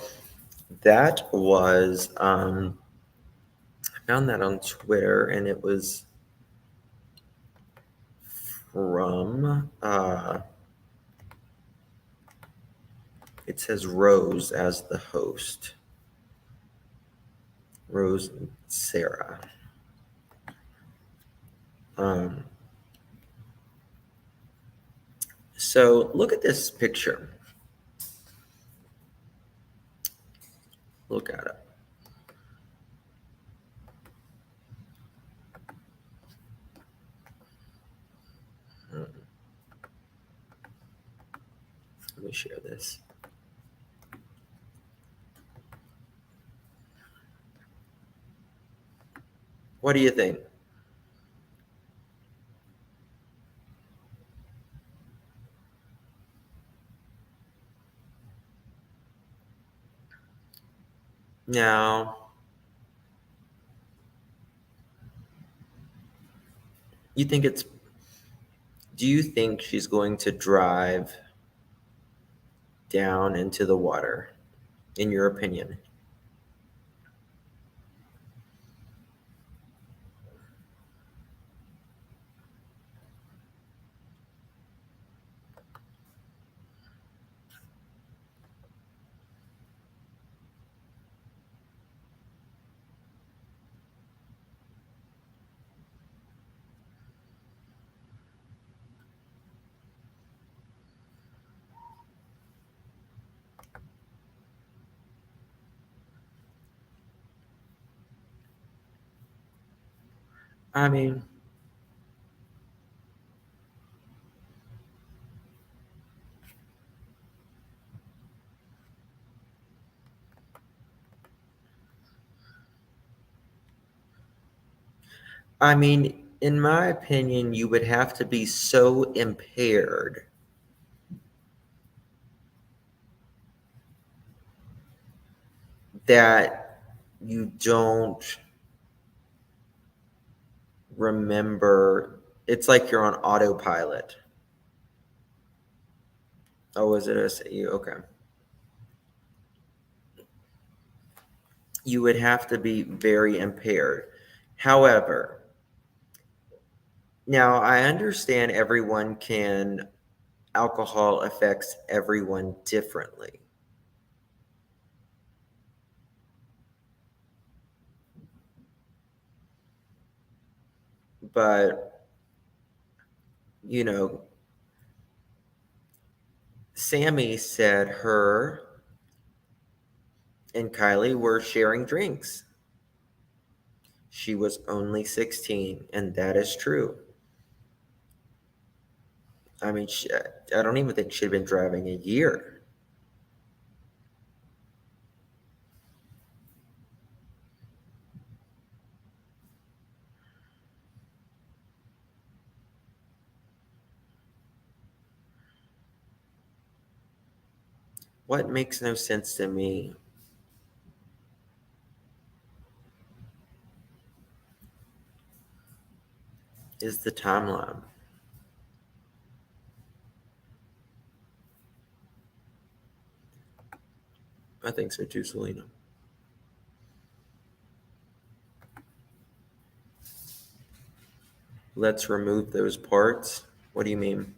Speaker 1: that was, I found that on Twitter, and it was from, it says Rose as the host. Rose and Sarah. So look at this picture. Look at it. Let me share this. What do you think? Now, do you think she's going to drive down into the water, in your opinion? I mean, in my opinion, you would have to be so impaired that you don't remember. It's like you're on autopilot. Oh, is it a okay? You would have to be very impaired. However, now I understand alcohol affects everyone differently. But, Sammy said her and Kiely were sharing drinks. She was only 16, and that is true. I don't even think she'd been driving a year. What makes no sense to me is the timeline. I think so too, Selena. Let's remove those parts. What do you mean?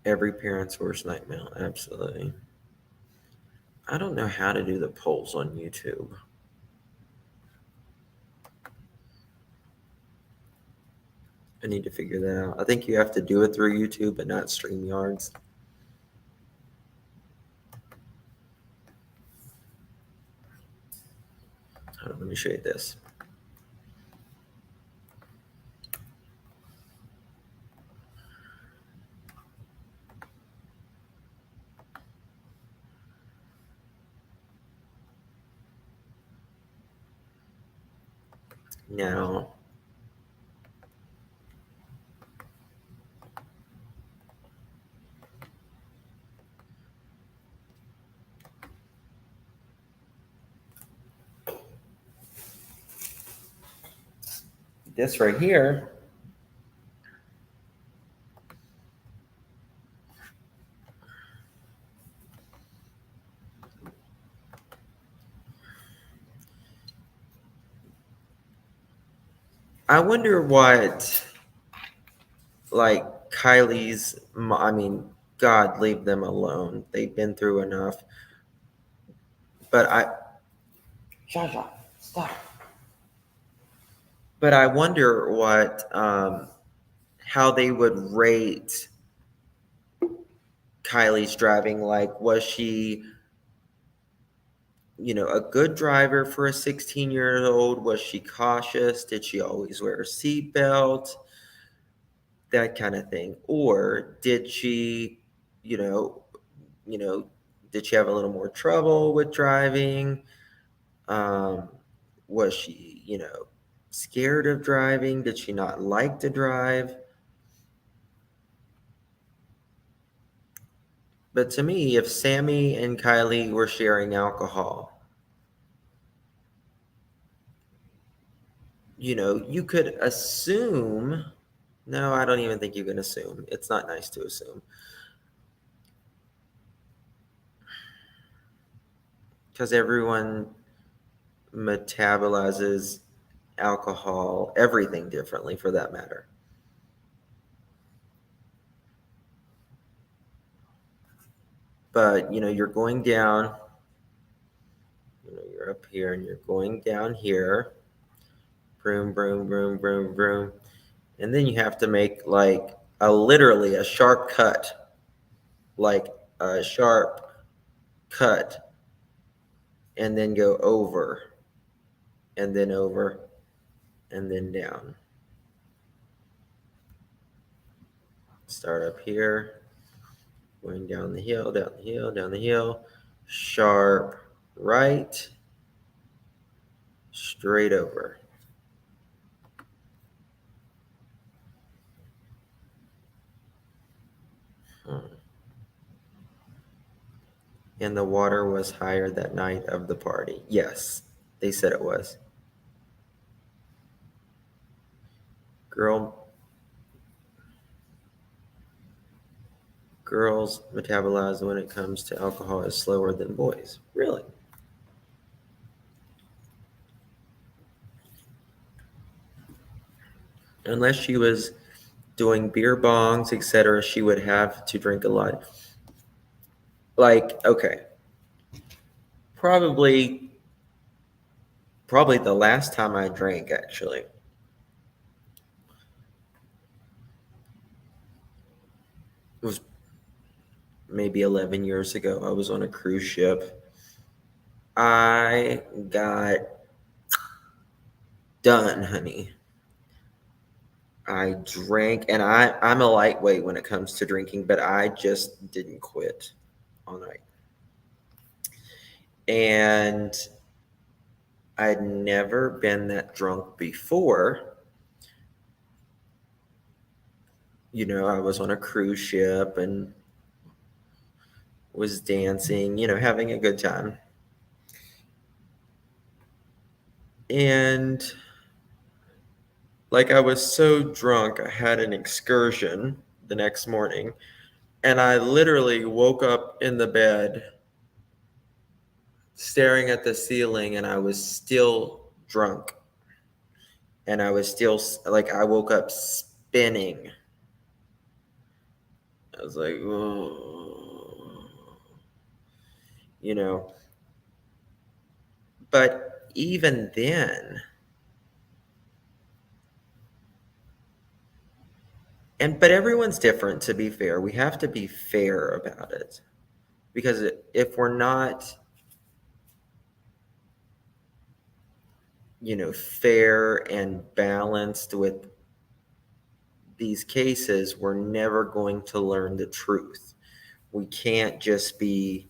Speaker 1: Every parent's worst nightmare. Absolutely. I don't know how to do the polls on YouTube. I need to figure that out. I think you have to do it through YouTube, but not StreamYards. Hold on, let me show you this. Now, this right here I wonder what, Kiely's, God, leave them alone. They've been through enough. But stop. But I wonder how they would rate Kiely's driving. Was she a good driver for a 16-year-old? Was she cautious? Did she always wear a seatbelt? That kind of thing. Or did she, did she have a little more trouble with driving? Was she, scared of driving? Did she not like to drive? But to me, if Sammy and Kiely were sharing alcohol, you could assume. No, I don't even think you can assume. It's not nice to assume. Because everyone metabolizes alcohol, everything differently for that matter. But, you're going down, you're up here and you're going down here. Broom, broom, broom, broom, broom. And then you have to make like literally a sharp cut, like a sharp cut, and then go over, and then over, and then down. Start up here, going down the hill, down the hill, down the hill, sharp right, straight over. And the water was higher that night of the party. Yes, they said it was. Girls metabolize when it comes to alcohol is slower than boys. Really? Unless she was doing beer bongs, etc., she would have to drink a lot. Like, okay. Probably the last time I drank, actually, was maybe 11 years ago. I was on a cruise ship. I got done, honey. I drank, and I'm a lightweight when it comes to drinking, but I just didn't quit all night. And I'd never been that drunk before. I was on a cruise ship and was dancing, having a good time. And like I was so drunk, I had an excursion the next morning, and I literally woke up in the bed staring at the ceiling, and I was still drunk. And I was still, like, I woke up spinning. I was like, oh, But even then, but everyone's different, to be fair. We have to be fair about it. Because if we're not, fair and balanced with these cases, we're never going to learn the truth. We can't just be,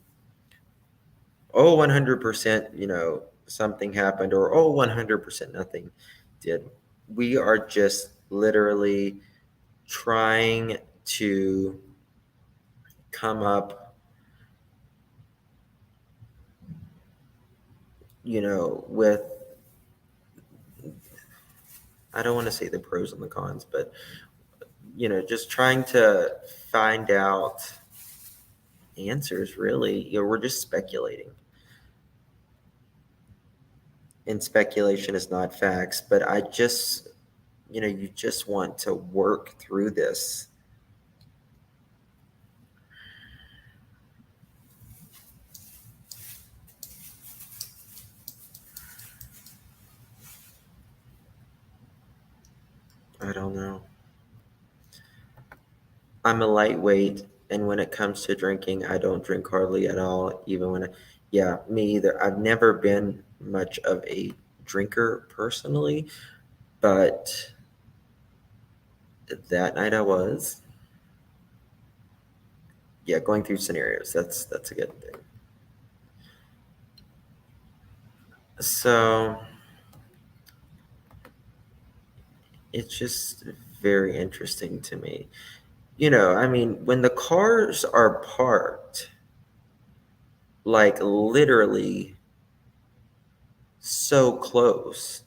Speaker 1: 100%, something happened, or 100% nothing did. We are just literally trying to come up, with, I don't want to say the pros and the cons, but, just trying to find out answers, really. We're just speculating. And speculation is not facts, but I just, you just want to work through this. I don't know. I'm a lightweight, and when it comes to drinking, I don't drink hardly at all, even when Yeah, me either. I've never been much of a drinker personally, but that night I was. Yeah, going through scenarios. That's a good thing. So it's just very interesting to me. I mean, when the cars are parked, like literally so close.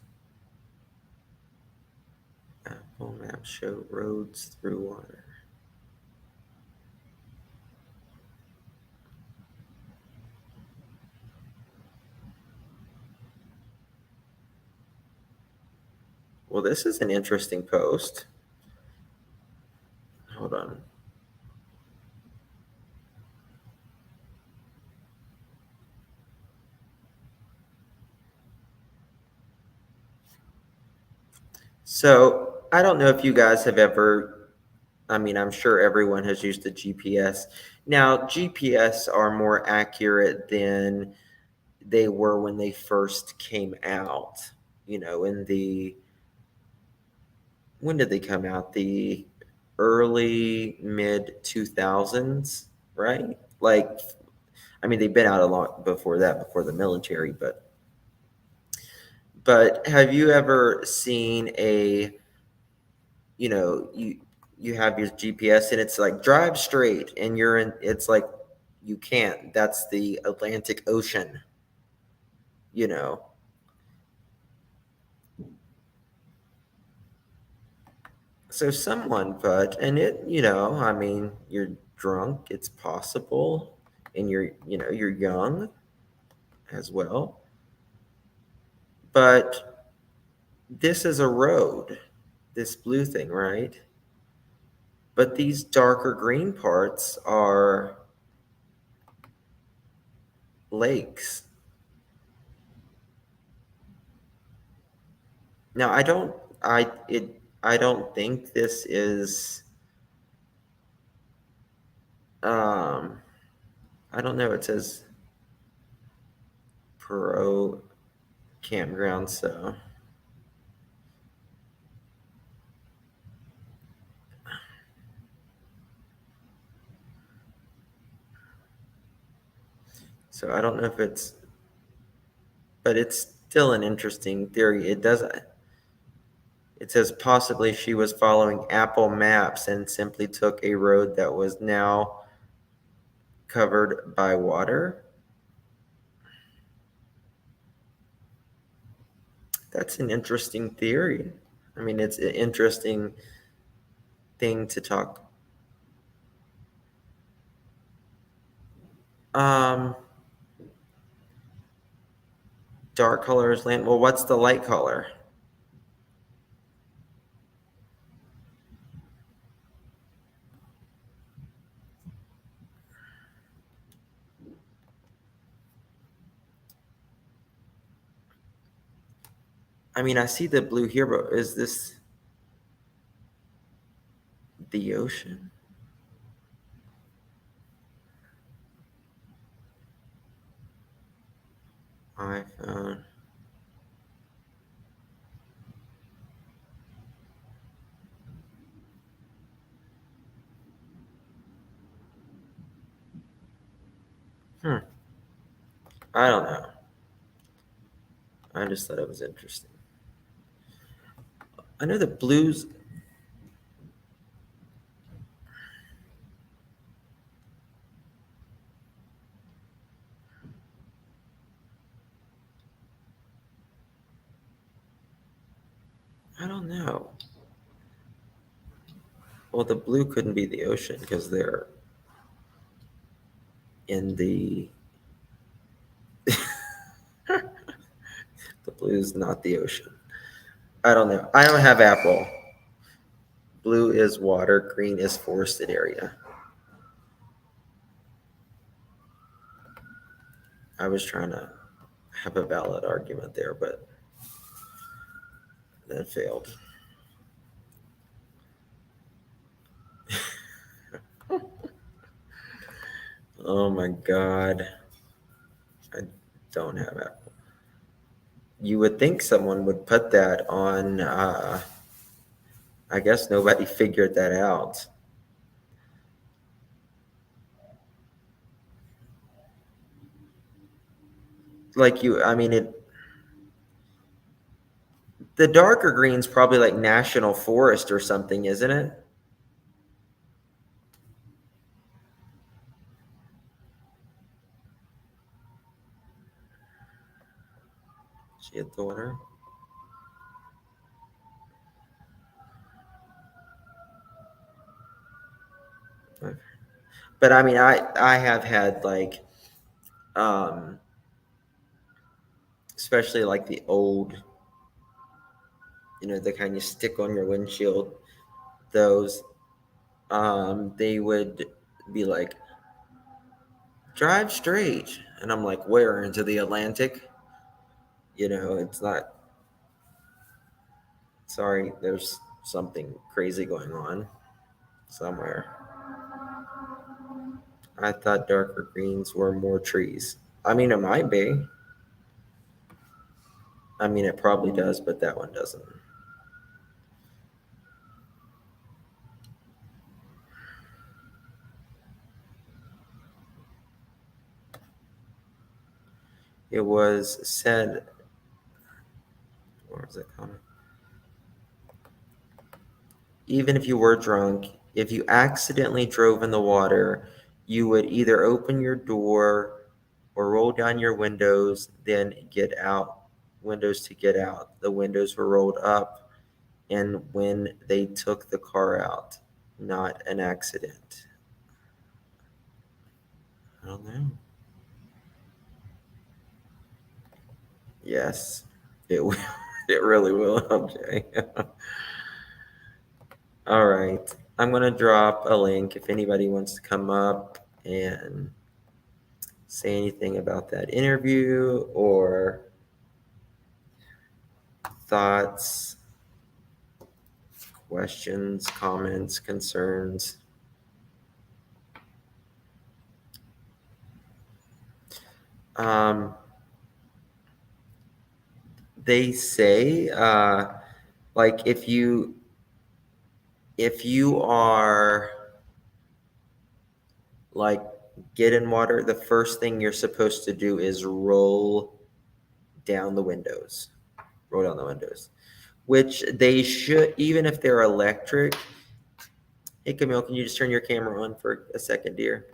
Speaker 1: Apple Maps show roads through water. Well, this is an interesting post. Hold on. So I don't know if you guys have ever, I mean, I'm sure everyone has used the GPS. Now, GPS are more accurate than they were when they first came out, when did they come out? The early mid 2000s, right? Like, I mean, they've been out a lot before that, before the military, but have you ever seen you have your GPS and it's like drive straight and it's like you can't. That's the Atlantic Ocean, you know. So someone put, and I mean, you're drunk, it's possible, and you're young as well. But this is a road, this blue thing, right? But these darker green parts are lakes. Now I don't think this is um I don't know, it says pro campground, so I don't know if but it's still an interesting theory. It says possibly she was following Apple Maps and simply took a road that was now covered by water. That's an interesting theory. I mean, it's an interesting thing to talk. Dark color is land. Well, what's the light color? I mean, I see the blue here, but is this the ocean? iPhone. I don't know. I just thought it was interesting. I know the blues. I don't know. Well, the blue couldn't be the ocean because they're in the. The blue is not the ocean. I don't know. I don't have Apple. Blue is water, green is forested area. I was trying to have a valid argument there, but that failed. Oh my God. I don't have Apple. You would think someone would put that on, I guess nobody figured that out. Like the darker green's probably like national forest or something, isn't it? She a daughter. But I mean, I have had like, especially like the old, the kind you stick on your windshield, those, they would be like, drive straight. And I'm like, where? Into the Atlantic? It's not, sorry, there's something crazy going on somewhere. I thought darker greens were more trees. I mean, it might be. I mean, it probably does, but that one doesn't. It was said, where was that comment? Even if you were drunk, if you accidentally drove in the water, you would either open your door or roll down your windows, then get out. Windows to get out. The windows were rolled up, and when they took the car out, not an accident. I don't know. Yes, it will. It really will, MJ. All right. I'm going to drop a link if anybody wants to come up and say anything about that interview or thoughts, questions, comments, concerns. They say, like if you are like get in water, the first thing you're supposed to do is roll down the windows. Roll down the windows, which they should, even if they're electric. Hey, Camille, can you just turn your camera on for a second, dear?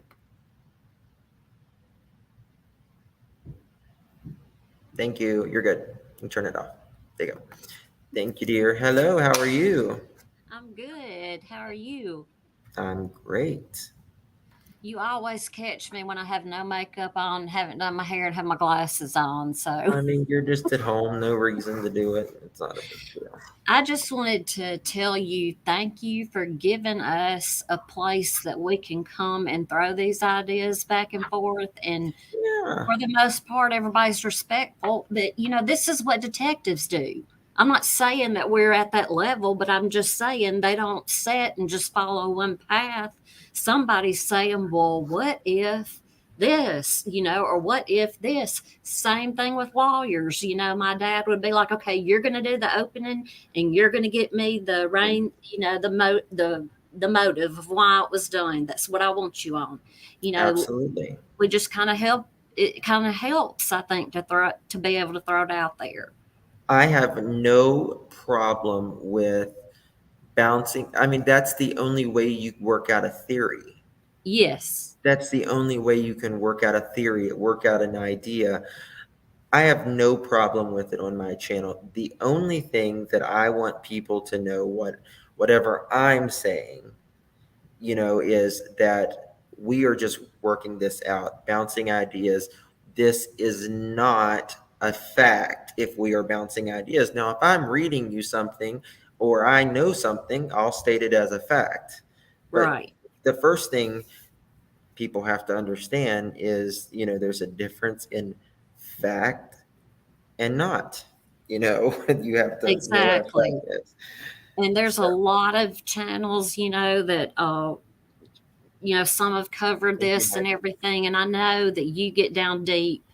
Speaker 1: Thank you. You're good. You can turn it off. There you go. Thank you, dear. Hello, how are you?
Speaker 19: I'm good. How are you?
Speaker 1: I'm great.
Speaker 19: You always catch me when I have no makeup on, haven't done my hair, and have my glasses on. So
Speaker 1: I mean, you're just at home, no reason to do it. It's not a big deal.
Speaker 19: I just wanted to tell you thank you for giving us a place that we can come and throw these ideas back and forth. And for the most part, everybody's respectful. That, this is what detectives do. I'm not saying that we're at that level, but I'm just saying they don't sit and just follow one path. Somebody's saying, well, what if this, or what if this? Same thing with lawyers. My dad would be like, okay, you're going to do the opening and you're going to get me the the motive of why it was done. That's what I want you on.
Speaker 1: Absolutely.
Speaker 19: We just kind of help. It kind of helps, I think, to be able to throw it out there.
Speaker 1: I have no problem with bouncing. I mean, that's the only way you work out a theory.
Speaker 19: Yes.
Speaker 1: That's the only way you can work out a theory, work out an idea. I have no problem with it on my channel. The only thing that I want people to know, whatever I'm saying, is that we are just working this out, bouncing ideas. This is not a fact if we are bouncing ideas. Now, if I'm reading you something or I know something, I'll state it as a fact. But
Speaker 19: right.
Speaker 1: The first thing people have to understand is, there's a difference in fact and not. You have to
Speaker 19: exactly.
Speaker 1: know what fact is.
Speaker 19: And there's a lot of channels, that some have covered this and everything. And I know that you get down deep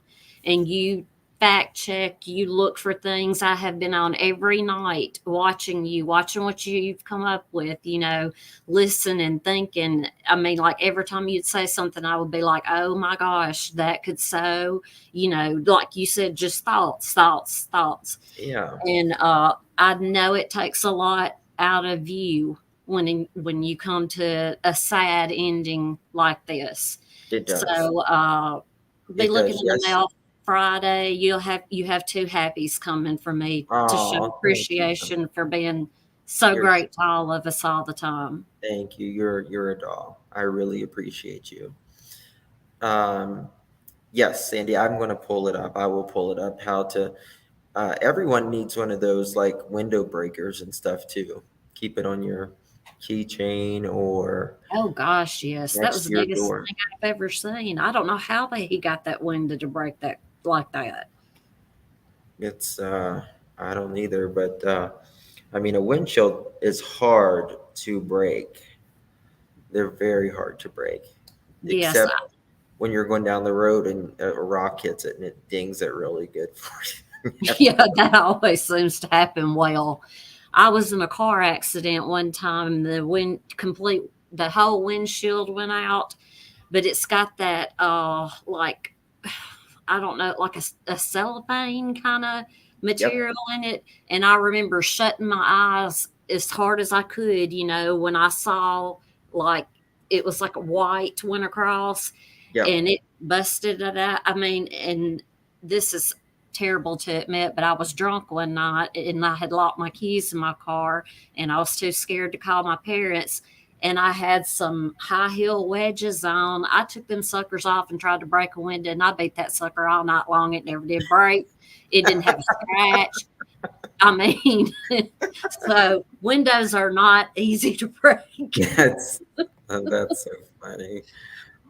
Speaker 19: and you fact check, you look for things. I have been on every night watching you, watching what you've come up with, listen and thinking. I mean, like every time you'd say something, I would be like, oh my gosh, that could so, like you said, just thoughts.
Speaker 1: Yeah,
Speaker 19: And I know it takes a lot out of you when you come to a sad ending like this.
Speaker 1: it does.
Speaker 19: So be
Speaker 1: It
Speaker 19: looking
Speaker 1: does.
Speaker 19: in the
Speaker 1: Yes.
Speaker 19: mail Friday. You have 2 happies coming from me to show
Speaker 1: Oh, thank you.
Speaker 19: appreciation for being so
Speaker 1: You're
Speaker 19: great to all of us all the time.
Speaker 1: Thank you. You're a doll. I really appreciate you. Yes, Sandy, I'm going to pull it up. I will pull it up. How to? Everyone needs one of those like window breakers and stuff too. Keep it on your keychain or
Speaker 19: Oh gosh, yes, that was
Speaker 1: next
Speaker 19: the
Speaker 1: to your
Speaker 19: biggest
Speaker 1: door.
Speaker 19: thing I've ever seen. I don't know how he got that window to break that like that.
Speaker 1: It's I don't either, but I mean, a windshield is hard to break. They're very hard to break,
Speaker 19: Yes,
Speaker 1: except when you're going down the road and a rock hits it and it dings it really good for you.
Speaker 19: yeah, that always seems to happen. Well, I was in a car accident one time. The whole windshield went out, but it's got that like I don't know, like a cellophane kind of material in it. And I remember shutting my eyes as hard as I could, when I saw like it was like a white went across and it busted it out. I mean, and this is terrible to admit, but I was drunk one night and I had locked my keys in my car and I was too scared to call my parents. And I had some high heel wedges on. I took them suckers off and tried to break a window, and I beat that sucker all night long. It never did break. It didn't have a scratch. I mean, so windows are not easy to break.
Speaker 1: That's so funny.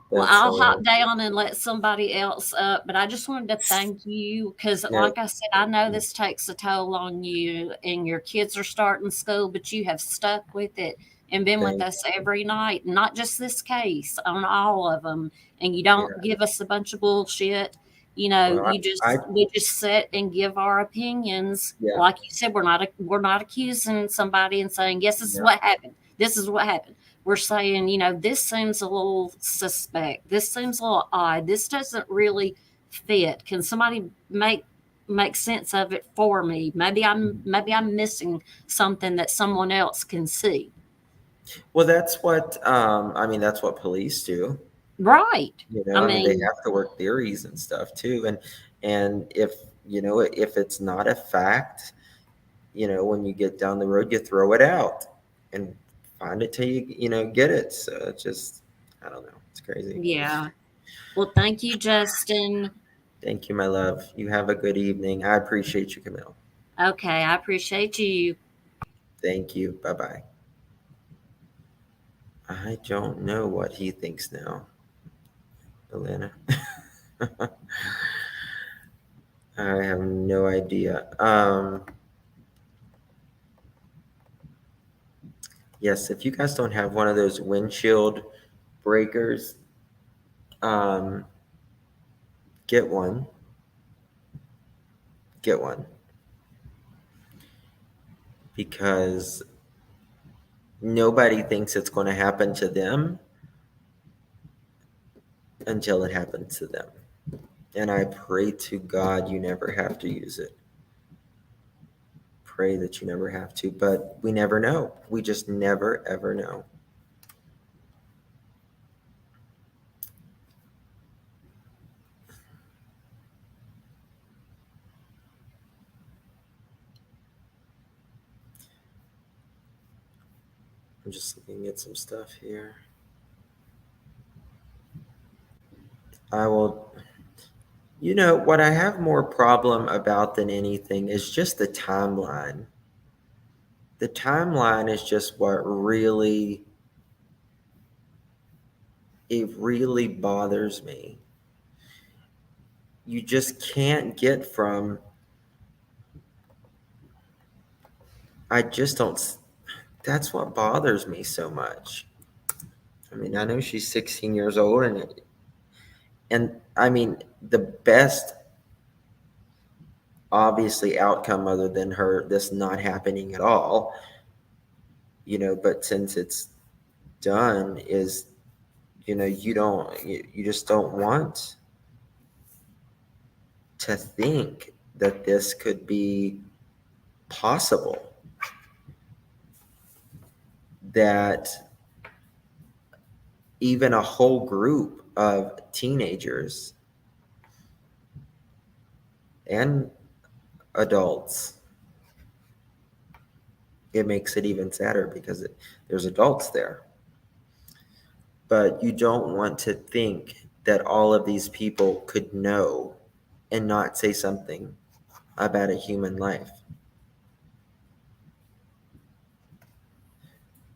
Speaker 19: Well,
Speaker 1: That's
Speaker 19: I'll hop
Speaker 1: hilarious.
Speaker 19: down and let somebody else up, but I just wanted to thank you because, like I said, I know this takes a toll on you and your kids are starting school, but you have stuck with it and been with us every night, not just this case, on all of them. And you don't give us a bunch of bullshit.
Speaker 1: Well,
Speaker 19: We just sit and give our opinions. Like you said, we're not accusing somebody and saying, yes, this is what happened. This is what happened. We're saying, this seems a little suspect. This seems a little odd. This doesn't really fit. Can somebody make sense of it for me? Maybe I'm missing something that someone else can see.
Speaker 1: Well, that's what I mean. That's what police do,
Speaker 19: right?
Speaker 1: I mean, they have to work theories and stuff too. And if if it's not a fact, when you get down the road, you throw it out and find it till you get it. So it's just, I don't know. It's crazy.
Speaker 19: Yeah. Well, thank you, Justin.
Speaker 1: Thank you, my love. You have a good evening. I appreciate you, Camille.
Speaker 19: Okay, I appreciate you.
Speaker 1: Thank you. Bye-bye. I don't know what he thinks now, Elena. I have no idea. Yes, if you guys don't have one of those windshield breakers, get one. Get one. Because nobody thinks it's going to happen to them until it happens to them. And I pray to God you never have to use it. Pray that you never have to, but we never know. We just never, ever know. I'm just looking at some stuff here. I will, what I have more problem about than anything is just the timeline. The timeline is just what really bothers me. You just can't get from, I just don't, that's what bothers me so much. I mean, I know she's 16 years old and I mean, the best obviously outcome other than this not happening at all, but since it's done, is, you just don't want to think that this could be possible, that even a whole group of teenagers and adults, it makes it even sadder because there's adults there. But you don't want to think that all of these people could know and not say something about a human life.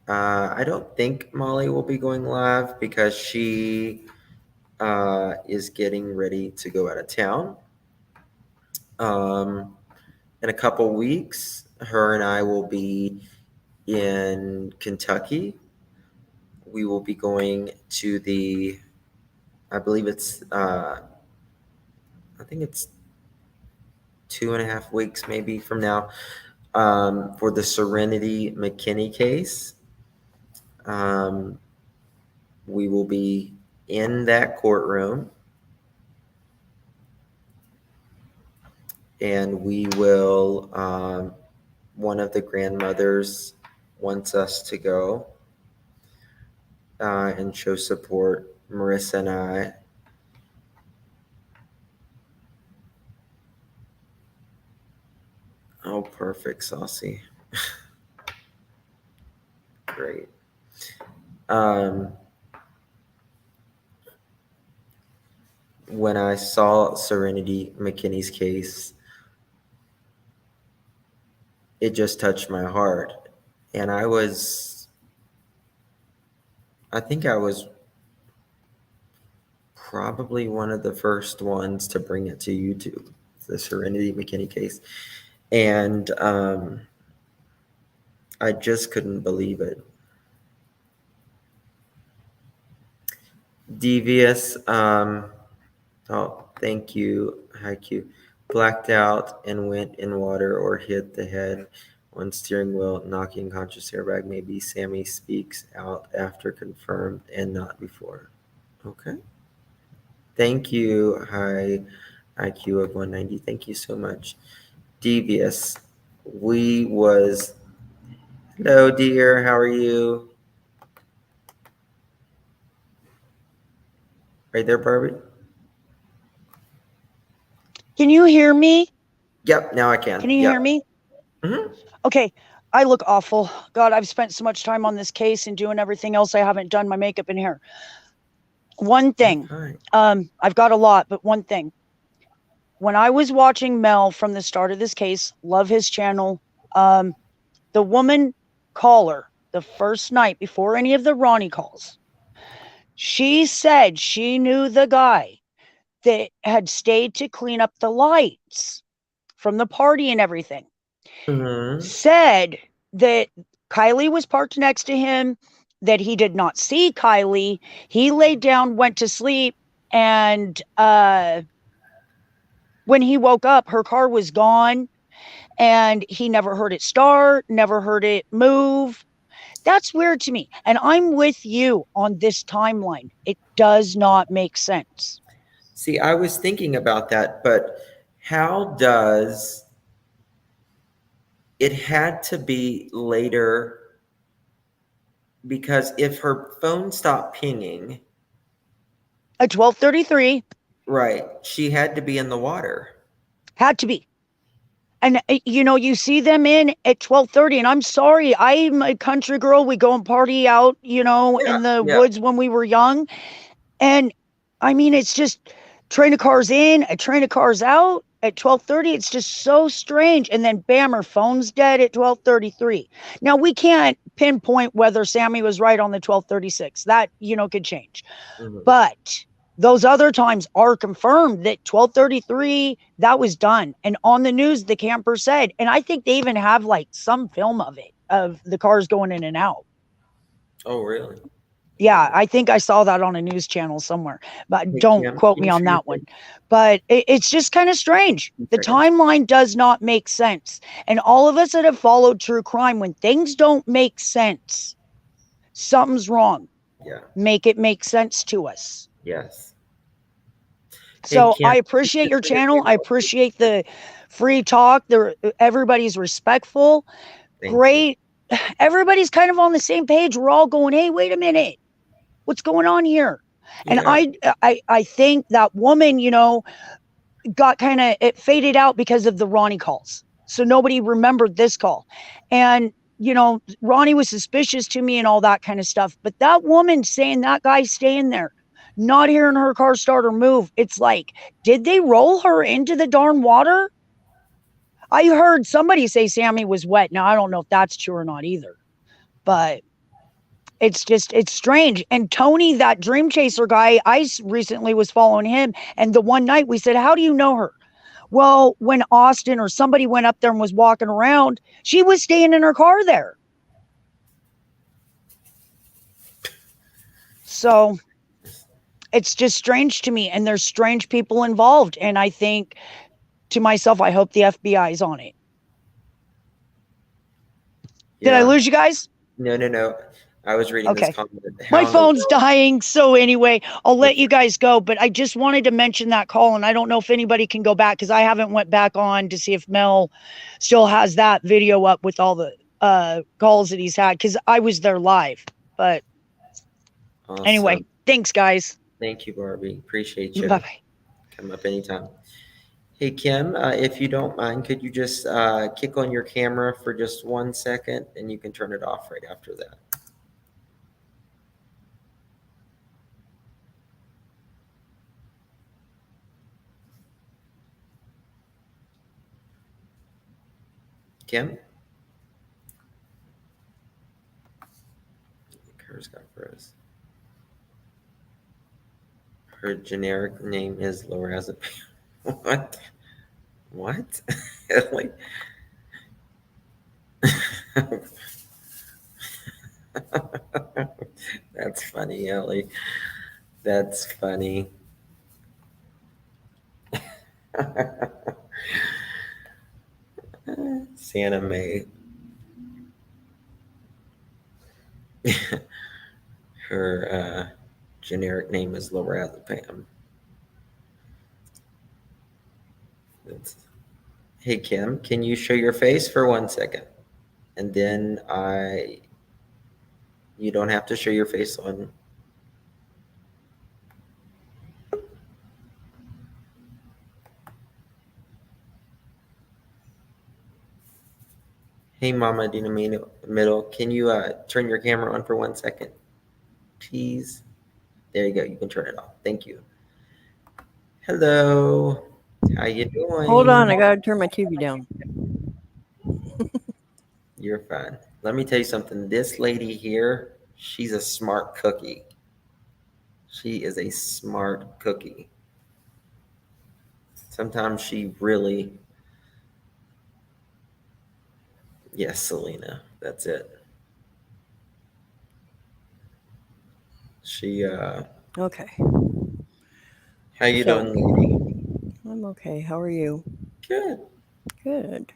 Speaker 1: I don't think Molly will be going live because she is getting ready to go out of town. In a couple weeks, her and I will be in Kentucky. We will be going to I believe it's, I think it's 2.5 weeks maybe from now, for the Serenity McKinney case. We will be in that courtroom, and we will, one of the grandmothers wants us to go and show support. Marissa and I. Oh, perfect, Saucy. Great. When I saw Serenity McKinney's case, it just touched my heart. And I think I was probably one of the first ones to bring it to YouTube, the Serenity McKinney case. And I just couldn't believe it. Devious, oh, thank you, Haiku. Blacked out and went in water or hit the head on steering wheel, knocking conscious airbag. Maybe Sammy speaks out after confirmed and not before. Okay. Thank you. Hi, IQ of 190. Thank you so much. Devious. Hello, dear. How are you? Right there, Barbie?
Speaker 20: Can you hear me?
Speaker 1: Yep, now I can.
Speaker 20: Can you hear me?
Speaker 1: Mm-hmm.
Speaker 20: Okay, I look awful. God, I've spent so much time on this case and doing everything else. I haven't done my makeup and hair. One thing, I've got a lot, but one thing. When I was watching Mel from the start of this case, love his channel, the woman caller, the first night before any of the Ronnie calls, she said she knew the guy that had stayed to clean up the lights from the party and everything.
Speaker 1: Mm-hmm.
Speaker 20: Said that Kiely was parked next to him, that he did not see Kiely. He laid down, went to sleep, and when he woke up, her car was gone, and he never heard it start, never heard it move. That's weird to me. And I'm with you on this timeline. It does not make sense.
Speaker 1: See, I was thinking about that, but how does it had to be later? Because if her phone stopped pinging
Speaker 20: at 12:33,
Speaker 1: right, she had to be in the water.
Speaker 20: Had to be. And you see them in at 12:30, and I'm sorry, I'm a country girl. We go and party out, in the woods when we were young. And I mean, it's just train of cars in, a train of cars out at 12:30. It's just so strange. And then bam, her phone's dead at 12:33. Now we can't pinpoint whether Sammy was right on the 12:36. That, could change.
Speaker 1: Mm-hmm.
Speaker 20: But those other times are confirmed that 12:33, that was done. And on the news, the camper said, and I think they even have like some film of it, of the cars going in and out.
Speaker 1: Oh, really?
Speaker 20: Yeah, I think I saw that on a news channel somewhere, but
Speaker 1: Hey,
Speaker 20: don't
Speaker 1: Kim,
Speaker 20: quote
Speaker 1: can
Speaker 20: me
Speaker 1: you
Speaker 20: on
Speaker 1: share your
Speaker 20: that one. But it's just kind of strange. The
Speaker 1: seconds?
Speaker 20: timeline does not make sense. And all of us that have followed true crime, when things don't make sense, something's wrong.
Speaker 1: Yeah.
Speaker 20: Make it make sense to us.
Speaker 1: Yes. Hey,
Speaker 20: So
Speaker 1: Kim,
Speaker 20: I appreciate your channel. I appreciate the free talk. Everybody's respectful.
Speaker 1: Thank you.
Speaker 20: Great. Everybody's kind of on the same page. We're all going, hey, wait a minute. What's going on here? And
Speaker 1: Yeah.
Speaker 20: I think that woman, got kind of, it faded out because of the Ronnie calls. So nobody remembered this call. And, Ronnie was suspicious to me and all that kind of stuff. But that woman saying that guy's staying there, not hearing her car start or move, it's like, did they roll her into the darn water? I heard somebody say Sammy was wet. Now, I don't know if that's true or not either. But it's strange. And Tony, that dream chaser guy, I recently was following him. And the one night we said, how do you know her? Well, when Austin or somebody went up there and was walking around, she was staying in her car there. So it's just strange to me. And there's strange people involved. And I think to myself, I hope the FBI is on it. Did I lose you guys?
Speaker 1: No. I was reading this comment.
Speaker 20: My phone's dying. So anyway, I'll let you guys go. But I just wanted to mention that call. And I don't know if anybody can go back because I haven't went back on to see if Mel still has that video up with all the calls that he's had because I was there live. But anyway, thanks, guys.
Speaker 1: Thank you, Barbie. Appreciate you.
Speaker 20: Bye-bye.
Speaker 1: Come up anytime. Hey, Kim, if you don't mind, could you just kick on your camera for just 1 second and you can turn it off right after that. Kim? Hers got froze. Her generic name is Lorazepam. What? What? Like, that's funny, Ellie. That's funny. Santa May. Her generic name is Lorazepam. Hey, Kim, can you show your face for 1 second? And then you don't have to show your face on. Hey, Mama Dina Middle, can you turn your camera on for 1 second? Please. There you go. You can turn it off. Thank you. Hello. How you doing?
Speaker 19: Hold on. I got to turn my TV down.
Speaker 1: You're fine. Let me tell you something. This lady here, she's a smart cookie. She is a smart cookie. Sometimes she really... Yes, Selena. That's it. She,
Speaker 19: Okay.
Speaker 1: How you doing, lady?
Speaker 19: I'm okay. How are you?
Speaker 1: Good.
Speaker 19: Good.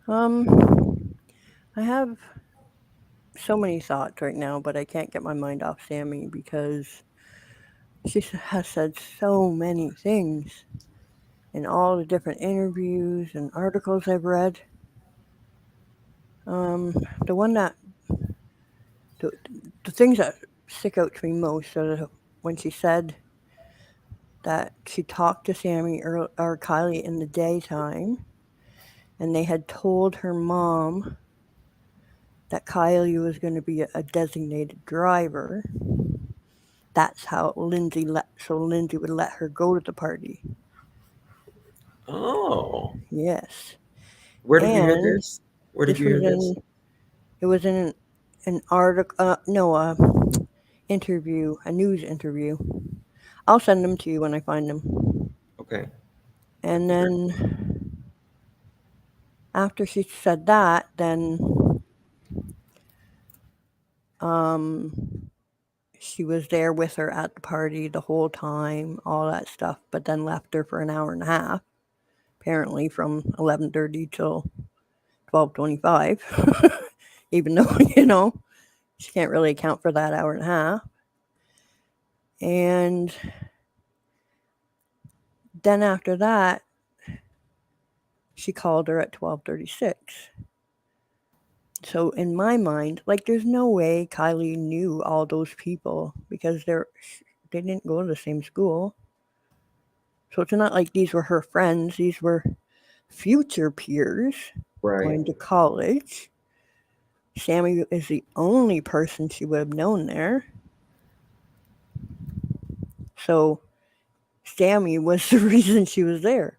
Speaker 19: I have so many thoughts right now, but I can't get my mind off Sammy because she has said so many things in all the different interviews and articles I've read. The one that the things that stick out to me most are when she said that she talked to Sammy or Kiely in the daytime, and they had told her mom that Kiely was going to be a designated driver. That's how Lindsay would let her go to the party.
Speaker 1: Oh.
Speaker 19: Yes.
Speaker 1: Where did you hear this? Where did you hear this?
Speaker 19: It was in an article, interview, a news interview. I'll send them to you when I find them.
Speaker 1: Okay.
Speaker 19: And then after she said that, then she was there with her at the party the whole time, all that stuff, but then left her for an hour and a half, apparently from 11:30 till 12:25. Even though, she can't really account for that hour and a half. And then after that, she called her at 12:36. So in my mind, like, there's no way Kiely knew all those people because they didn't go to the same school. So it's not like these were her friends. These were future peers going to college. Sammy is the only person she would have known there. So Sammy was the reason she was there.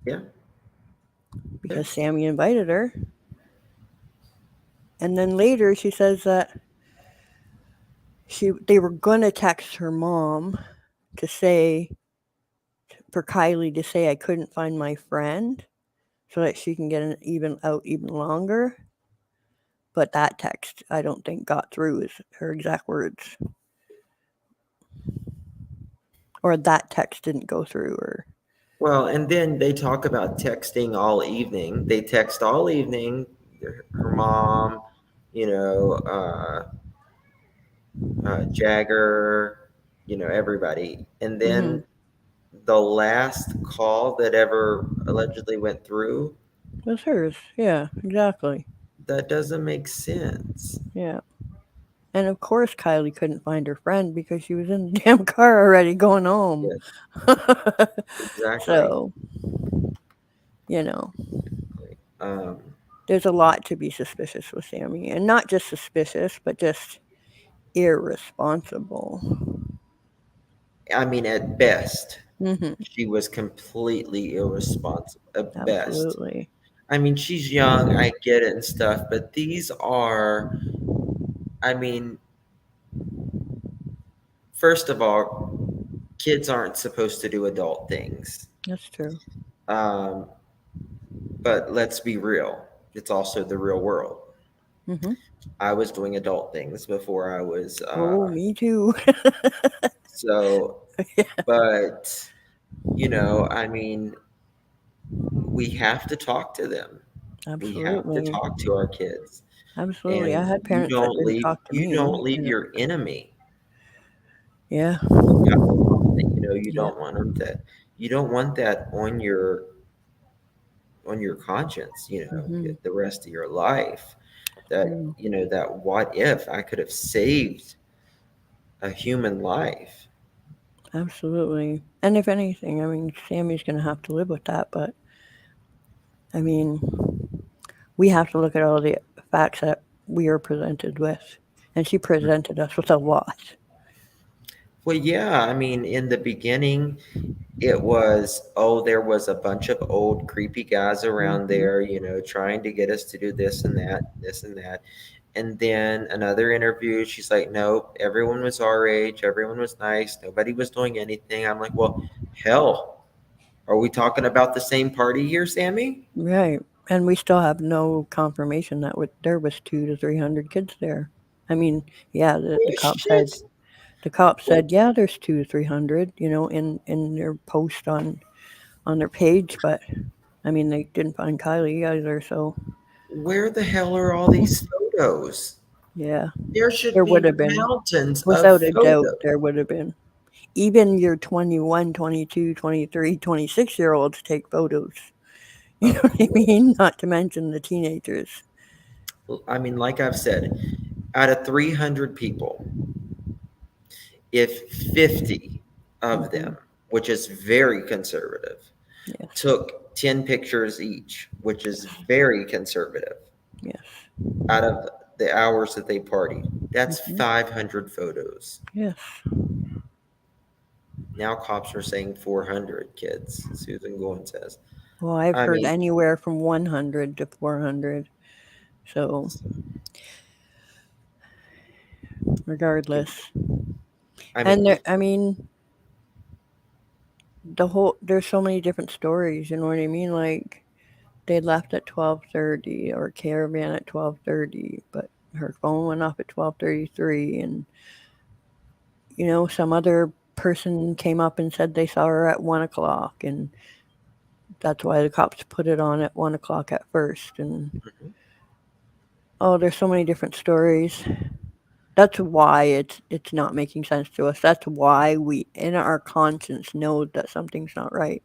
Speaker 1: Yeah.
Speaker 19: Because Sammy invited her. And then later she says that they were going to text her mom to say, for Kiely to say, I couldn't find my friend so that she can get even longer. But that text, I don't think got through, is her exact words. Or that text didn't go through.
Speaker 1: Well, and then they talk about texting all evening. They text all evening, her mom, Jagger, everybody. And then the last call that ever allegedly went through
Speaker 19: was hers. Yeah, exactly.
Speaker 1: That doesn't make sense.
Speaker 19: Yeah. And of course Kiely couldn't find her friend because she was in the damn car already going home.
Speaker 1: Yes. Exactly.
Speaker 19: So, there's a lot to be suspicious with Sammy. And not just suspicious, but just irresponsible.
Speaker 1: I mean, at best, she was completely irresponsible. At
Speaker 19: Absolutely.
Speaker 1: best. I mean, she's young, I get it and stuff, but these are, I mean, first of all, kids aren't supposed to do adult things.
Speaker 19: That's true.
Speaker 1: But let's be real. It's also the real world. I was doing adult things before I was.
Speaker 19: Oh, me too.
Speaker 1: So, but, I mean, we have to talk to them.
Speaker 19: Absolutely.
Speaker 1: We have to talk to our kids.
Speaker 19: Absolutely.
Speaker 1: And
Speaker 19: I had parents that didn't talk to me.
Speaker 1: You don't leave your enemy.
Speaker 19: Yeah.
Speaker 1: You don't want them to. You don't want that on your conscience. The rest of your life. That that what if I could have saved a human life.
Speaker 19: Absolutely. And if anything, I mean, Sammy's going to have to live with that. But I mean, we have to look at all the facts that we are presented with. And she presented us with a lot.
Speaker 1: Well, yeah. I mean, in the beginning, it was, there was a bunch of old creepy guys around there, trying to get us to do this and that. And then another interview, she's like, nope, everyone was our age. Everyone was nice. Nobody was doing anything. I'm like, well, hell, are we talking about the same party here, Sammy?
Speaker 19: Right. And we still have no confirmation that there was 200 to 300 kids there. I mean, yeah, the cop said, yeah, there's 200 to 300, in their post on their page. But I mean, they didn't find Kiely either. So
Speaker 1: where the hell are all these photos?
Speaker 19: Yeah.
Speaker 1: There
Speaker 19: would have been
Speaker 1: mountains
Speaker 19: without
Speaker 1: of
Speaker 19: a doubt.
Speaker 1: photos.
Speaker 19: There would have been. Even your 21, 22, 23, 26-year-olds take photos. You know what I mean? Not to mention the teenagers.
Speaker 1: I mean, like I've said, out of 300 people, if 50 of them, which is very conservative, took 10 pictures each, which is very conservative.
Speaker 19: Yes.
Speaker 1: Out of the hours that they partied, that's 500 photos.
Speaker 19: Yes.
Speaker 1: Now cops are saying 400 kids, Susan Goin says.
Speaker 19: Well, I've heard anywhere from 100 to 400. So, regardless. There's so many different stories, you know what I mean? Like, they left at 12:30 or caravan at 12:30, but
Speaker 20: her phone went off at 12:33, and some other person came up and said they saw her at 1 o'clock, and that's why the cops put it on at 1 o'clock at first. And there's so many different stories. That's why it's not making sense to us. That's why we, in our conscience, know that something's not right.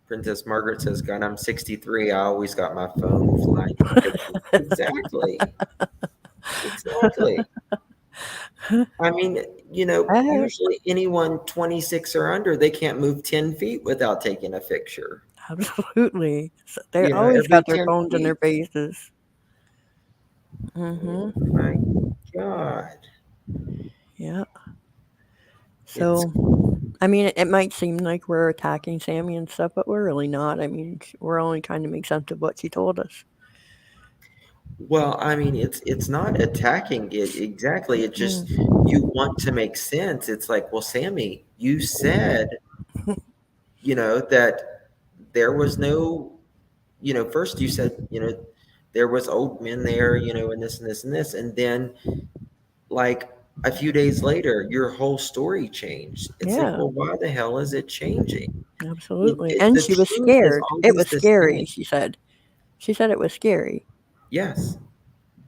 Speaker 1: Princess Margaret says, God, I'm 63. I always got my phone flying pictures. Exactly. Exactly. I mean, usually anyone 26 or under, they can't move 10 feet without taking a picture.
Speaker 20: Absolutely. So they always
Speaker 1: Every
Speaker 20: got their
Speaker 1: 10
Speaker 20: phones in
Speaker 1: feet.
Speaker 20: their faces.
Speaker 1: Oh my God.
Speaker 20: Yeah. So, I mean, it might seem like we're attacking Sammy and stuff, but we're really not. I mean, we're only trying to make sense of what she told us.
Speaker 1: Well, I mean, it's not attacking it exactly. It just you want to make sense. It's like, well, Sammy, you said, that there was no, first you said, there was old men there, and this and this and this, and then like a few days later, your whole story changed. It's like,
Speaker 20: Yeah.
Speaker 1: well, why the hell is it changing?
Speaker 20: Absolutely. And
Speaker 1: The
Speaker 20: she was
Speaker 1: truth is
Speaker 20: scared. It
Speaker 1: always
Speaker 20: was
Speaker 1: the
Speaker 20: scary,
Speaker 1: same.
Speaker 20: she said. She said it was scary.
Speaker 1: Yes.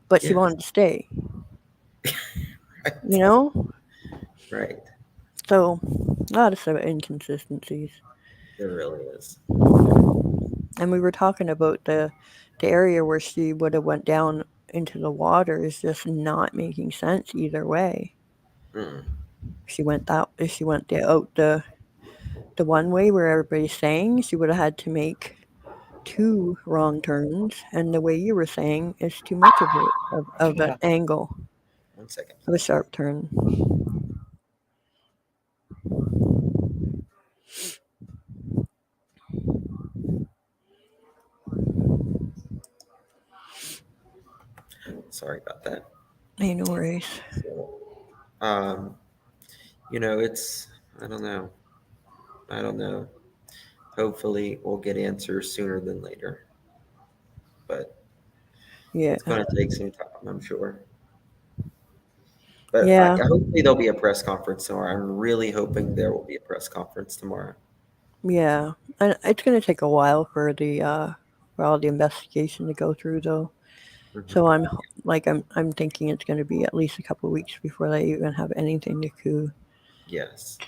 Speaker 20: But she
Speaker 1: Yes.
Speaker 20: wanted to stay.
Speaker 1: Right.
Speaker 20: So, a lot of inconsistencies.
Speaker 1: There really is.
Speaker 20: And we were talking about the area where she would have went down into the water is just not making sense either way. She went out the one way where everybody's saying she would have had to make 2 wrong turns, and the way you were saying is too much of an angle.
Speaker 1: 1 second.
Speaker 20: Of a sharp turn.
Speaker 1: Sorry about that.
Speaker 20: Hey, no worries.
Speaker 1: So, it's, I don't know. Hopefully we'll get answers sooner than later. But it's going to take some time, I'm sure. But hopefully there'll be a press conference tomorrow. I'm really hoping there will be a press conference tomorrow.
Speaker 20: Yeah, and it's going to take a while for all the investigation to go through, though. So I'm thinking it's going to be at least a couple of weeks before they even have anything to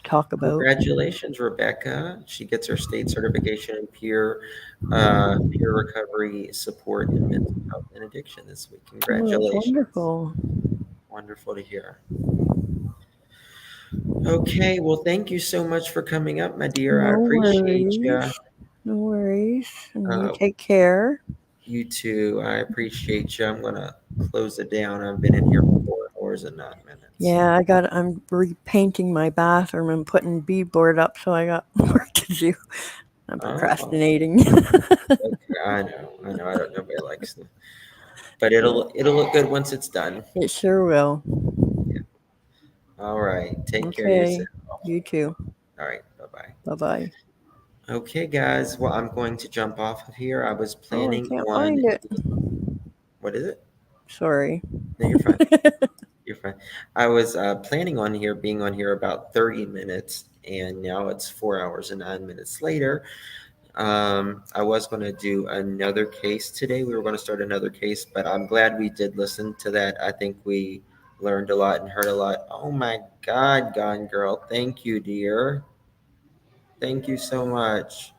Speaker 20: talk about.
Speaker 1: Congratulations, Rebecca. She gets her state certification in peer recovery support in mental health and addiction this week. Congratulations.
Speaker 20: Wonderful.
Speaker 1: Wonderful to hear. Okay, well, thank you so much for coming up, my dear. I appreciate you.
Speaker 20: No worries. And you take care.
Speaker 1: You too. I appreciate you. I'm going to close it down. I've been in here for 4 hours and 9 minutes.
Speaker 20: Yeah, I'm repainting my bathroom and putting beadboard up, so I got work to do. I'm procrastinating.
Speaker 1: Okay, I know. I don't know if I like stuff. But it'll look good once it's done.
Speaker 20: It sure will.
Speaker 1: Yeah. All right. Take care of yourself.
Speaker 20: You too.
Speaker 1: All right. Bye-bye.
Speaker 20: Bye-bye.
Speaker 1: Okay, guys. Well, I'm going to jump off of here. I was planning
Speaker 20: I can't
Speaker 1: on...
Speaker 20: find it.
Speaker 1: What is it?
Speaker 20: Sorry.
Speaker 1: No, you're fine. You're fine. I was planning on being on here about 30 minutes, and now it's 4 hours and 9 minutes later. I was going to do another case today. We were going to start another case, but I'm glad we did listen to that. I think we learned a lot and heard a lot. Oh my God, Gone Girl. Thank you, dear. Thank you so much.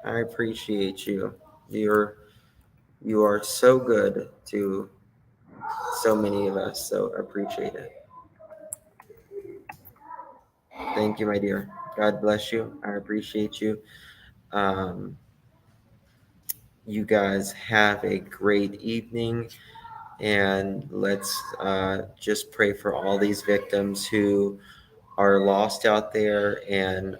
Speaker 1: I appreciate you. You are so good to so many of us, so appreciate it. Thank you, my dear. God bless you. I appreciate you. You guys have a great evening, and let's just pray for all these victims who are lost out there and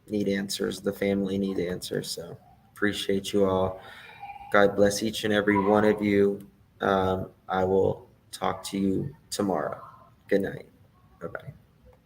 Speaker 1: need answers. The family need answers. So appreciate you all. God bless each and every one of you. I will talk to you tomorrow. Good night. Bye-bye.